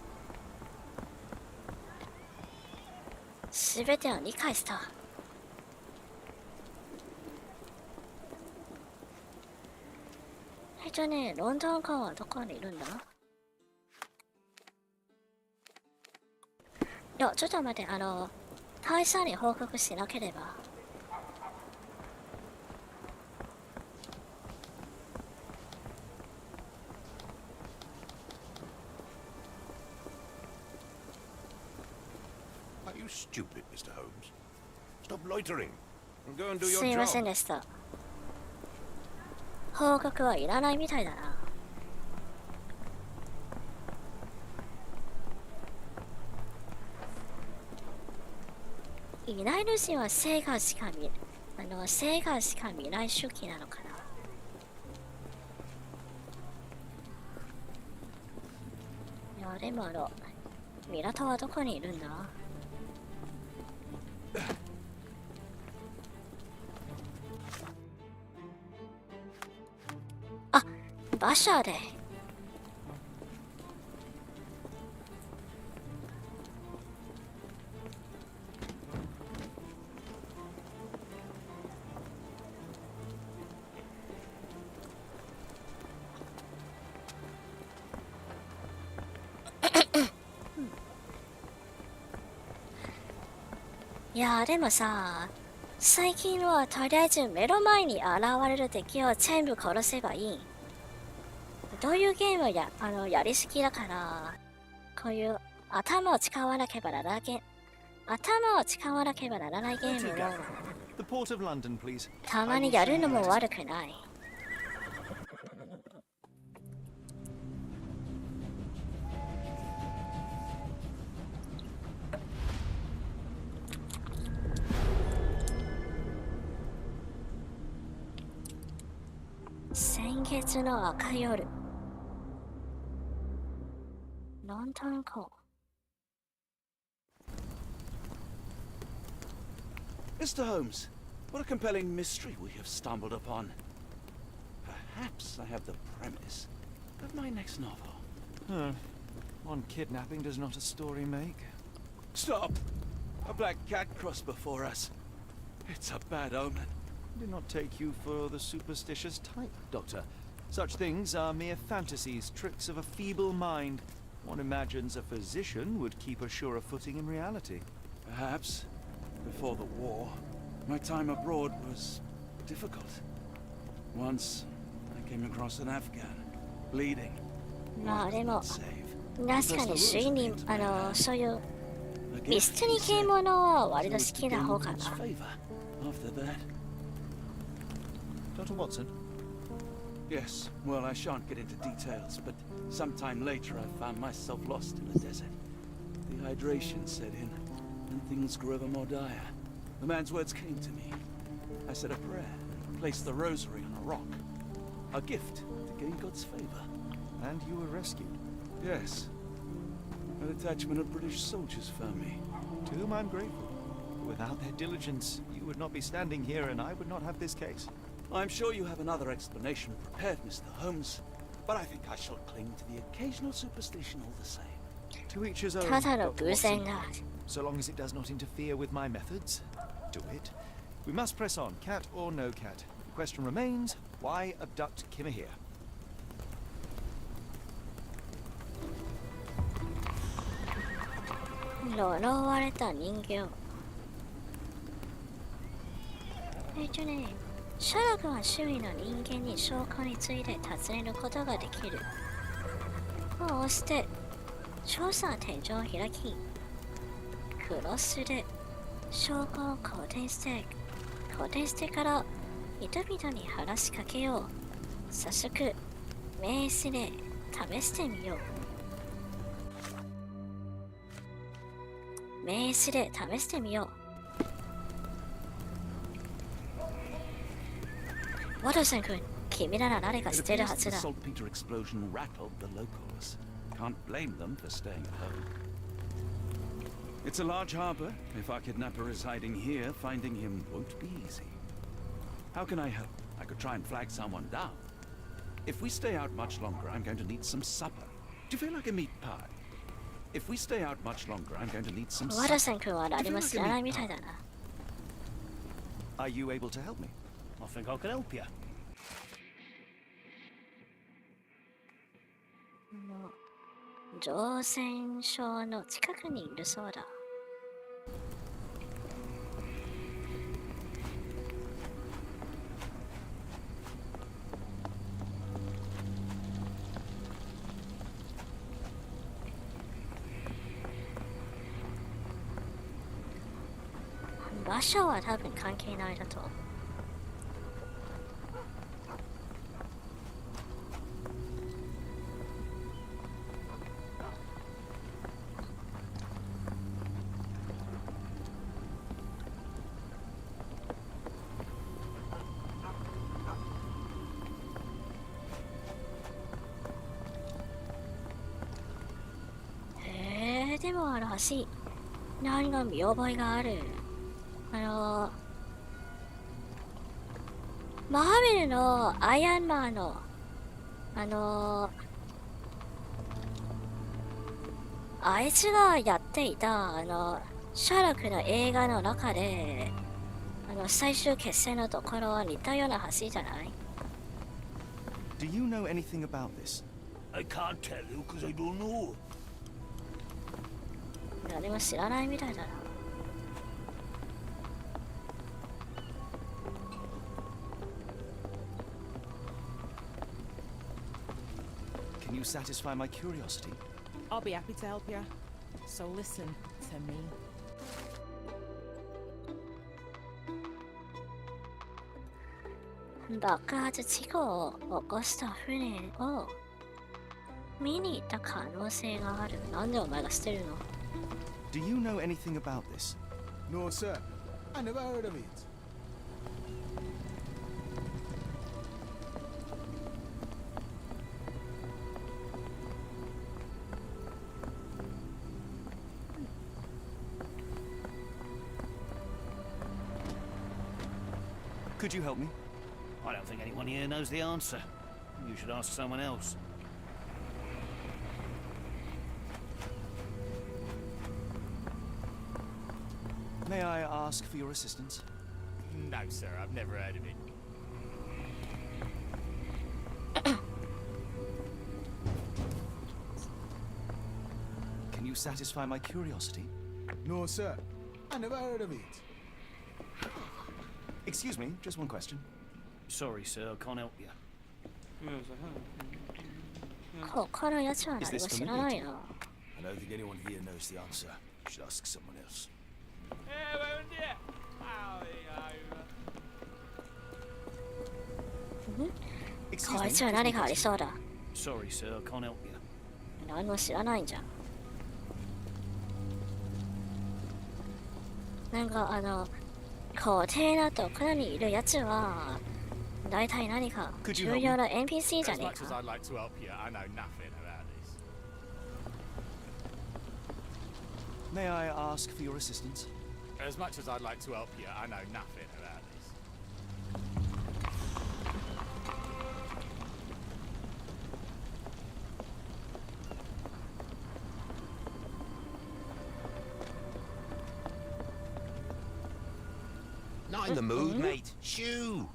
すべてを理解した。ロンドン港はどこにいるんだ？いや、ちょっと待って、大佐に報告しなければ。Are you stupid, Mr. Holmes? Stop loitering and go and do your すいません job. でした。報告はいらないみたいだな。いない主は生がしか見ない主義なのかな。いや、でも港はどこにいるんだ？あ、馬車で。いやでもさ、最近はとりあえず目の前に現れる敵を全部殺せばいい。どういうゲームやりすぎだから、こういう頭を使わなければならないゲームを The port of London, please. たまにやるのも悪くない。先月の赤夜、ロンドン港。Mr. Holmes, what a compelling mystery we have stumbled upon. Perhaps I have the premise of my next novel. One kidnapping does not a story make. Stop! A black cat crossed before us. It's a bad omen. Did not take you for the superstitious type, Doctor. Such things are mere fantasies, tricks of a feeble mind. One imagines a physician would keep a surer footing in reality. Perhaps. Before the war, my time abroad was difficult. Once, I came across an Afghan, bleeding. まあでも、 Save. 確かに推理、そういうミステリー系ものは割と好きな方かな。 After that, Dr. Watson? yes, well, I shan't get into details, but sometime later I found myself lost in the desert. Dehydration set in, and things grew ever more dire. The man's words came to me. I said a prayer and placed the rosary on a rock. A gift to gain God's favor. And you were rescued. Yes. A detachment of British soldiers found me. To whom I'm grateful. Without their diligence, you would not be standing here and I would not have this case. I'm sure you have another explanation prepared, Mr. Holmes, but I think I shall cling to the occasional superstition all the same. To each his own, ただの Dr. 偶然 Watson. だ。 So long as it does not interfere with my methods, do it. We must press on, cat or no cat. The question remains, why abduct Kimahir? 呪われた人形。シャーロックは周囲の人間に証拠について尋ねることができる。こうして調査天井を開き、クロスで証拠を好転してから人々に話しかけよう。早速名刺で試してみよう。名刺で試してみよう。ワトソン君、君なら何か知ってるはずだ。 The saltpeter explosion rattled the locals. Can't blame them for staying at home. It's a large harbor. If our kidnapper is hiding here, finding him won't be easy. How can I help? I could try and flag someone down. If we stay out much longer, I'm going to need some supper. Do you feel like a meat pie? If we stay out much longer, I'm going to need some ワト supper. ソン君は何も知らないみたいだな。 Are you able to help me? I think I can help you. 乗船所の近くにいるそうだ。場所は多分関係ないだと。でもある橋、何が見覚えがある。マーベルのアイアンマンのあいつがやっていたシャーロックの映画の中で最終決戦のところは似たような橋じゃない？ Do you know anything about this? I can't tell you because I don't know. 何も知らないみたいだな。Can you satisfy my curiosity? I'll be happy to help you. So listen to me. 爆発事故を起こした船を見に行った可能性がある。なんでお前が捨てるの？ Do you know anything about this? No, sir. I never heard of it. Could you help me? I don't think anyone here knows the answer. You should ask someone else. May I ask for your assistance? No, sir, I've never heard of it. Can you satisfy my curiosity? No, sir. I never heard of it. Excuse me, just one question. Sorry, sir. I can't help you. 他のやつは何も知らないな。 I don't think anyone here knows the answer. You should ask someone else. こいつは何かありそうだ。 Sorry, sir. I can't help you. 何も知らないんじゃん。なんか固定なところにいるやつは大体何か重要な NPC じゃ As ねえ much as か。 I'd like to help you, I know nothing about this. May I ask for your assistance? As much as I'd like to help you, I know nothing about this. Not in the mood, mate. Shoo!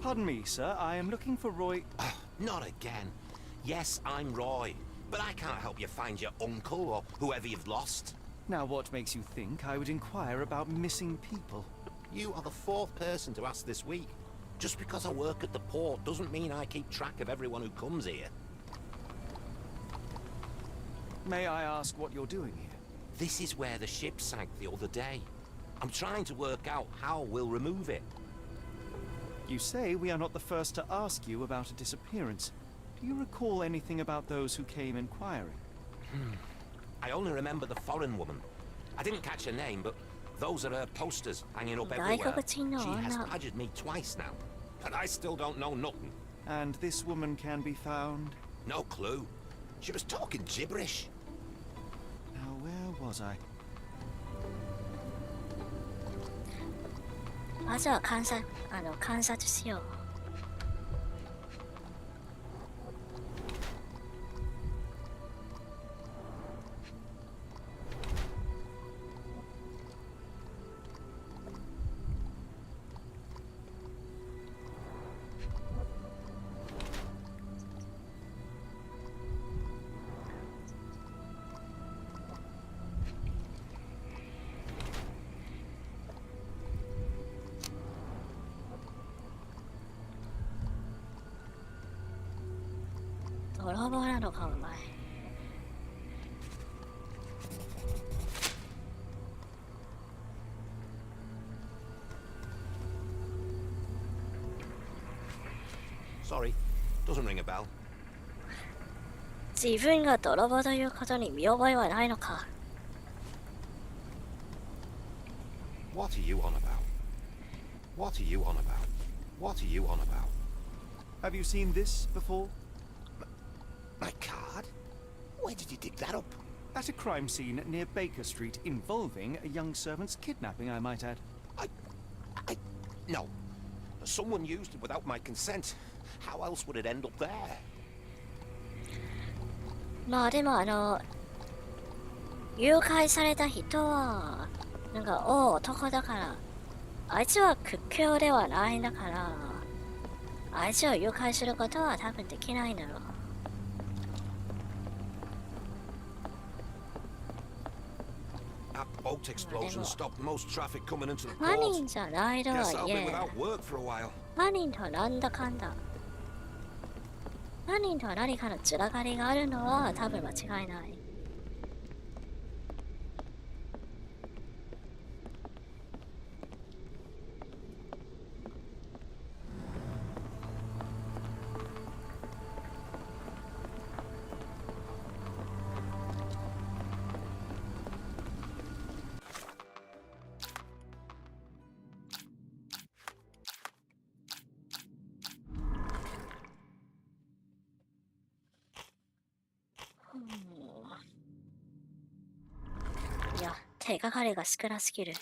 Pardon me, sir. I am looking for Roy. Not again. Yes, I'm Roy, but I can't help you find your uncle or whoever you've lost. Now, what makes you think I would inquire about missing people? You are the fourth person to ask this week. Just because I work at the port doesn't mean I keep track of everyone who comes here. May I ask what you're doing here? This is where the ship sank the other day. I'm trying to work out how we'll remove it. You say we are not the first to ask you about a disappearance. Do you recall anything about those who came inquiring? I only remember the foreign woman. I didn't catch her name, but those are her posters hanging up everywhere. She has badgered me twice now, and I still don't know nothing. And this woman can be found? No clue. She was talking gibberish. Now, where was I? まずは観察しよう。泥棒なのかお前。Sorry, doesn't ring a bell. 自分が泥棒ということに見覚えはないのか。What are you on about? What are you on about? What are you on about? Have you seen this before? My card? Where did you dig that up? At a crime scene near Baker Street involving a young servant's kidnapping, I might add. No. Someone used it without my consent. How else would it end up there? まあでも誘拐された人はなんか大男だからあいつは屈強ではないんだからあいつを誘拐することは多分できないんだろう。That boat explosion stopped most traffic coming into the 犯 port. 人じゃないと Guess は I'll い be え without work for a while. 犯人とはなんだかんだ犯人とは何かのつながりがあるのは多分間違いない。いや、手がかりが少なすぎる。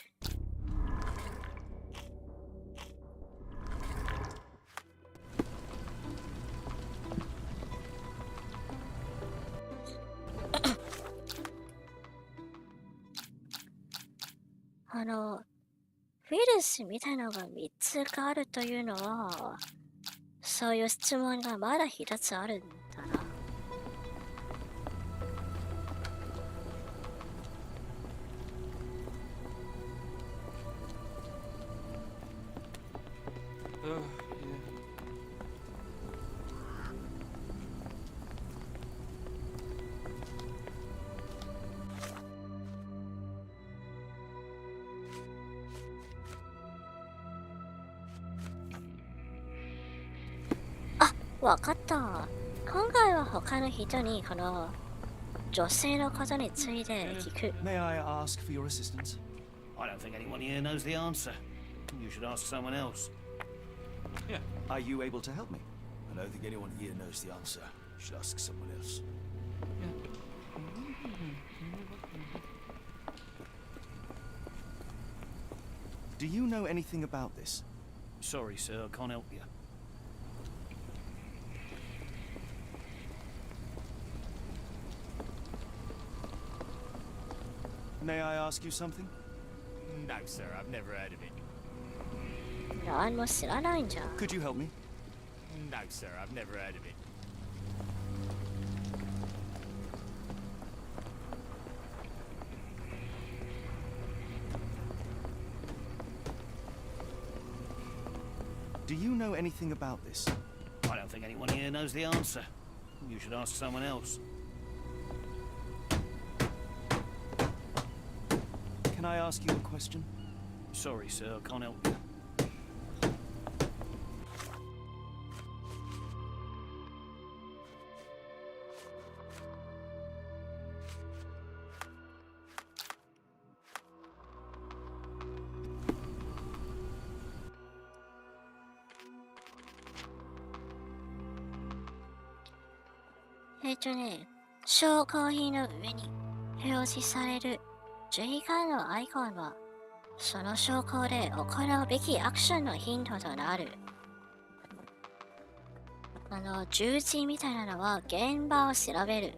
ウイルスみたいなのが3つがあるというのは、そういう質問がまだ1つあるんだな。わかった。今回は他の人にこの女性のことについて聞く。May I ask for your assistance? I don't think anyone here knows the answer. You should ask someone else. Yeah. Are you able to help me? I don't think anyone here knows the answer. You should ask someone else. Do you know anything about this? Sorry, sir, I can't help you. May I ask you something? No, sir, I've never heard of it. 何も知らないんじゃん。Could you help me? No, sir, I've never heard of it. Do you know anything about this? I don't think anyone here knows the answer. You should ask someone else. Can I ask you a question? Sorry, sir, I can't help you. ?紹興品の上に表示される注意喚のアイコンは、その証拠で行うべきアクションのヒントとなる。重鎮みたいなのは現場を調べる。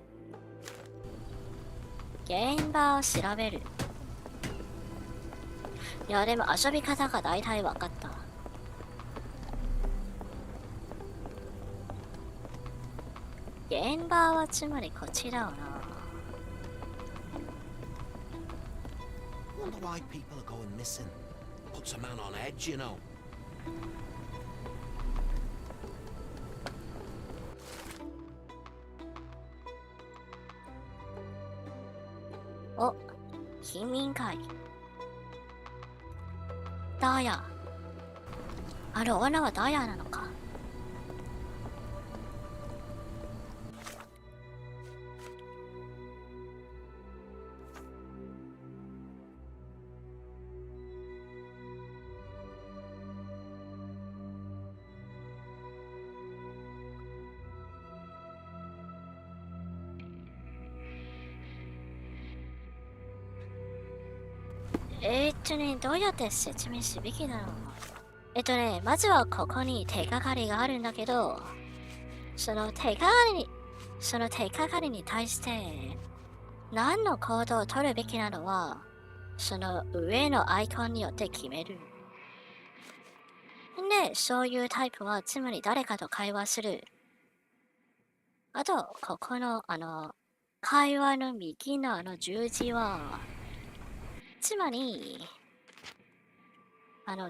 現場を調べる。いや、でも遊び方が大体分かった。現場はつまりこっちだよな。Wonder why people are going missing. Puts a man on edge, you know. お、貧民会。ダーヤ。あの女はダーヤなのか。どうやって説明すべきだろう。まずはここに手がかりがあるんだけど、その手がかりに対して、何の行動を取るべきなのは、その上のアイコンによって決める。で、そういうタイプは、つまり誰かと会話する。あと、ここの、会話の右の十字は、つまり、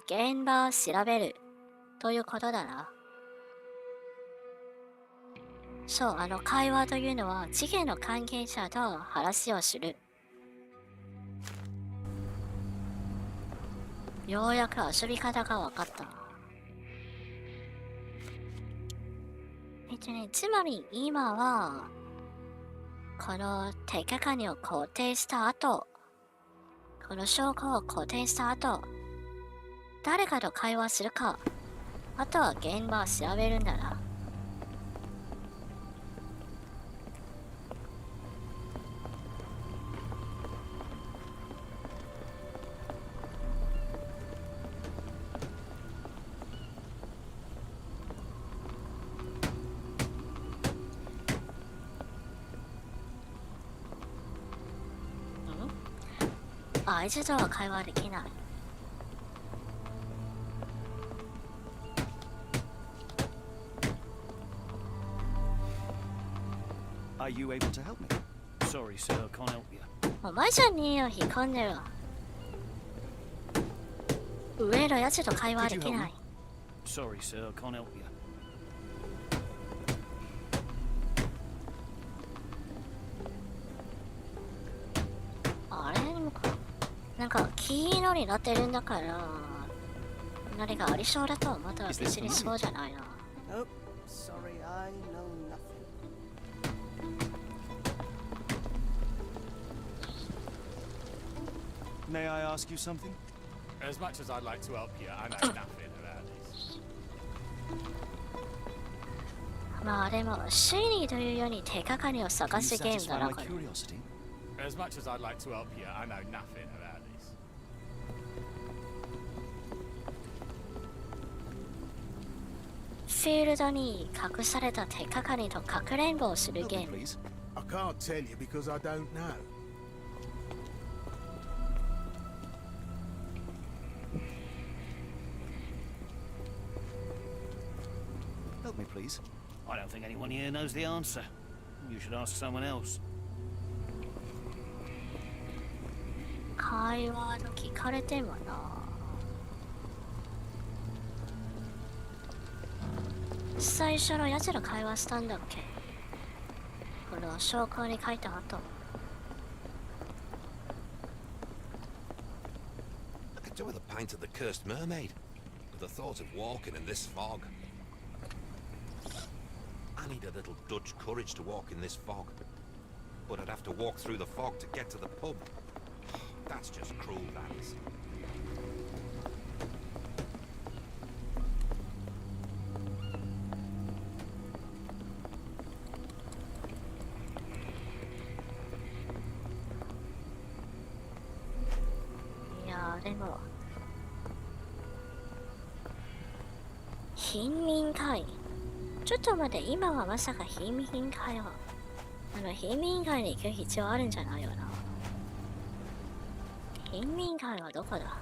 現場を調べるということだな。そう、会話というのは事件の関係者と話をする。ようやく遊び方が分かった。つまり今は、この手がかりを固定した後、この証拠を固定した後、誰かと会話するか、あとは現場を調べるんだな。あいつとは会話できない。Are you able to help me? Sorry, sir, I can't help you. お前じゃねえよ、引っ込んでるわ。上のやつと会話できない。Sorry, sir, I can't help you. あれなんか黄色になってるんだから、何かありそうだとはまた別にそうじゃないな。Oh, sorry, I know nothing. May I ask you something? As much as I'd like to help you, I know nothing about this. まあでも、推理というように手がかりを探すゲームだな、これ。As much as I'd like to help you, I know nothing about this. フィールドに隠された手がかりとかくれんぼをするゲーム。I can't tell you because I don't know. Help me, please. I don't think anyone here knows the answer. You should ask someone else. 会話の聞かれてもな。最初のやつら会話したんだっけ？この証拠に書いた後。could do with a pint of the cursed mermaid. With the thought of walking in this fog. I need a little Dutch courage to walk in this fog. But I'd have to walk through the fog to get to the pub. That's just cruel, that is. Yeah, でも貧民会ちょっと待って、今はまさか貧民会は貧民会に行く必要あるんじゃないよな。貧民会はどこだ？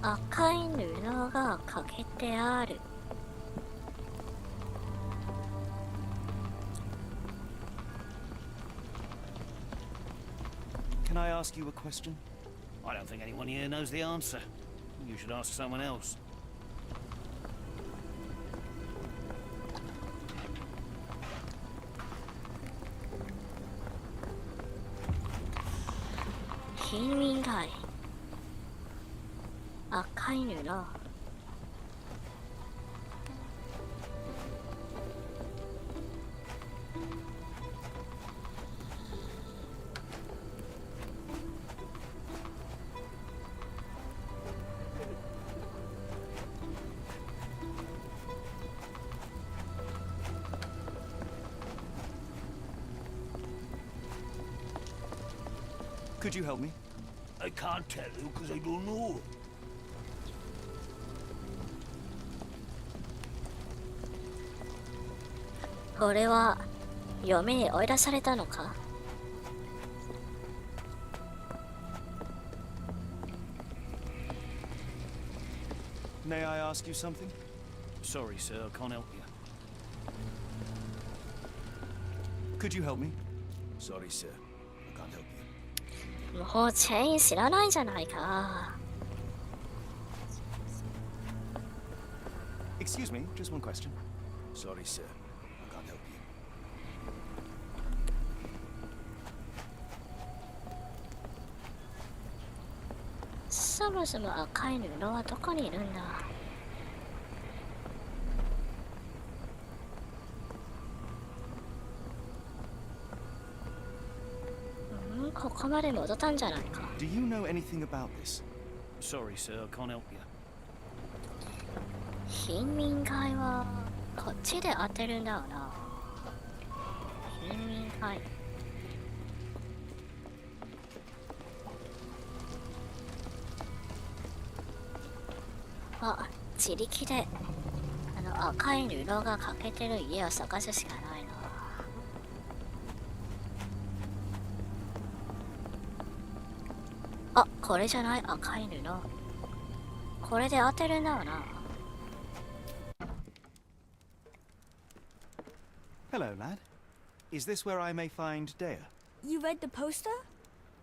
赤い布がかけてある。Can I ask you a question? I don't think anyone here knows the answer. You should ask someone else.貧民街。赤い布。Could you help me? I can't tell you because I don't know. これは嫁に追い出されたのか？ May I ask you something? Sorry, sir, I can't help you. Could you help me? Sorry, sir. I can't help you. もうチェイン知らないじゃないか。Excuse me, just one question. Sorry, sir. I can't help you. そもそも赤い布はどこにいるんだ？ここまで戻ったんじゃないか。Do you know anything about this? Sorry, sir, I can't help you. 貧民会はこっちで当てるんだよな。貧民会。あ、自力で赤い布がかけてる家を探すしかないな。あ、これじゃない？赤い布。これで当てるんだよな。Hello, lad. Is this where I may find Dea? You read the poster?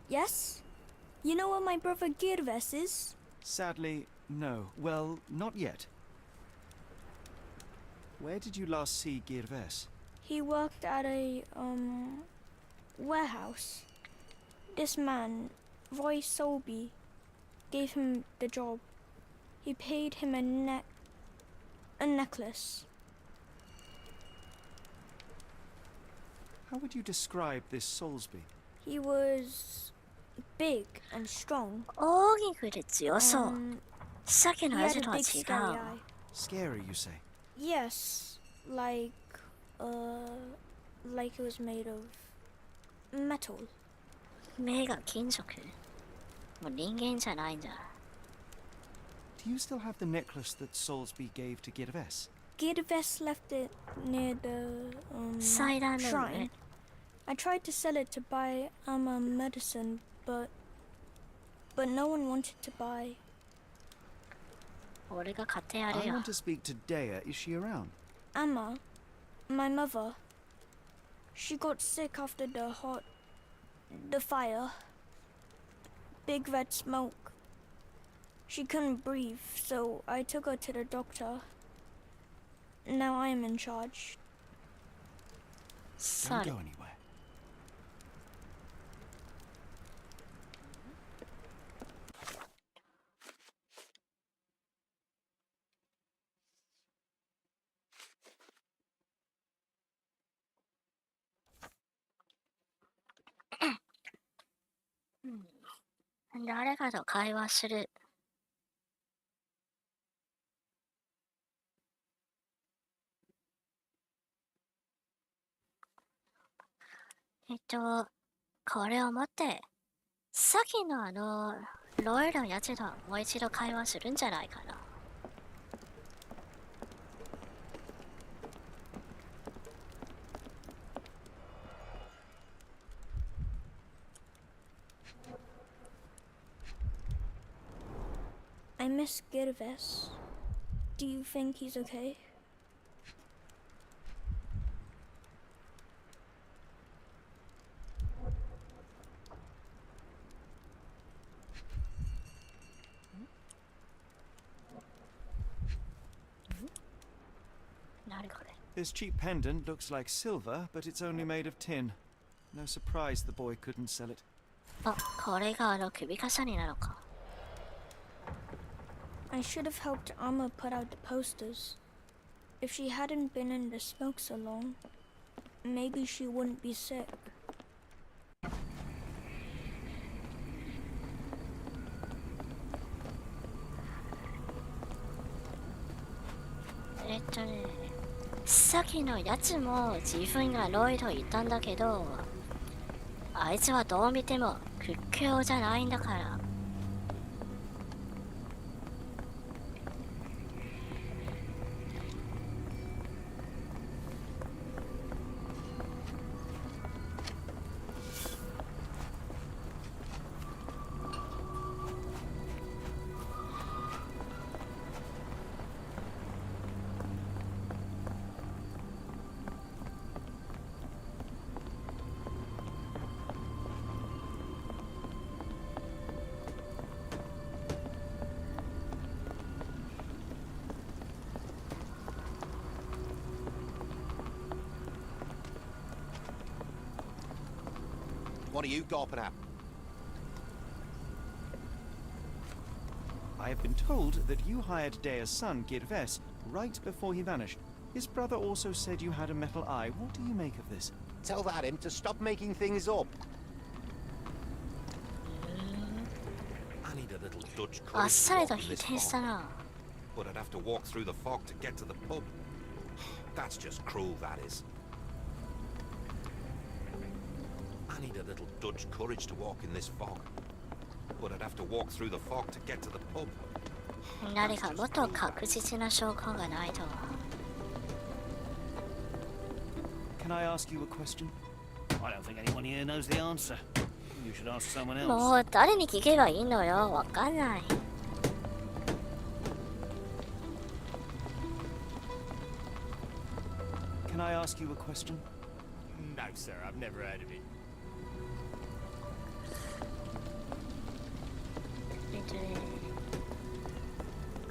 Yes? You know where my brother Girves is? Sadly, no. Well, not yet. Where did you last see Girves? He worked at a, warehouse. This man, Roy Solby, gave him the job. He paid him a necklace. How would you describe this Soulsby? He was big and strong. 大きくて強そう。さっき He のや had つと a は違 big scary う。 eye. Scary, you say? Yes, like it was made of metal. 目が金属。もう人間じゃないんだ。Do you still have the necklace that Soulsby gave to Girves? Girves left it near the 祭壇の shrine. 上。 I tried to sell it to buy medicine, but no one wanted to buy. 俺が買ってや I るよ。 want to speak to Dea. Is she around? Amma, my mother, She got sick after the fire. Big red smoke. She couldn't breathe, so I took her to the doctor. Now I am in charge. Don't go anywhere. Hmm. 誰かと会話する。これを持って、さっきのロイのやつともう一度会話するんじゃないかな。I miss Girves. Do you think he's okay? This cheap pendant looks like silver, but it's only made of tin. No surprise the boy couldn't sell it. あ、これが首飾りなのか。I should have helped Amma put out the posters. If she hadn't been in the smoke so long, maybe she wouldn't be sick. Eh, さっきのやつも自分がロイと言ったんだけど、あいつはどう見ても屈強じゃないんだから。What are you gawping at? I have been told that you hired Dea's son, Girves, right before he vanished. His brother also said you had a metal eye. What do you make of this? Tell that him to stop making things up. I need a little Dutch courage あっさりと to walk 否 in this 定した fog. な。But I'd have to walk through the fog to get to the pub. That's just cruel, that is. I need a little Dutch courage to walk in this fog. But I'd have to walk through the fog to get to the pub. 何かもっと確実な証拠がないと。Can I ask you a question? I don't think anyone here knows the answer. You should ask someone else. もう誰に聞けばいいのよ。わかんない。Can I ask you a question? No, sir, I've never heard of it.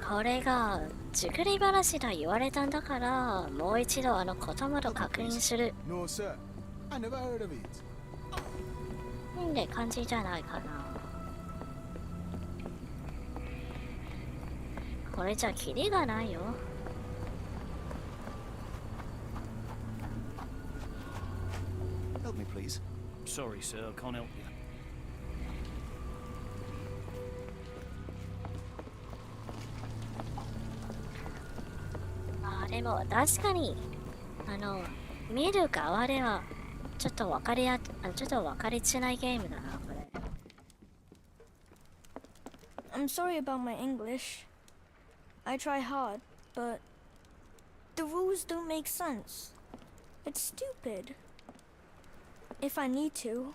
これが作り話と言われたんだから、もう一度言葉と確認する。No, sir. I never heard of it. って感じじゃないかな。これじゃキリがないよ。Help me, please. Sorry, sir, I can't help you. でも確かに見る側ではちょっと分かりづらいゲームだなこれ。I'm sorry about my English. I try hard, but the rules don't make sense. It's stupid. If I need to,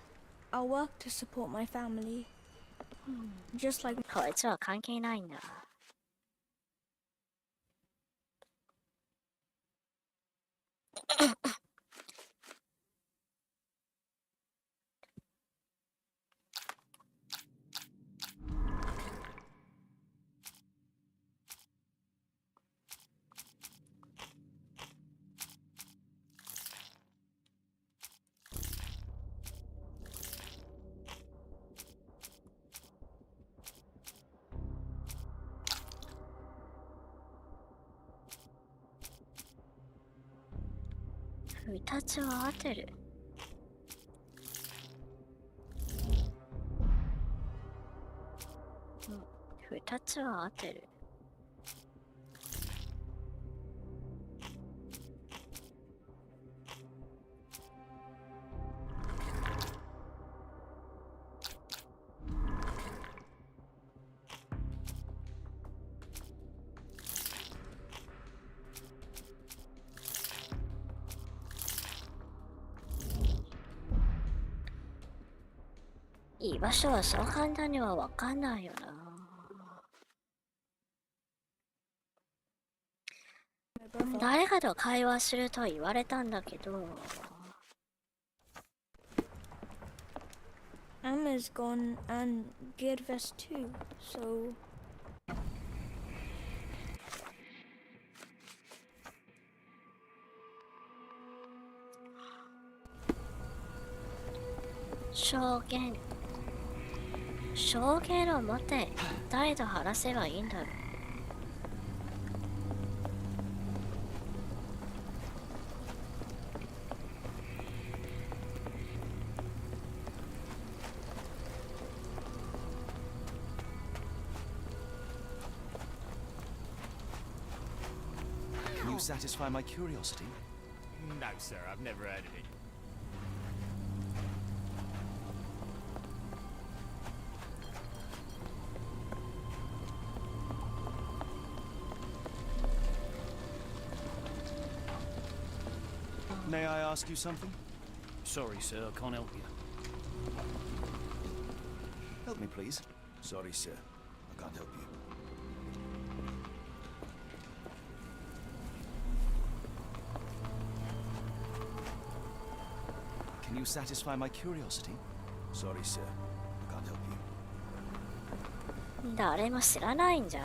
I'll work to support my family. Just like こいつは関係ないんだ。2つは合ってる。2つは合ってる。居場所はそう簡単にはわかんないよな。誰かと会話すると言われたんだけど。Emma's gone and Gearvest too, so.証言を持って誰と話せばいいんだろう。Can you satisfy my curiosity? No, sir, I've never heard of it. May I ask you something? Sorry, sir, I can't help you. Help me, please. Sorry, sir. I can't help you. Can you satisfy my curiosity? Sorry, sir. I can't help you. 誰も知らないんじゃ。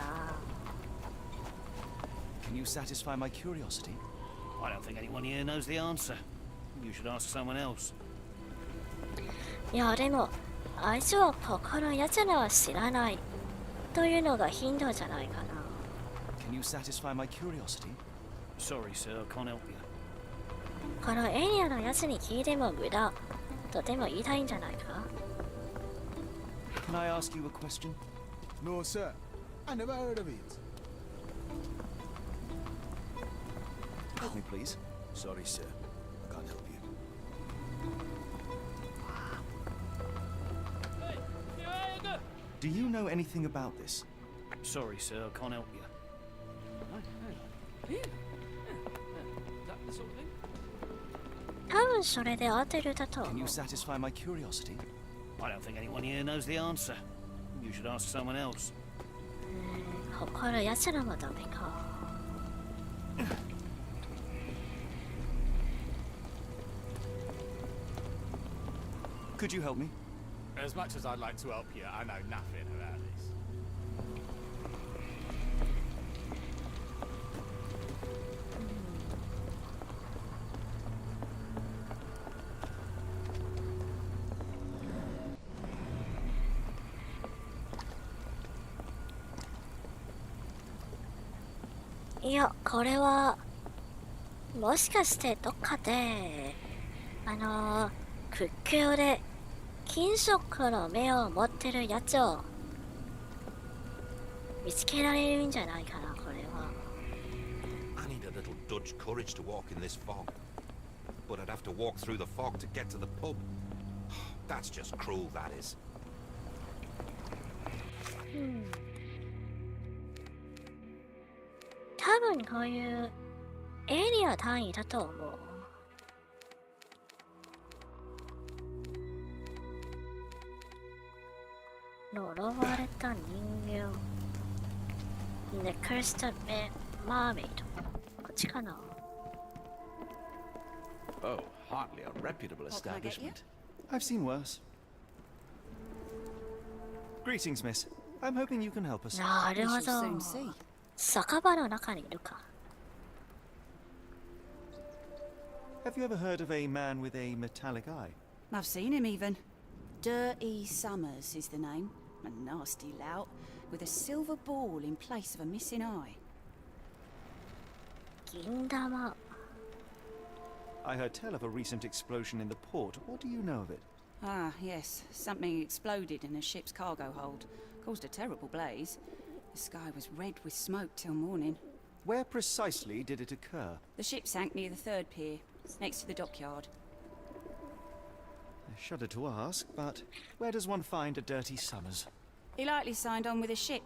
Can you satisfy my curiosity? I don't think anyone here knows the answer. You should ask someone else. いやでもあいつはここのやつらは知らないというのがヒントじゃないかな。Can you satisfy my curiosity? Sorry, sir, I can't help you. このエリアのやつに聞いても無駄とでも言いたいんじゃないか。Can I ask you a question? No, sir. I never heard of it. Help me, please. Sorry, sir. I can't help you. Do you know anything about this? Sorry, sir, I can't help you. That the sort of thing? 多分それで当てるだと思 Can う。 you satisfy my curiosity? I don't think anyone here knows the answer. You should ask someone else. 他のやつらもダメか。Could you help me? As much as I'd like to help you, I know nothing about this. Hmm. いや、これはもしかしてどっかで屈強で金属の目を持ってるやつを見つけられるんじゃないかな、これは。I need a little Dutch courage to walk in this fog. But I'd have to walk through the fog to get to the pub. That's just cruel, that is. 多分こういうエリア単位だと思う。呪われた人形。The Cursed Mermaid。こっちかな。Oh, hardly a reputable establishment. I've seen worse. Greetings, miss. I'm hoping you can help us. なるほど。酒場の中にいるか。Have you ever heard of a man with a metallic eye? I've seen him even. Dirty Summers is the name. A nasty lout with a silver ball in place of a missing eye. 銀玉。I heard tell of a recent explosion in the port. What do you know of it? Ah, yes. Something exploded in a ship's cargo hold. Caused a terrible blaze. The sky was red with smoke till morning. Where precisely did it occur? The ship sank near the third pier, next to the dockyard. I shudder to ask, but where does one find a dirty Summers? He likely signed on with a ship.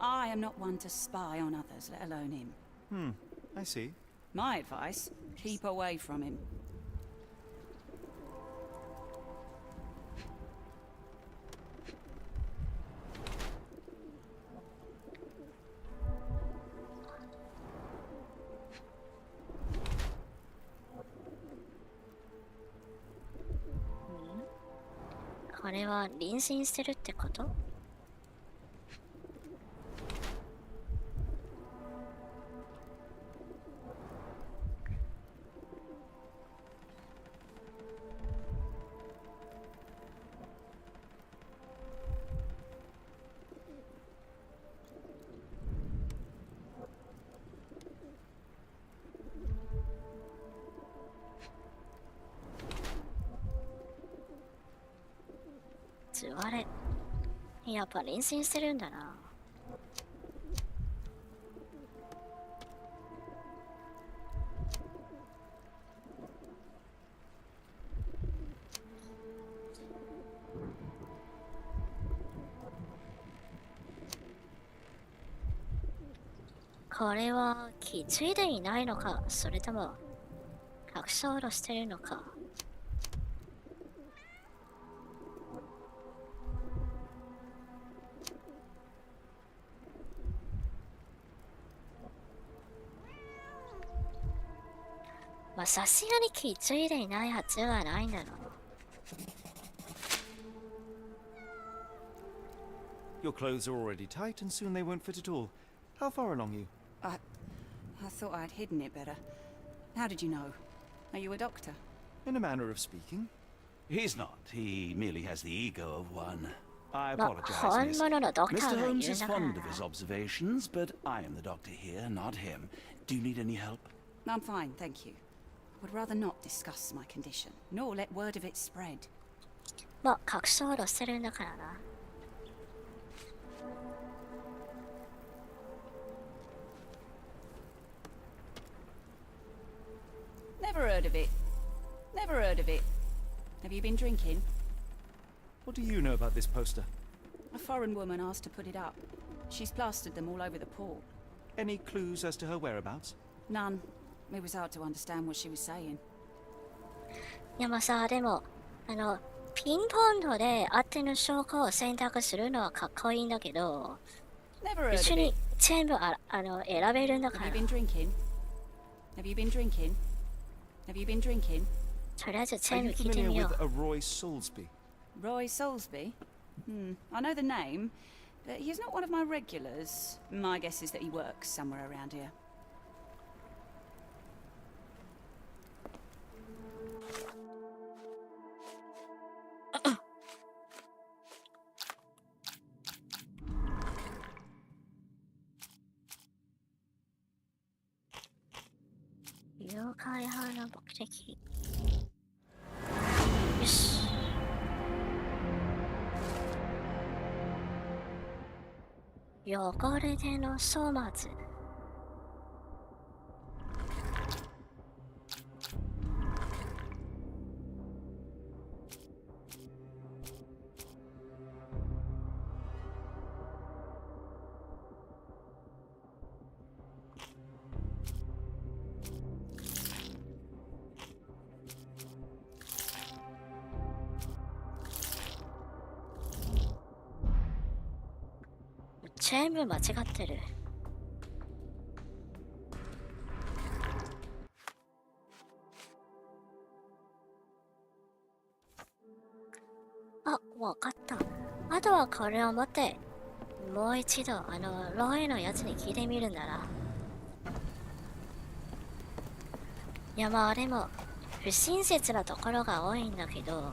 I am not one to spy on others, let alone him. I see. My advice, keep away from him. Hmm? これは隣人してるってこと？あれ、やっぱ連戦してるんだな。これは気づいていないのか、それとも隠そうとしてるのか。まあ、さすがに気づいていないはずはないんだろう。 Your clothes are already tight and soon they won't fit at all. How far along you? I thought I'd hidden it better. How did you know? Are you a doctor? In a manner of speaking. He's not. He merely has the ego of one. I まあ、 apologize, 本 miss. 物のドクター Mr. がい Holmes る is んだから fond of his observations, but I am the doctor here, not him. Do you need any help? I'm fine, thank you. Would rather not discuss my condition, nor let word of it spread. まあ、隠そうとしてるんだからな。Never heard of it. Never heard of it. Have you been drinking? What do you know about this poster? A foreign woman asked to put it up. She's plastered them all over the port. Any clues as to her whereabouts? None. It was hard to understand what she was saying. いやまあさ、でも、ピンポンドで相手の証拠を選択するのはかっこいいんだけど、 Never heard 一緒 of に it. 全部選べるんだか Have ら you been drinking? Have you been drinking? Have you been drinking? とりあえず Are 全部 you 聞いて familiar みよ with う。 a Roy Soulsby? Roy Soulsby? I know the name, but he's not one of my regulars. My guess is that he works somewhere around here.「妖怪派の目的」よし。汚れての粗末。全部間違ってる。あ、わかった。あとはこれを持って、もう一度ロイのやつに聞いてみるんだな。いやまあでも、不親切なところが多いんだけど、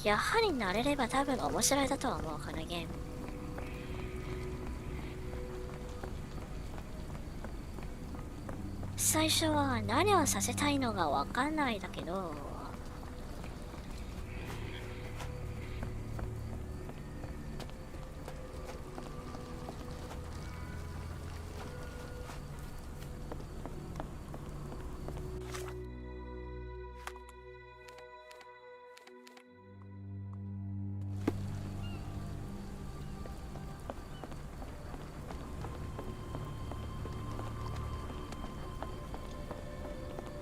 やはり慣れれば多分面白いだと思う、このゲーム。最初は何をさせたいのがわかんないだけど、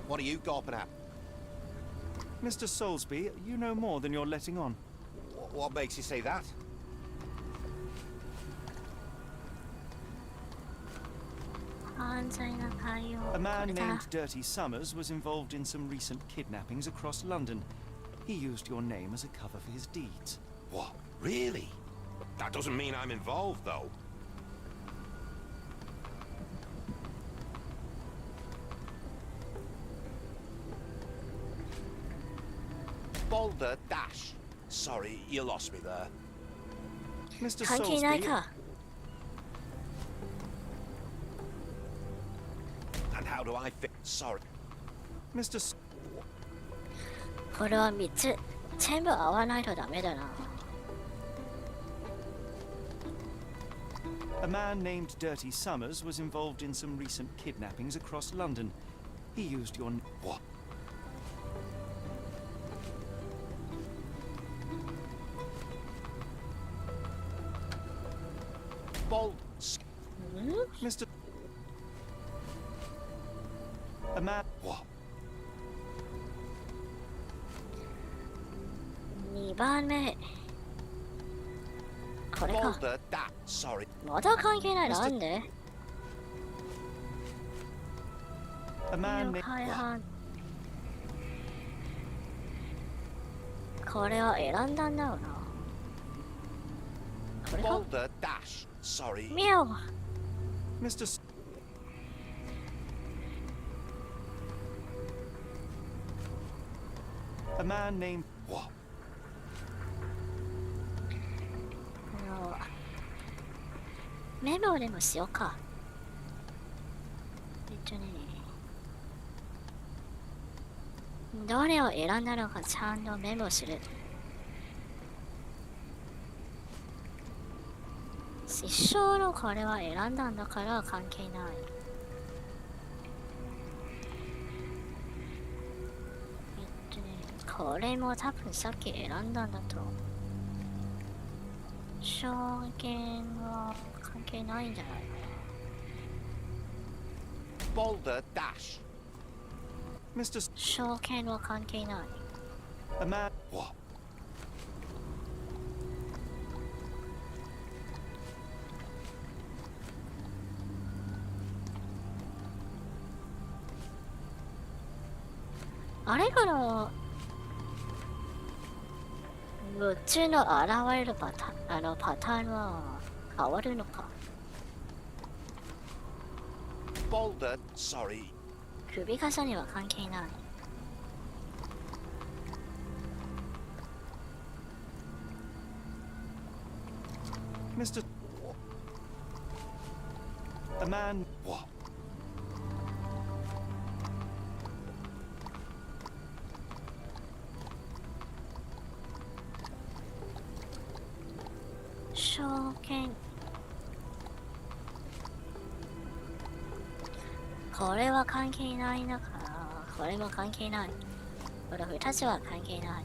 What are you gawping at? Mr. Soulsby, you know more than you're letting on. What makes you say that? A man named Dirty Summers was involved in some recent kidnappings across London. He used your name as a cover for his deeds. What? Really? That doesn't mean I'm involved, though. Boulder Dash. Sorry, you lost me there. Mr. 関係ないか。 And how do I fit? Sorry. Mr. S これは3つ全部合わないとダメだな。 A man named Dirty Summers was involved in some recent kidnappings across London. He used your... What? Bold. Mr. A man... What? 2番目。これか。 Boulder Dash. Sorry. まだ関係ない。なんで？ A man named... 大半。これは選んだんだろうな。これか。 Boulder Dash. Sorry. ミャオ。 Mr. S A man named... What? メモでもしようか。どれを選んだのかちゃんとメモする。失笑のこれは選んだんだから関係ない。これも多分さっき選んだんだと。証言は関係ないんじゃないかな。 Boulder Dash. Mr. S 証券は関係ない。 A man... What? あれから、夢中の現れるパターンは変わるのか。 Boulder. Sorry. 首かさには関係ない。 Mr. A man... What? 証券。これは関係ないんだから、これも関係ない。これ2つは関係ない。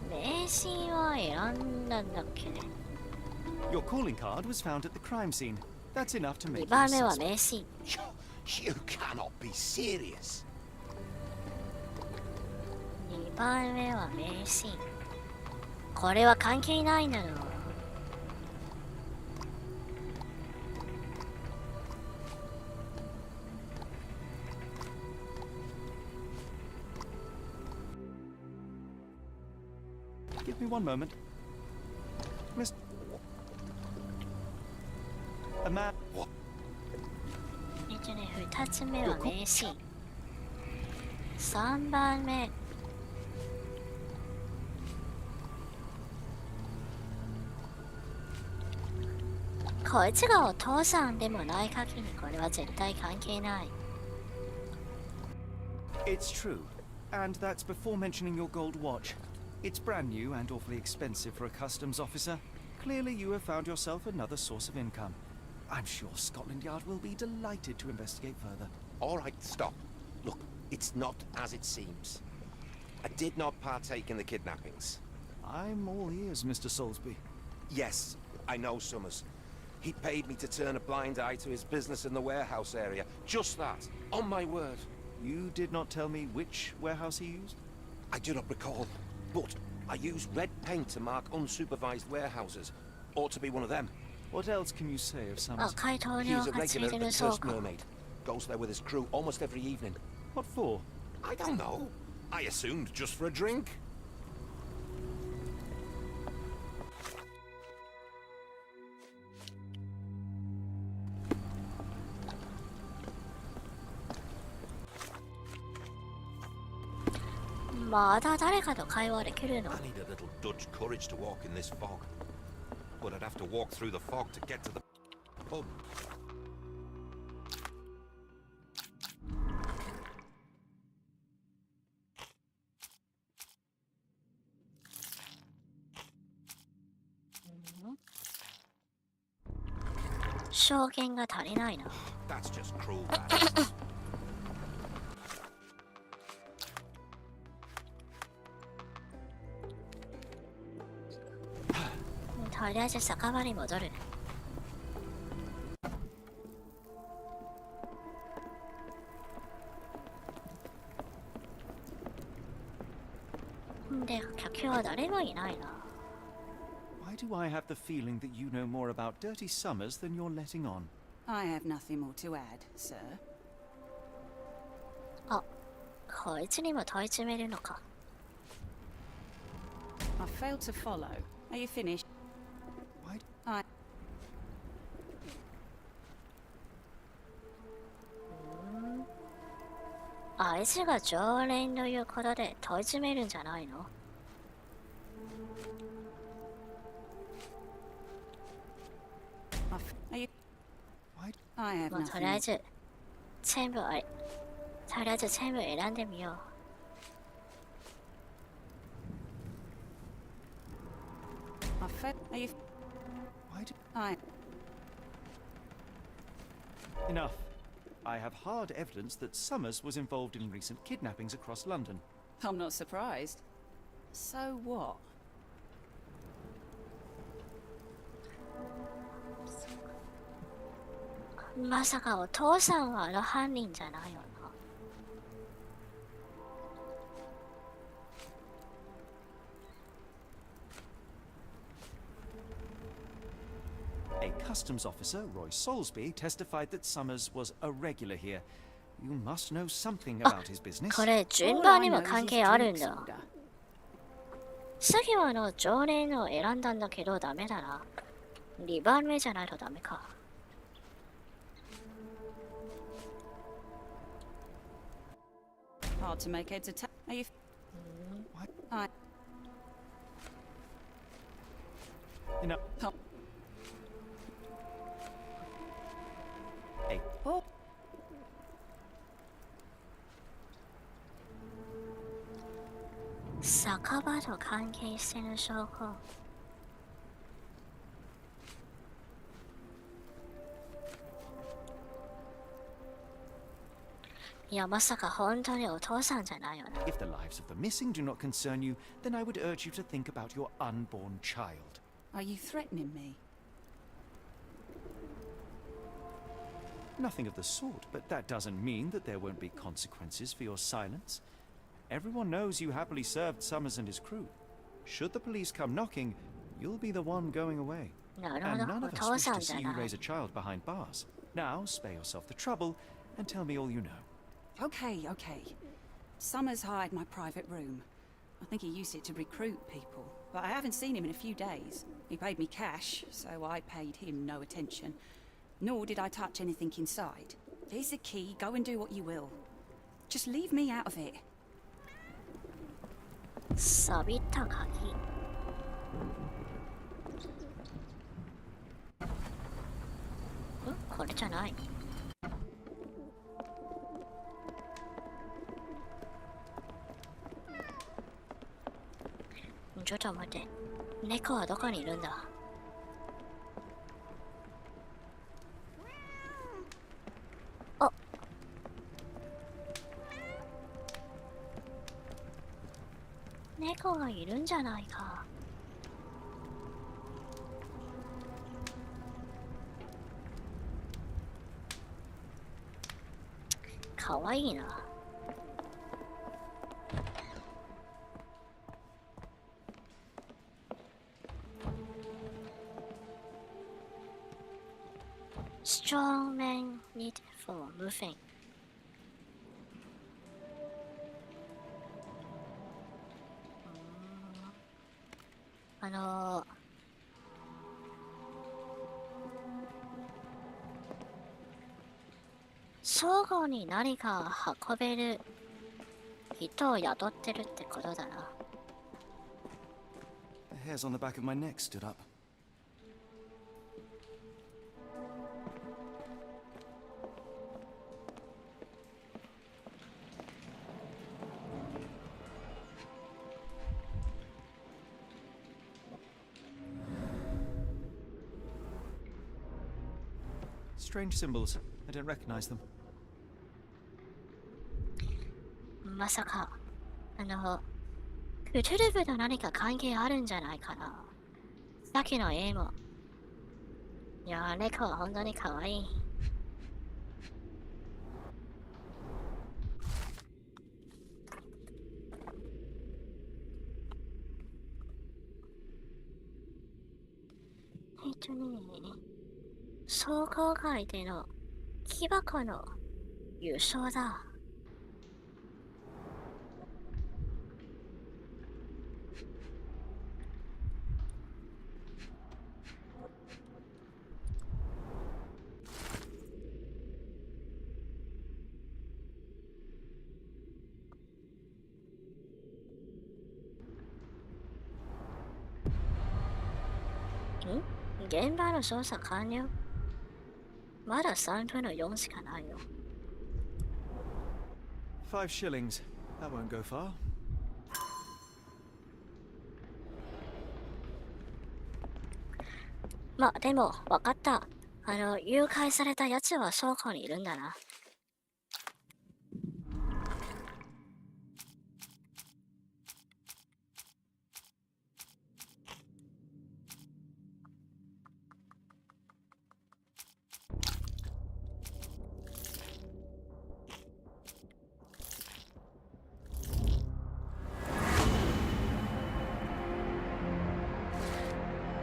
名刺は選んだんだっけ？ Your calling card was found at the crime scene. That's enough to 2 make you 番 a 目は suspect. 名刺。 You cannot be serious. 2番目は名刺。これは関係ないんだろう。Give me one moment. Mr. A man... What? 2つ目は名刺。3番目。こいつがお父さんでもない限りこれは絶対関係ない。It's true. And that's before mentioning your gold watch. It's brand new and awfully expensive for a customs officer. Clearly you have found yourself another source of income. I'm sure Scotland Yard will be delighted to investigate further. All right, stop. Look, it's not as it seems. I did not partake in the kidnappings. I'm all ears, Mr. Soulsby. Yes, I know Summers. He paid me to turn a blind eye to his business in the warehouse area. Just that, on my word. You did not tell me which warehouse he used? I do not recall, but I used red paint to mark unsupervised warehouses. Ought to be one of them. What else can you say of Summers? He is a regular at the First Mermaid. Goes there with his crew almost every evening. What for? I don't know. I assumed just for a drink. I need a little Dutch courage to walk in this fog. But I'd have to walk through the fog to get to the pub. That's just cruel. とりあえず酒場に戻る。で、客は誰もいないな。Why do I have the feeling that you know more about Dirty Summers than you're letting on? I have nothing more to add, sir. あ、こいつにも問い詰めるのか。I failed to follow. Are you finished? I... あいつが常連ということで問い詰めるんじゃないの？まあ、とりあえず全部選んでみよう。Enough. I have hard evidence that Summers was involved in recent kidnappings across London. I'm not surprised. So what? まさかお父さんはあの犯人じゃないよな。A customs officer, Roy Soulsby, testified that Summers was a regular here. You must know something about his business. これ順番にも関係あるんだ。さっきは常連を選んだんだけどダメだな。2番目じゃないとダメか。Hard to make heads or tails. Are you? I. You know. Hey. Oh. 酒場と関係してる証拠。いや、まさか本当にお父さんじゃないよな。If the lives of the missing do not concern you, then I would urge you to think about your unborn child. Are you threatening me? Nothing of the sort, but that doesn't mean that there won't be consequences for your silence. Everyone knows you happily served Summers and his crew. Should the police come knocking, you'll be the one going away. And none of us wish to see you raise a child behind bars. Now, spare yourself the trouble and tell me all you know. Okay. Summers hired my private room. I think he used it to recruit people, but I haven't seen him in a few days. He paid me cash, so I paid him no attention. Nor did I touch anything inside. Here's the key, go and do what you will. Just leave me out of it. 錆びった鍵。これじゃない。ちょっと待って。猫はどこにいるんだ？あ、猫がいるんじゃないか。かわいいな。Strong men need for moving. 相互に何か運べる人を雇ってるってことだな。The hairs on the back of my neck stood up. Strange symbols. I don't recognize them. まさか、クトゥルフと何か関係あるんじゃないかな。さっきの絵も。いやー、猫は本当に可愛い。壮行会での木箱の優勝だ。現場の捜査完了。まだ3分の4しかないよ。5 shillings. That won't go far. まあでも分かった。誘拐されたやつは倉庫にいるんだな。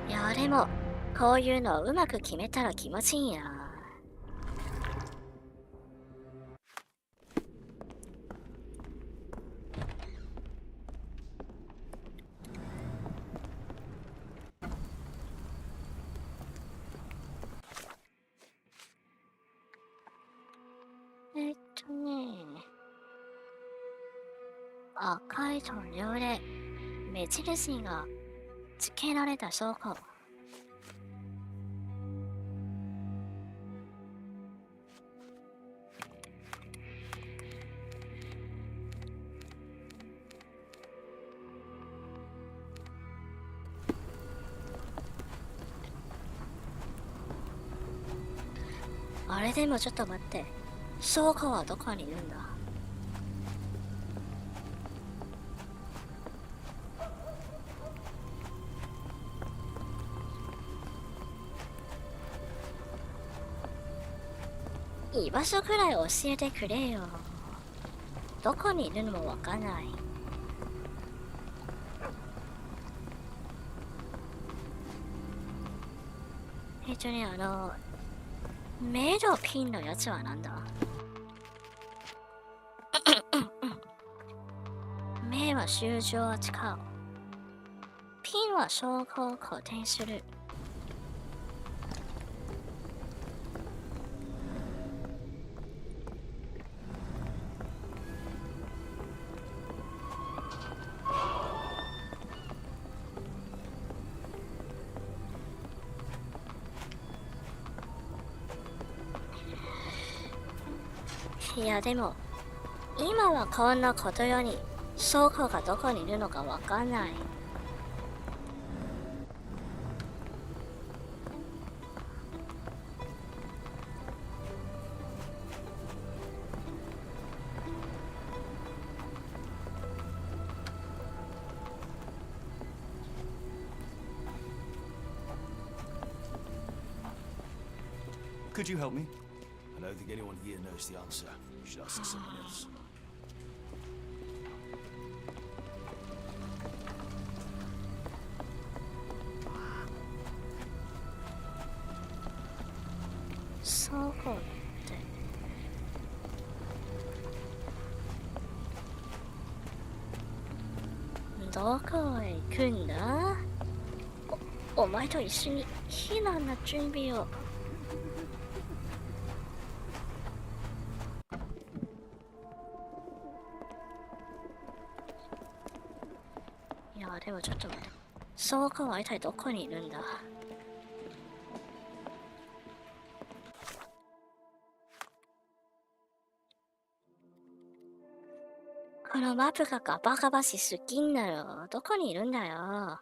いやでもこういうのをうまく決めたら気持ちいいな。赤い塗料で目印がつけられた倉庫。あれでもちょっと待って、倉庫はどこにいるんだ？居場所くらい教えてくれよ。どこにいるのもわかんない。メイドピンのやつはなんだ？目は習字を使う。ピンは証拠を固定する。いやでも今はこんなことより倉庫がどこにいるのかわかんない。Could you help me? I don't think anyone here knows the answer. You should ask someone else. So good. どこへ行くんだ？お前と一緒に避難の準備を。いやでもちょっと待って、倉庫は一体どこにいるんだ？このマップがガバガバしすぎんだよ。どこにいるんだよ。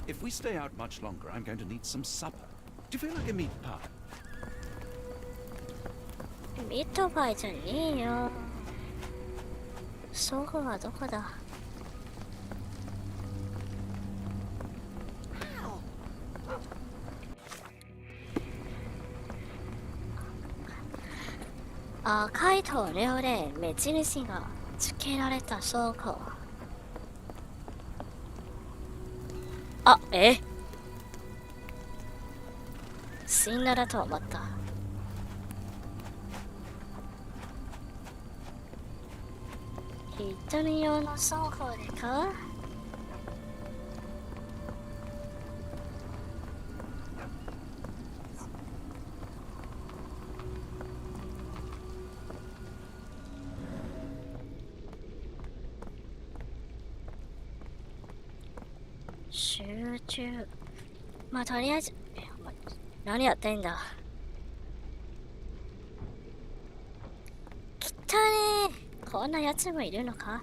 If we stay out much longer, I'm going to need some supper. Do you feel like a meat pie? ミートパイじゃねえよ。倉庫はどこだ？赤い塗料で目印がつけられた倉庫。あ、死んだだと思った。一人用の倉庫でか？集中。まあとりあえず、何やってんだ。きたねー。こんなやつもいるのか？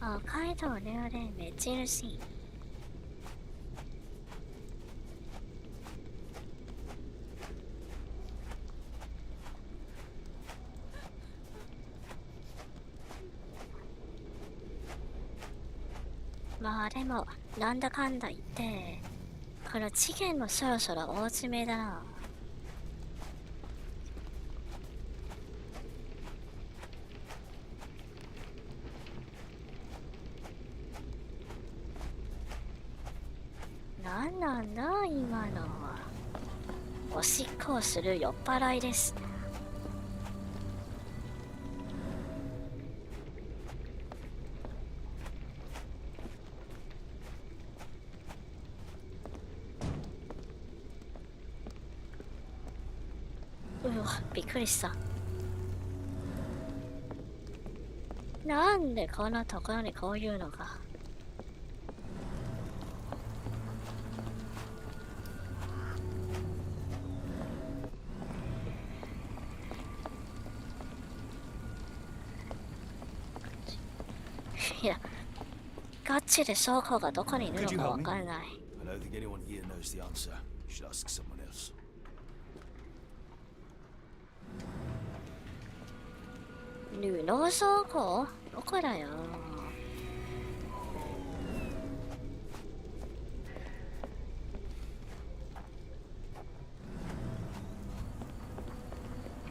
赤い塗料で目印。まあでもなんだかんだ言ってこの資源もそろそろ大詰めだな。なんなんだ今のは。おしっこをする酔っ払いです。うわ、びっくりした。なんでこんなところにこういうのが。いや、ガチで倉庫がどこにいるのかわからない。I don't think anyone here knows the answer. You should ask someone else. 布倉庫？どこだよ。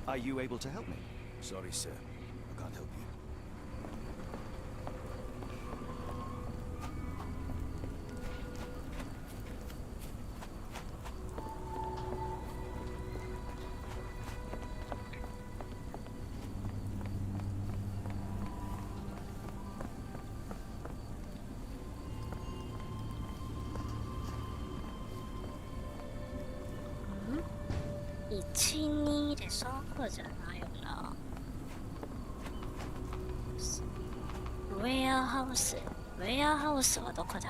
Are you able to help me? Sorry, sir. I can't help you. 12で倉庫じゃないよな。ウェアハウス。ウェアハウスはどこだ？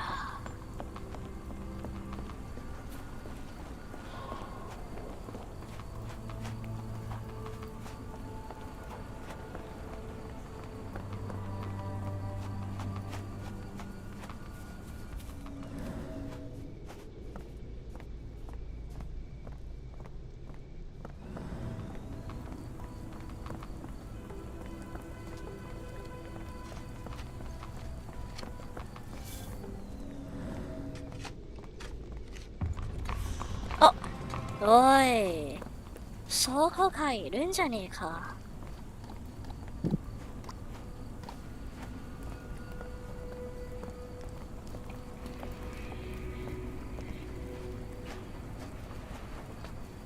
おい、倉庫階いるんじゃねえか。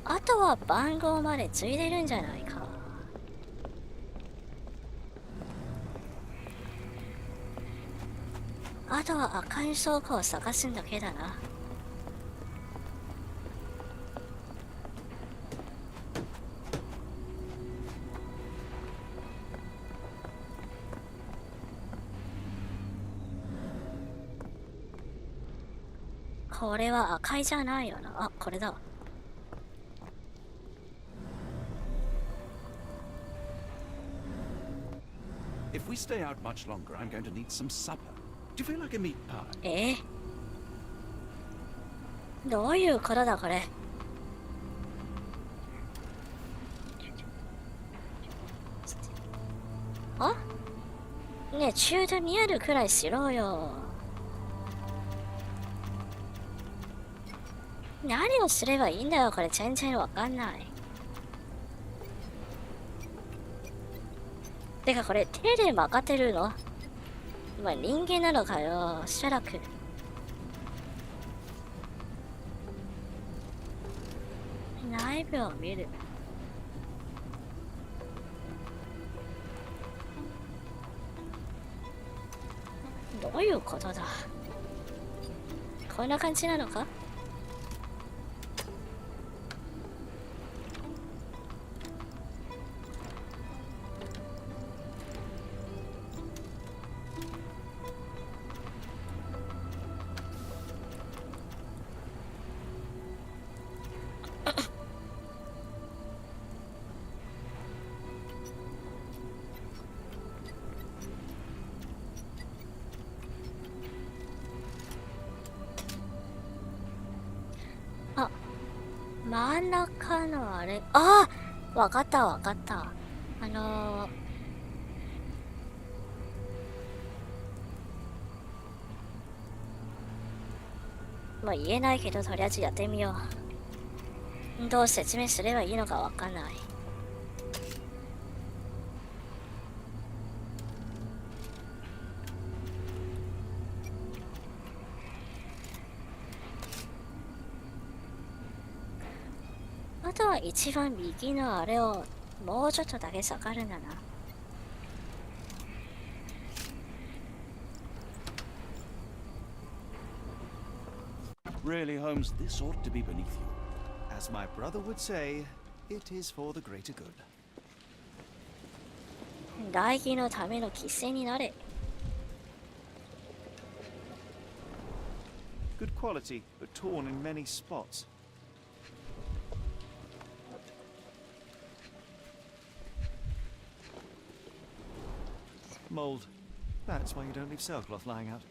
あとは番号までついでるんじゃないか。あとは赤い倉庫を探すんだけだな。これは赤いじゃないよな。あ、これだ。If we stay out much longer, I'm going to need some supper. Do you feel like a meat pie? どういうことだこれ。あ？ねえ、中途見えるくらいしろよ。何をすればいいんだよ、これ全然わかんない。てかこれ手で任せるの？今人間なのかよ、シャラク。内部を見る。どういうことだ？こんな感じなのか？真ん中のあれ、ああ、わかったわかった。まあ言えないけどとりあえずやってみよう。どう説明すればいいのかわかんない。あとは一番右のあれをもうちょっとだけ下がるんだな。Really, Holmes, this ought to be beneath you. As my brother would say, it is for the greater good. 大義のための犠牲になれ。Good quality, but torn in many spots. Mold. That's why you don't leave sailcloth lying out.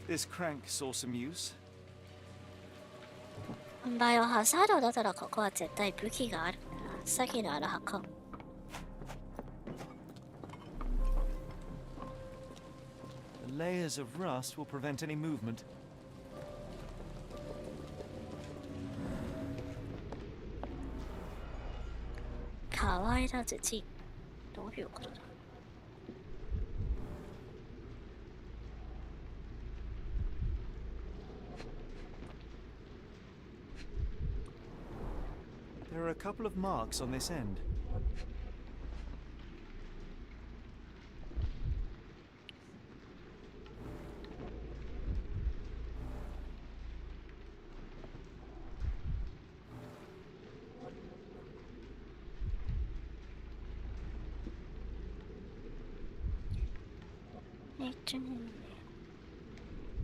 This crank saw some use. バイオハザードだったらここは絶対武器があるな。さっきのあの箱。The layers of rust will prevent any movement. 乾いた土。どういうことだ？ There are a couple of marks on this end.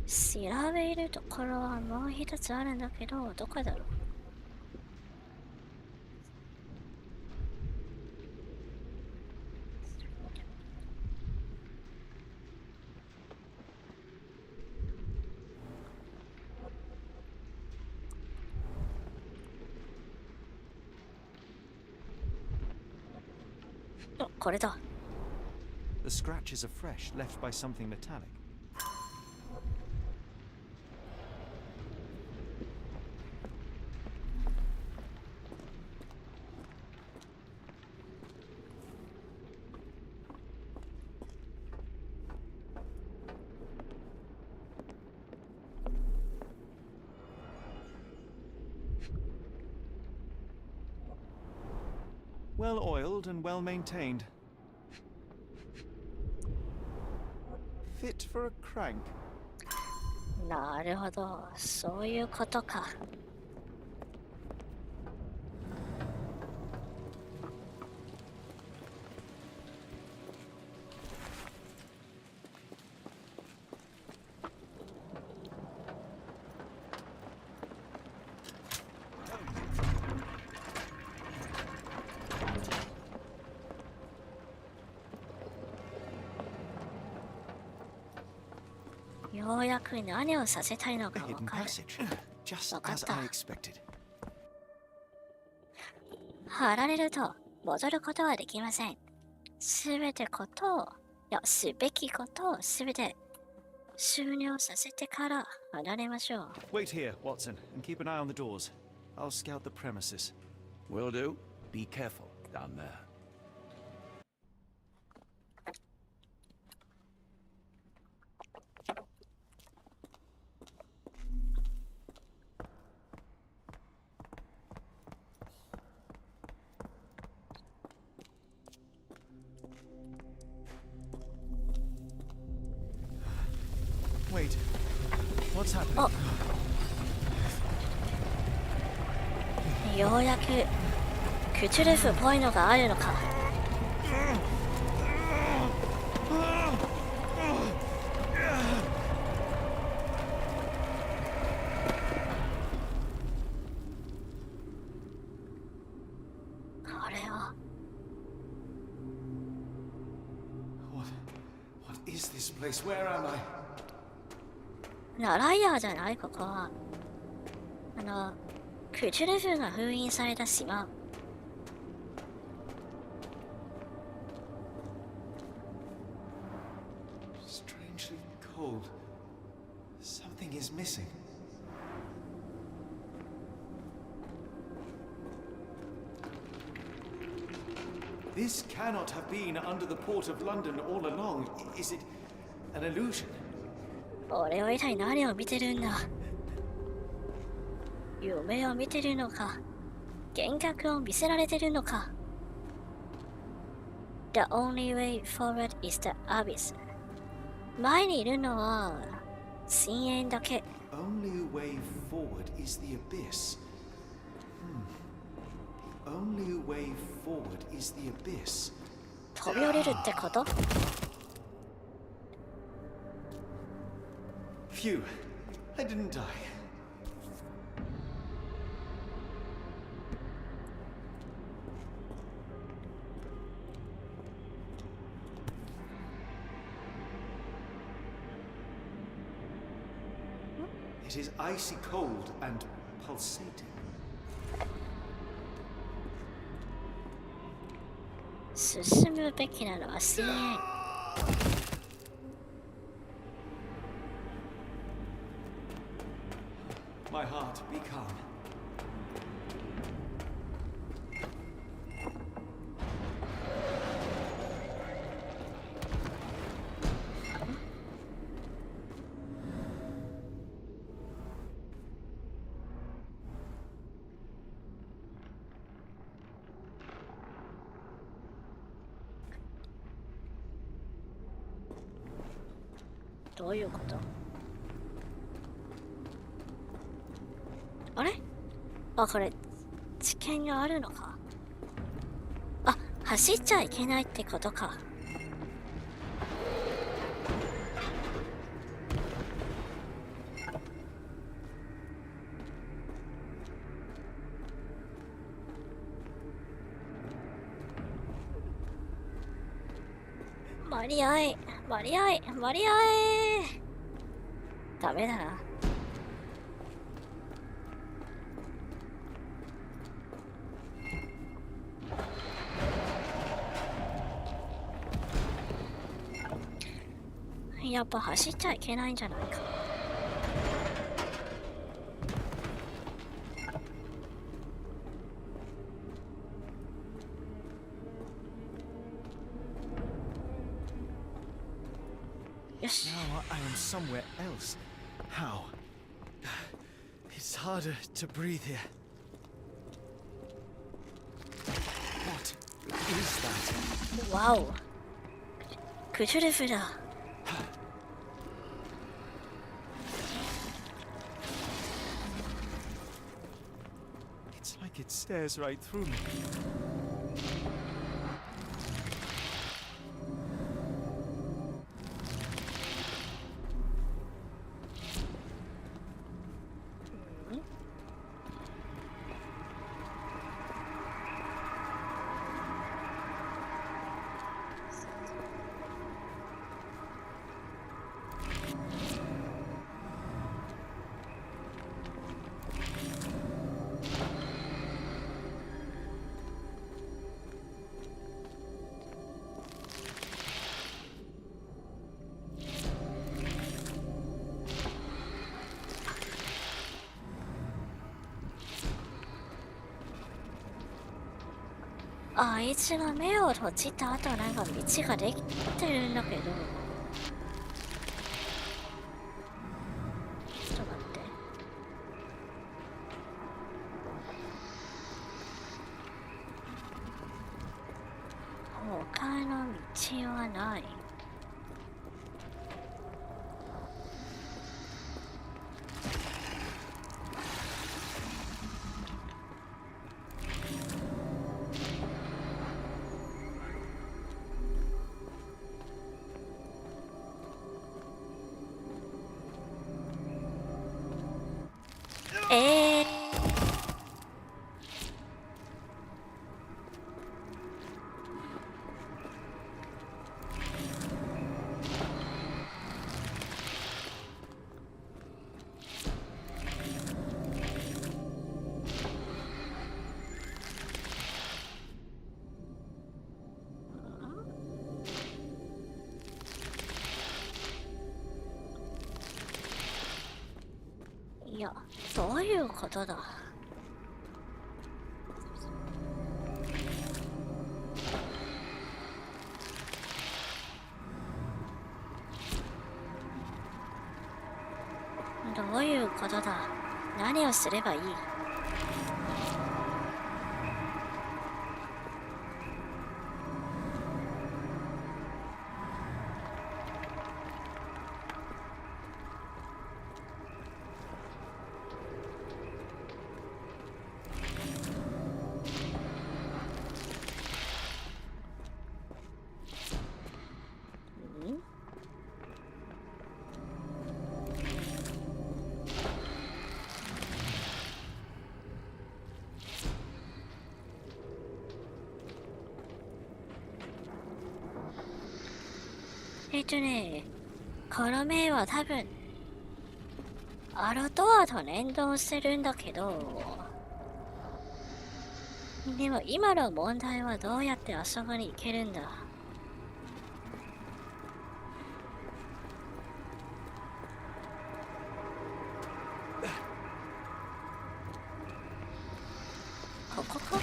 調べるところはもう一つあるんだけど、どこだろう。これだ。The scratches are fresh, left by something metallic. Well oiled and well maintained. Fit for a crank. なるほど、そういうことか。ようやく何をさせたいのか分かる。分かった。貼られると戻ることはできません。すべてことを、すべきことをすべて終了させてから離れましょう。Wait here, Watson, and keep an eye on the doors. I'll scout the premises. Will do. Be careful down there. Wait, what's happening? ようやくクトゥルフっぽいのがあるのか。これは。What is this place? Where am I? ライアーじゃない？ここは。クトゥルフが封印された島。Strangely cold. Something is missing. This cannot have been under the port of London all along. Is it an illusion? 俺は一体何を見てるんだ。夢を見てるのか、幻覚を見せられてるのか。The only way forward is the abyss. 前にいるのは深淵だけ。Only way forward is the abyss. Only way forward is the abyss. 飛び降りるってこと？ Phew, I didn't die. It is icy cold and pulsating. 進むべきなのは深淵。My heart, be calm. What? どういうこと？あれ？あ、これ知見があるのか？あ、走っちゃいけないってことか。間に合え。ダメだな。やっぱ走っちゃいけないんじゃないか。よし。Now I am somewhere else. How? It's harder to breathe here. What is that? わお。クトゥルフだ。It's like it stares right through me.あいつが目を閉じた後なんか道ができてるんだけど。ちょっと待って。他の道はない。いや、どういうことだ。どういうことだ。何をすればいい。この面は多分アロドアと連動してるんだけど、でも今の問題はどうやってあそこに行けるんだ。ここか。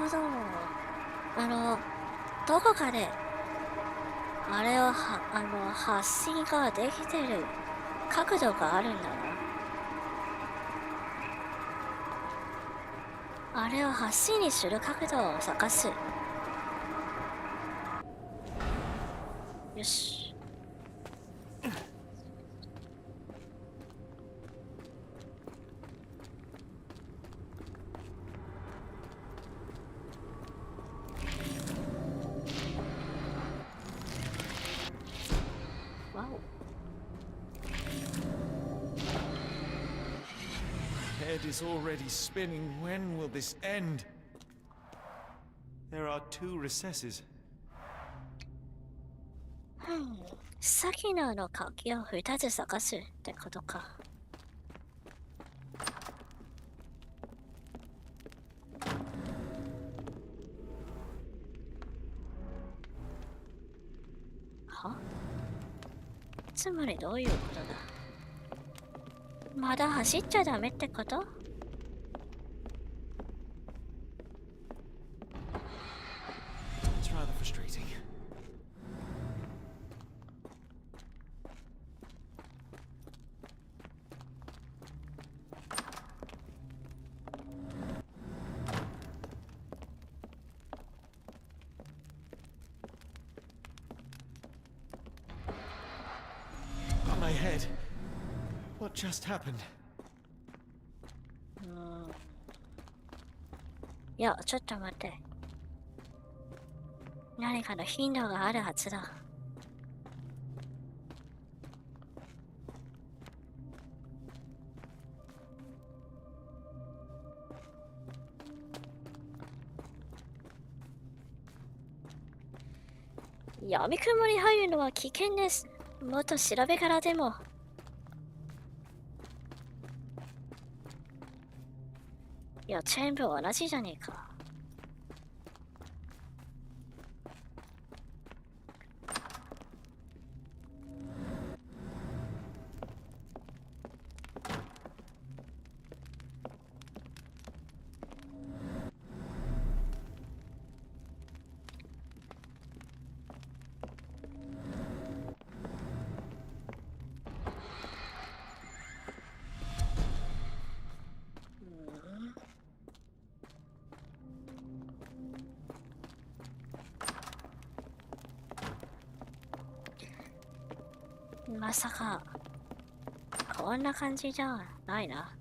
ほど。どこかで、あれを発信ができてる角度があるんだな。あれを発信にする角度を探す。よし。Head is already spinning. When will this end? There are 2 recesses. さっきの鍵を2つ探すってことか。は？つまりどういうことだ？まだ走っちゃダメってこと？ It's rather frustrating. On my head. What just happened? いや、ちょっと待って。何かの頻度があるはずだ。闇雲に入るのは危険です。もっと調べからでも。いや、全部同じじゃねえか。まさかこんな感じじゃないな。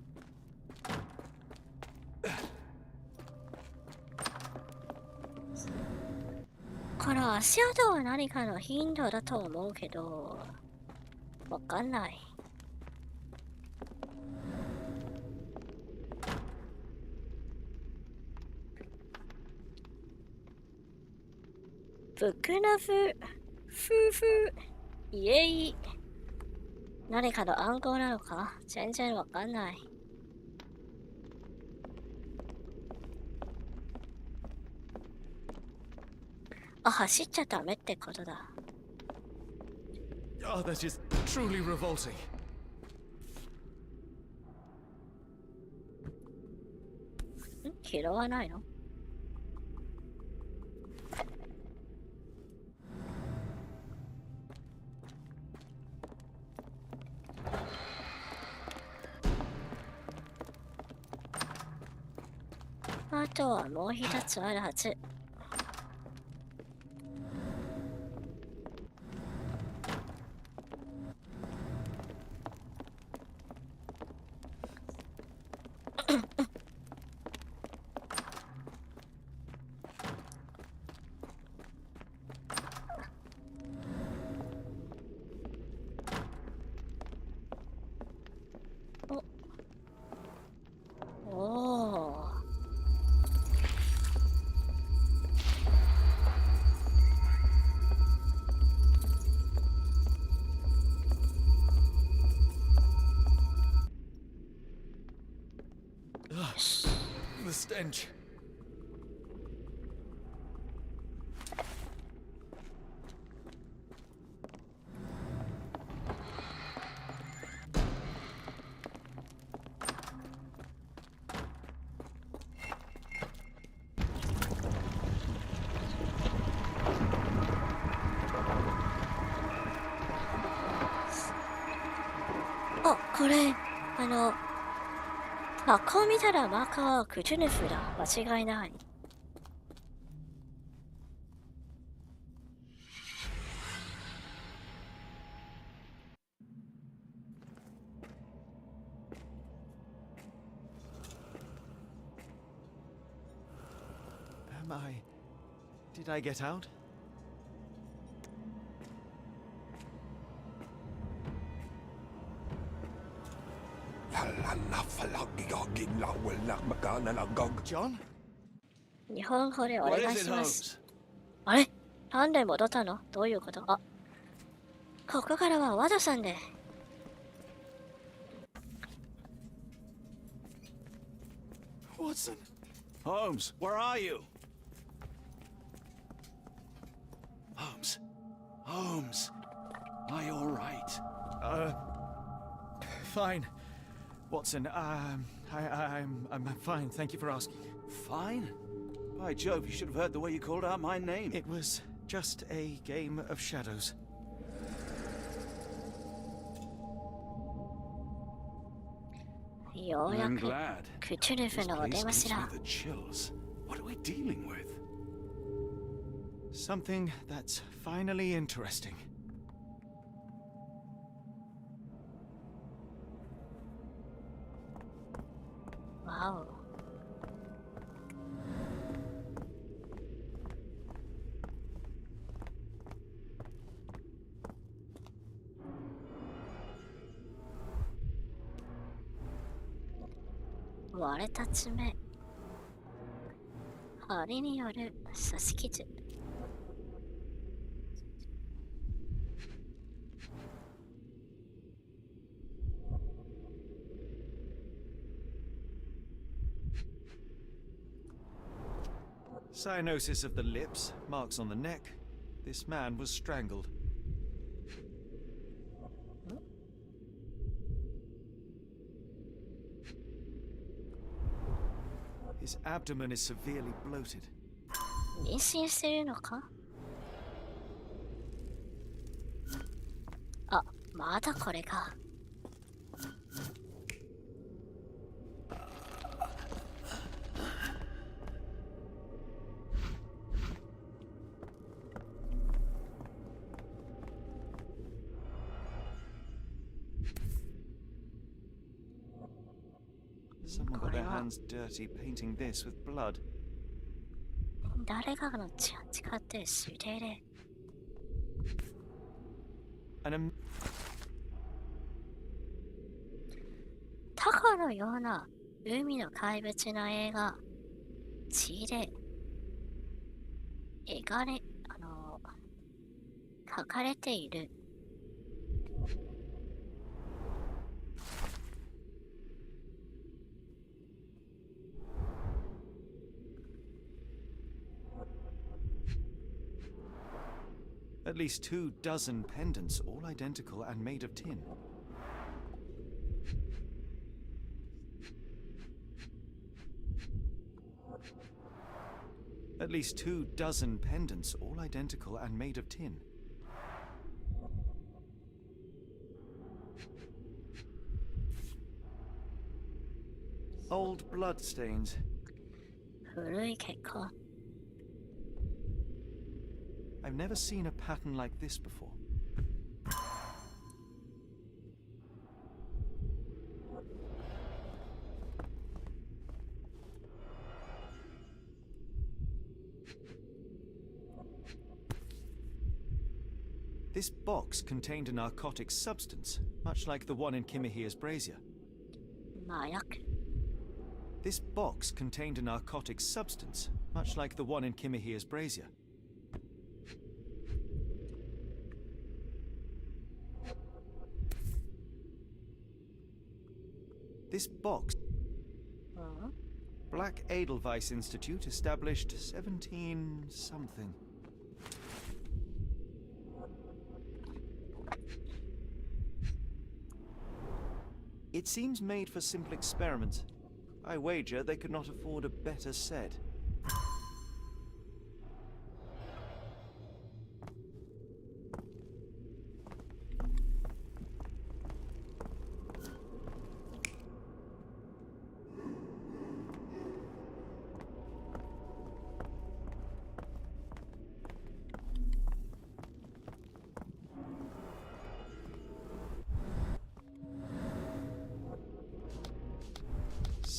この足跡は何かの頻度だと思うけど、わかんない。ブクナフ夫婦イエイ。何かの暗号なのか全然わかんない。あ、走っちゃダメってことだ。Oh, that is truly revolting. 拾わないの？あとはもう一つあるはず。The stench. これ、箱を見たらマーカーはクトゥルフだ。間違いない。Did I get out? John? 日本語でお願いします。あれ、なんで戻ったの？どういうこと？あ、ここからはワドさんで。Watson? Holmes, where are you? Holmes. Holmes. Are you all right? Fine. Watson, I'm fine. Thank you for asking. Fine? By Jove, you should have heard the way you called out my name. It was just a game of shadows. I'm glad. This place gives me the chills. What are we dealing with? Something that's finally interesting. Wow.「割れた爪」「針による刺し傷」Cyanosis of the lips, marks on the neck. This man was strangled. His abdomen is severely bloated. 妊娠してるのか？あ、まだこれか。Someone got their hands dirty painting this with blood. 誰がの血を使って知れれ。タコのような海の怪物の絵が血で描かれている。At least 24 pendants, all identical and made of tin. At least 24 pendants, all identical and made of tin. Old blood stains. 古い血痕。I've never seen a pattern like this before. This box contained a narcotic substance, much like the one in Kimihira's brazier. 麻薬。This box contained a narcotic substance, much like the one in Kimihira's brazier. This box. Black Edelweiss Institute established 17 something. It seems made for simple experiments. I wager they could not afford a better set.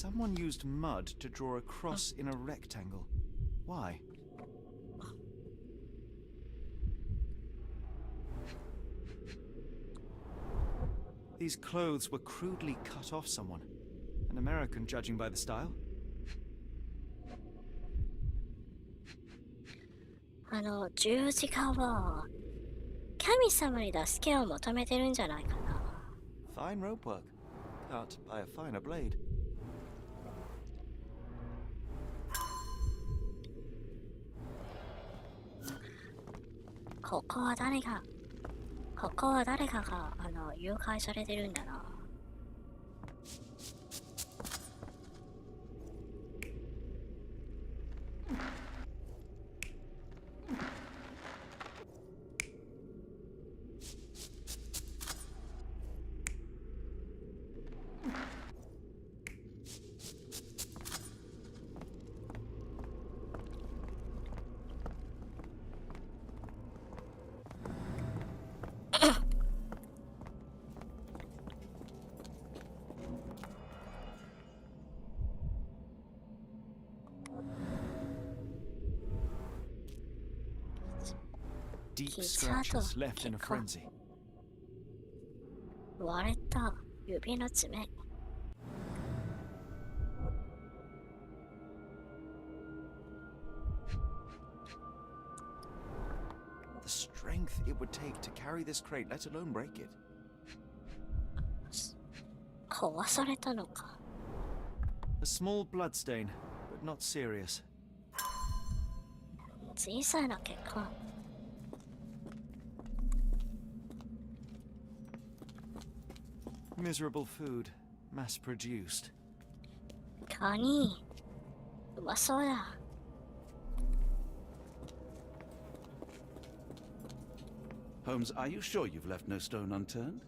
Someone used mud to draw a cross in a rectangle. Why? These clothes were crudely cut off someone. An American, judging by the style. 十字架は神様に助けを求めてるんじゃないかな。Fine rope work, cut by a finer blade. ここは誰かが誘拐されてるんだな。Deep scratches left in a frenzy. 割れた指の爪。The strength it would take to carry this crate, let alone break it. 壊されたのか。A small blood stain, but not serious. 小さな血痕。Miserable food, mass-produced. カニ、うまそうだ。Holmes, are you sure you've left no stone unturned?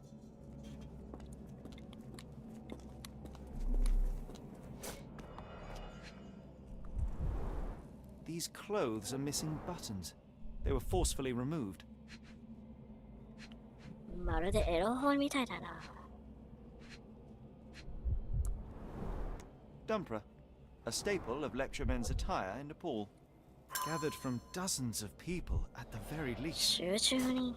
These clothes are missing buttons. They were forcefully removed. まるでエロ本みたいだな。Dumpra, a staple of lecturemen's attire in Nepal, gathered from dozens of people at the very least. 集中に。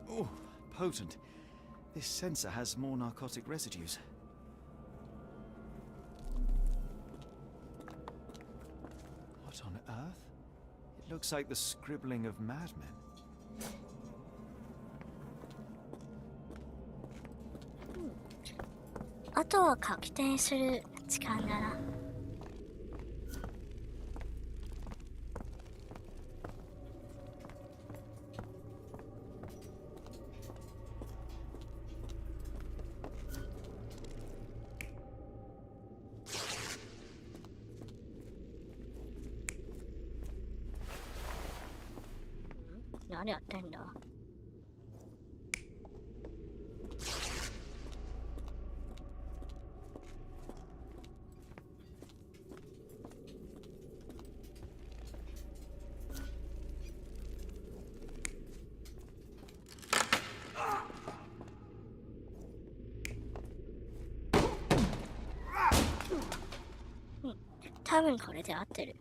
Oh, potent. This sensor has more narcotic residues. What on earth? It looks like the scribbling of madmen. あとは書き点する時間だな。何やってんだ。多分これで合ってる。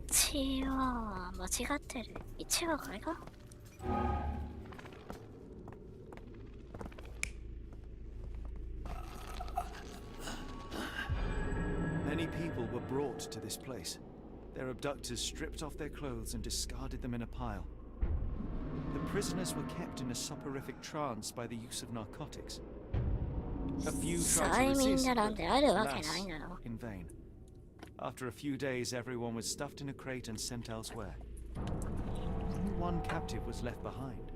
1は間違ってる。1はこれか。Many people were brought to this place. Their abductors stripped off their clothes and discarded them in a pile. The prisoners were kept in a soporific trance by the use of narcotics. A few tried to resist, but alas, in vain. After a few days, everyone was stuffed in a crate and sent elsewhere. Only one captive was left behind.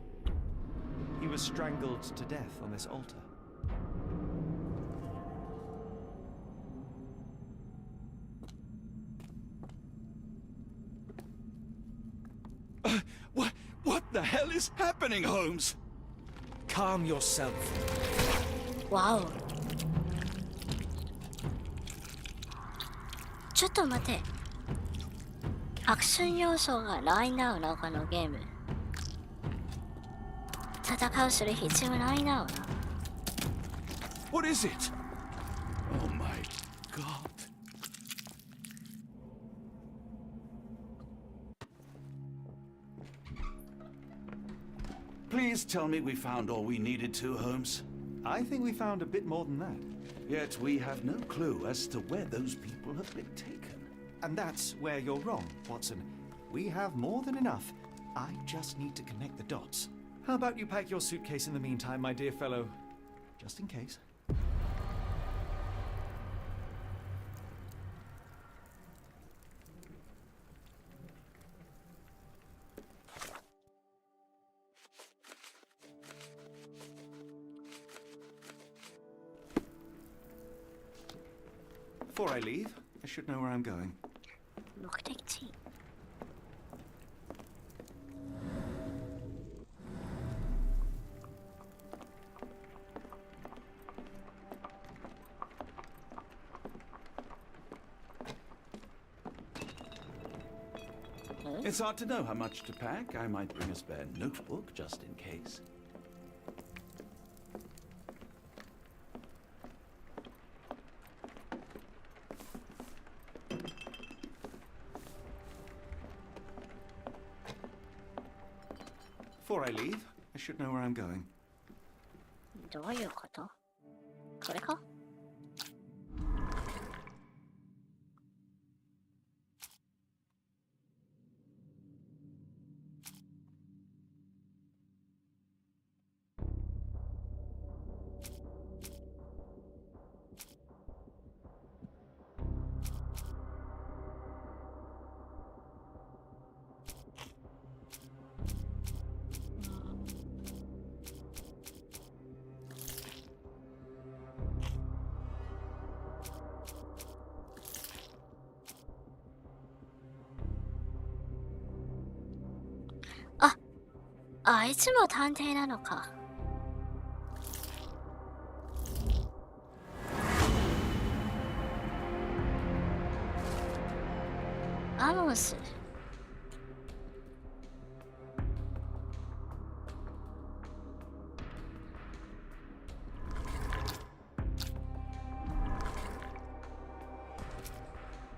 He was strangled to death on this altar. What the hell is happening, Holmes? Calm yourself. Wow. ちょっと待て。アクション要素がないなおな、このゲーム。戦うする必要ないなおな。What is it? Oh my god. Please tell me we found all we needed to, Holmes. I think we found a bit more than that. Yet we have no clue as to where those people have been taken. And that's where you're wrong, Watson. We have more than enough. I just need to connect the dots. How about you pack your suitcase in the meantime, my dear fellow? Just in case. Before I leave, I should know where I'm going. 目的地。It's hard to know how much to pack. I might bring a spare notebook just in case. Before I leave, I should know where I'm going. どういうこと？これか？あいつも探偵なのか。アモス。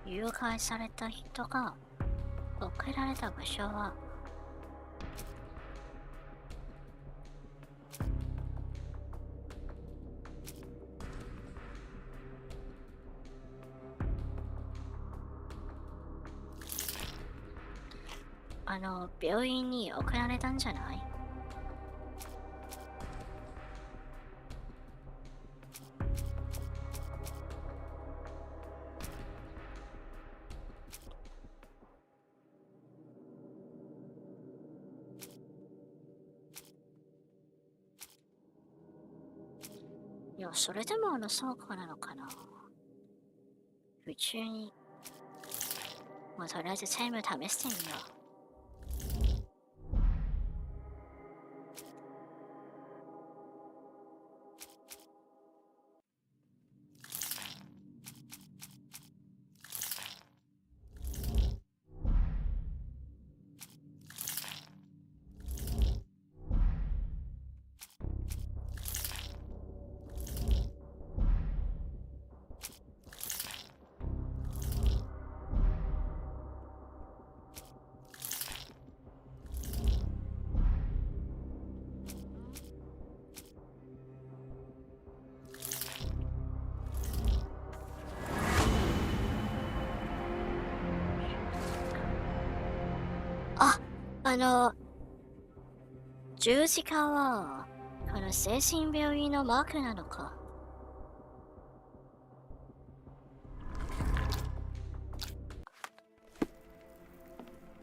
誘拐された人が送られた場所は病院に送られたんじゃない？いや、それでも倉庫なのかな？宇宙に。まあ、とりあえず全部試してみよう。十字架はこの精神病院のマークなのか。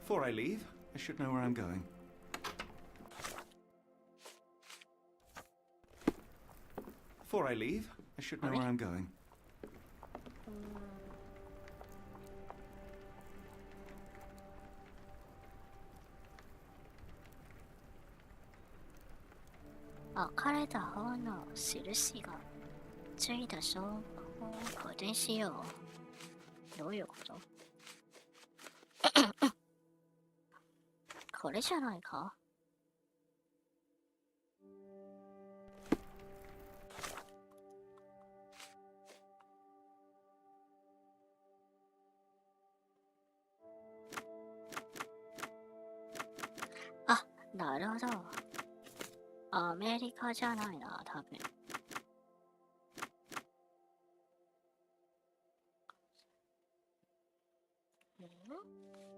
Before I leave, I should know where I'm going. Before I leave, I should know where I'm going. 分かれた方の印がついた証拠を固定しよう。どういうこと？これじゃないか？あ、なるほど。アメリカじゃないな、多分。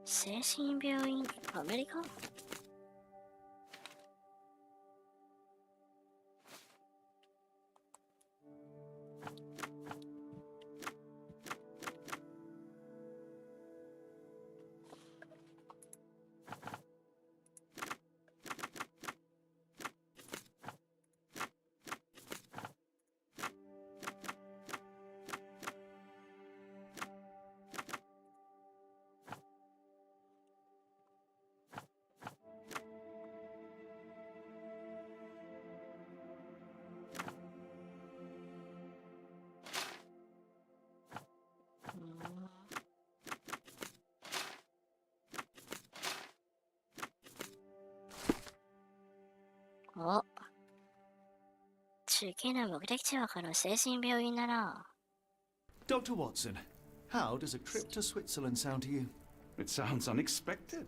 精神病院、アメリカ？お、次の目的地はこの精神病院だな。Dr. Watson, how does a trip to Switzerland sound to you? It sounds unexpected.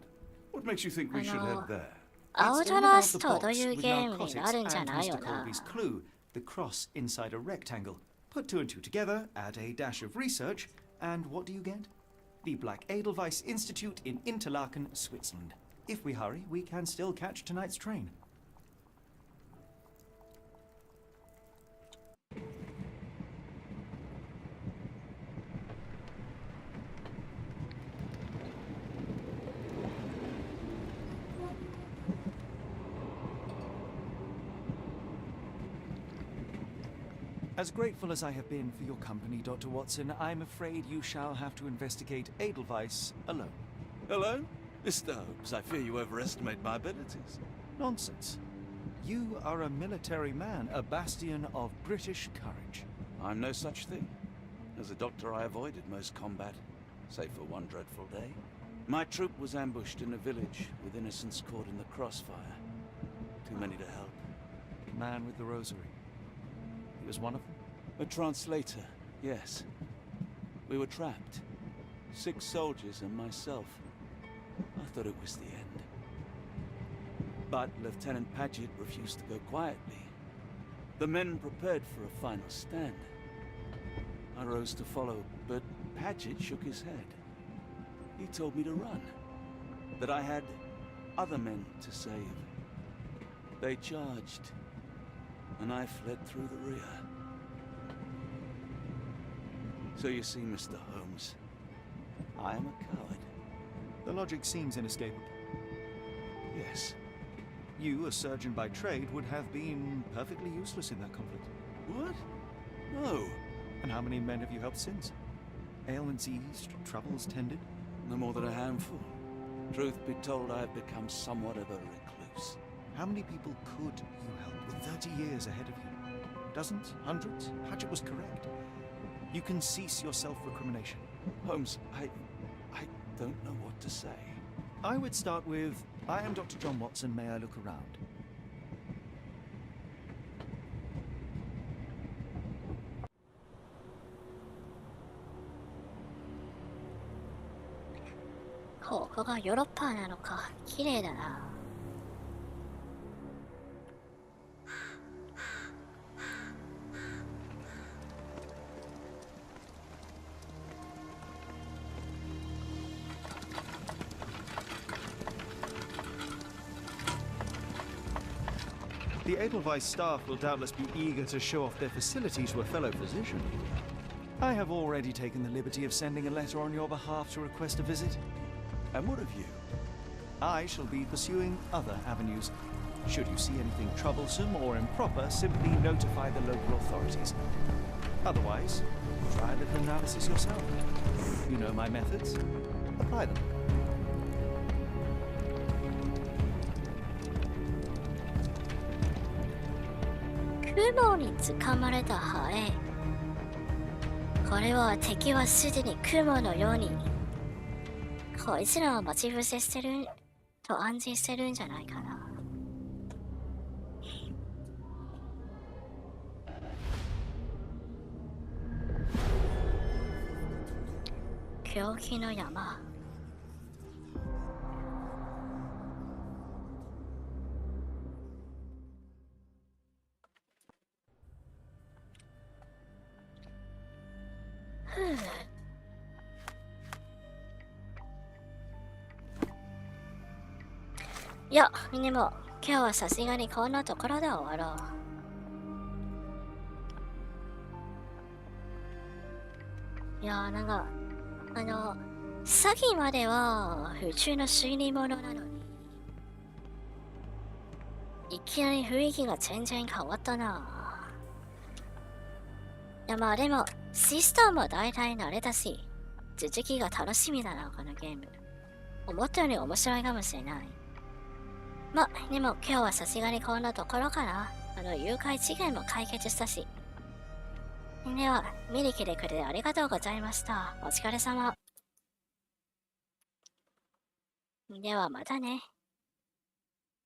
What makes you think we should head there? アウトラストというゲームになるんじゃないよ Mr. な。 Colby's clue, the cross inside a rectangle. Put two and two together, add a dash of research, and what do you get? The Black Edelweiss Institute in Interlaken, Switzerland. If we hurry, we can still catch tonight's train. As grateful as I have been for your company, Dr. Watson, I'm afraid you shall have to investigate Edelweiss alone. Hello? Mr. Holmes, I fear you overestimate my abilities. Nonsense. You are a military man, a bastion of British courage. I'm no such thing. As a doctor, I avoided most combat, save for one dreadful day. My troop was ambushed in a village with innocents caught in the crossfire. Too many to help. The man with the rosary. He was one of them? A translator, yes. We were trapped. 6 soldiers and myself. I thought it was the end. But Lieutenant Paget refused to go quietly. The men prepared for a final stand. I rose to follow, but Paget shook his head. He told me to run. That I had other men to save. They charged, and I fled through the rear. So you see, Mr. Holmes, I am a coward. The logic seems inescapable. Yes. You, a surgeon by trade, would have been perfectly useless in that conflict. What? No. And how many men have you helped since? Ailments eased, troubles tended? No more than a handful. Truth be told, I have become somewhat of a recluse. How many people could you help with 30 years ahead of you? Dozens? Hundreds? Paget was correct. You can cease your self-recrimination. Holmes, I don't know what to say. I would start with, I am Dr. John Watson, may I look around?ここがヨーロッパなのか。綺麗だな。The Edelweiss staff will doubtless be eager to show off their facility to a fellow physician. I have already taken the liberty of sending a letter on your behalf to request a visit. And what of you? I shall be pursuing other avenues. Should you see anything troublesome or improper, simply notify the local authorities. Otherwise, try a little analysis yourself. You know my methods. Apply them. 雲につかまれたハエ。これは敵はすでに雲のようにこいつらを待ち伏せしてると暗示してるんじゃないかな。狂気の山。いや、でも今日はさすがにこんなところで終わろう。いや、なんか詐欺までは普通の推理物なのに、いきなり雰囲気が全然変わったな。いや、まあでもシステムも大体慣れたし、続きが楽しみだな、このゲーム。思ったより面白いかもしれない。まあ、でも今日はさすがにこんなところかな。誘拐事件も解決したし。では、見に来てくれてありがとうございました。お疲れ様。ではまたね。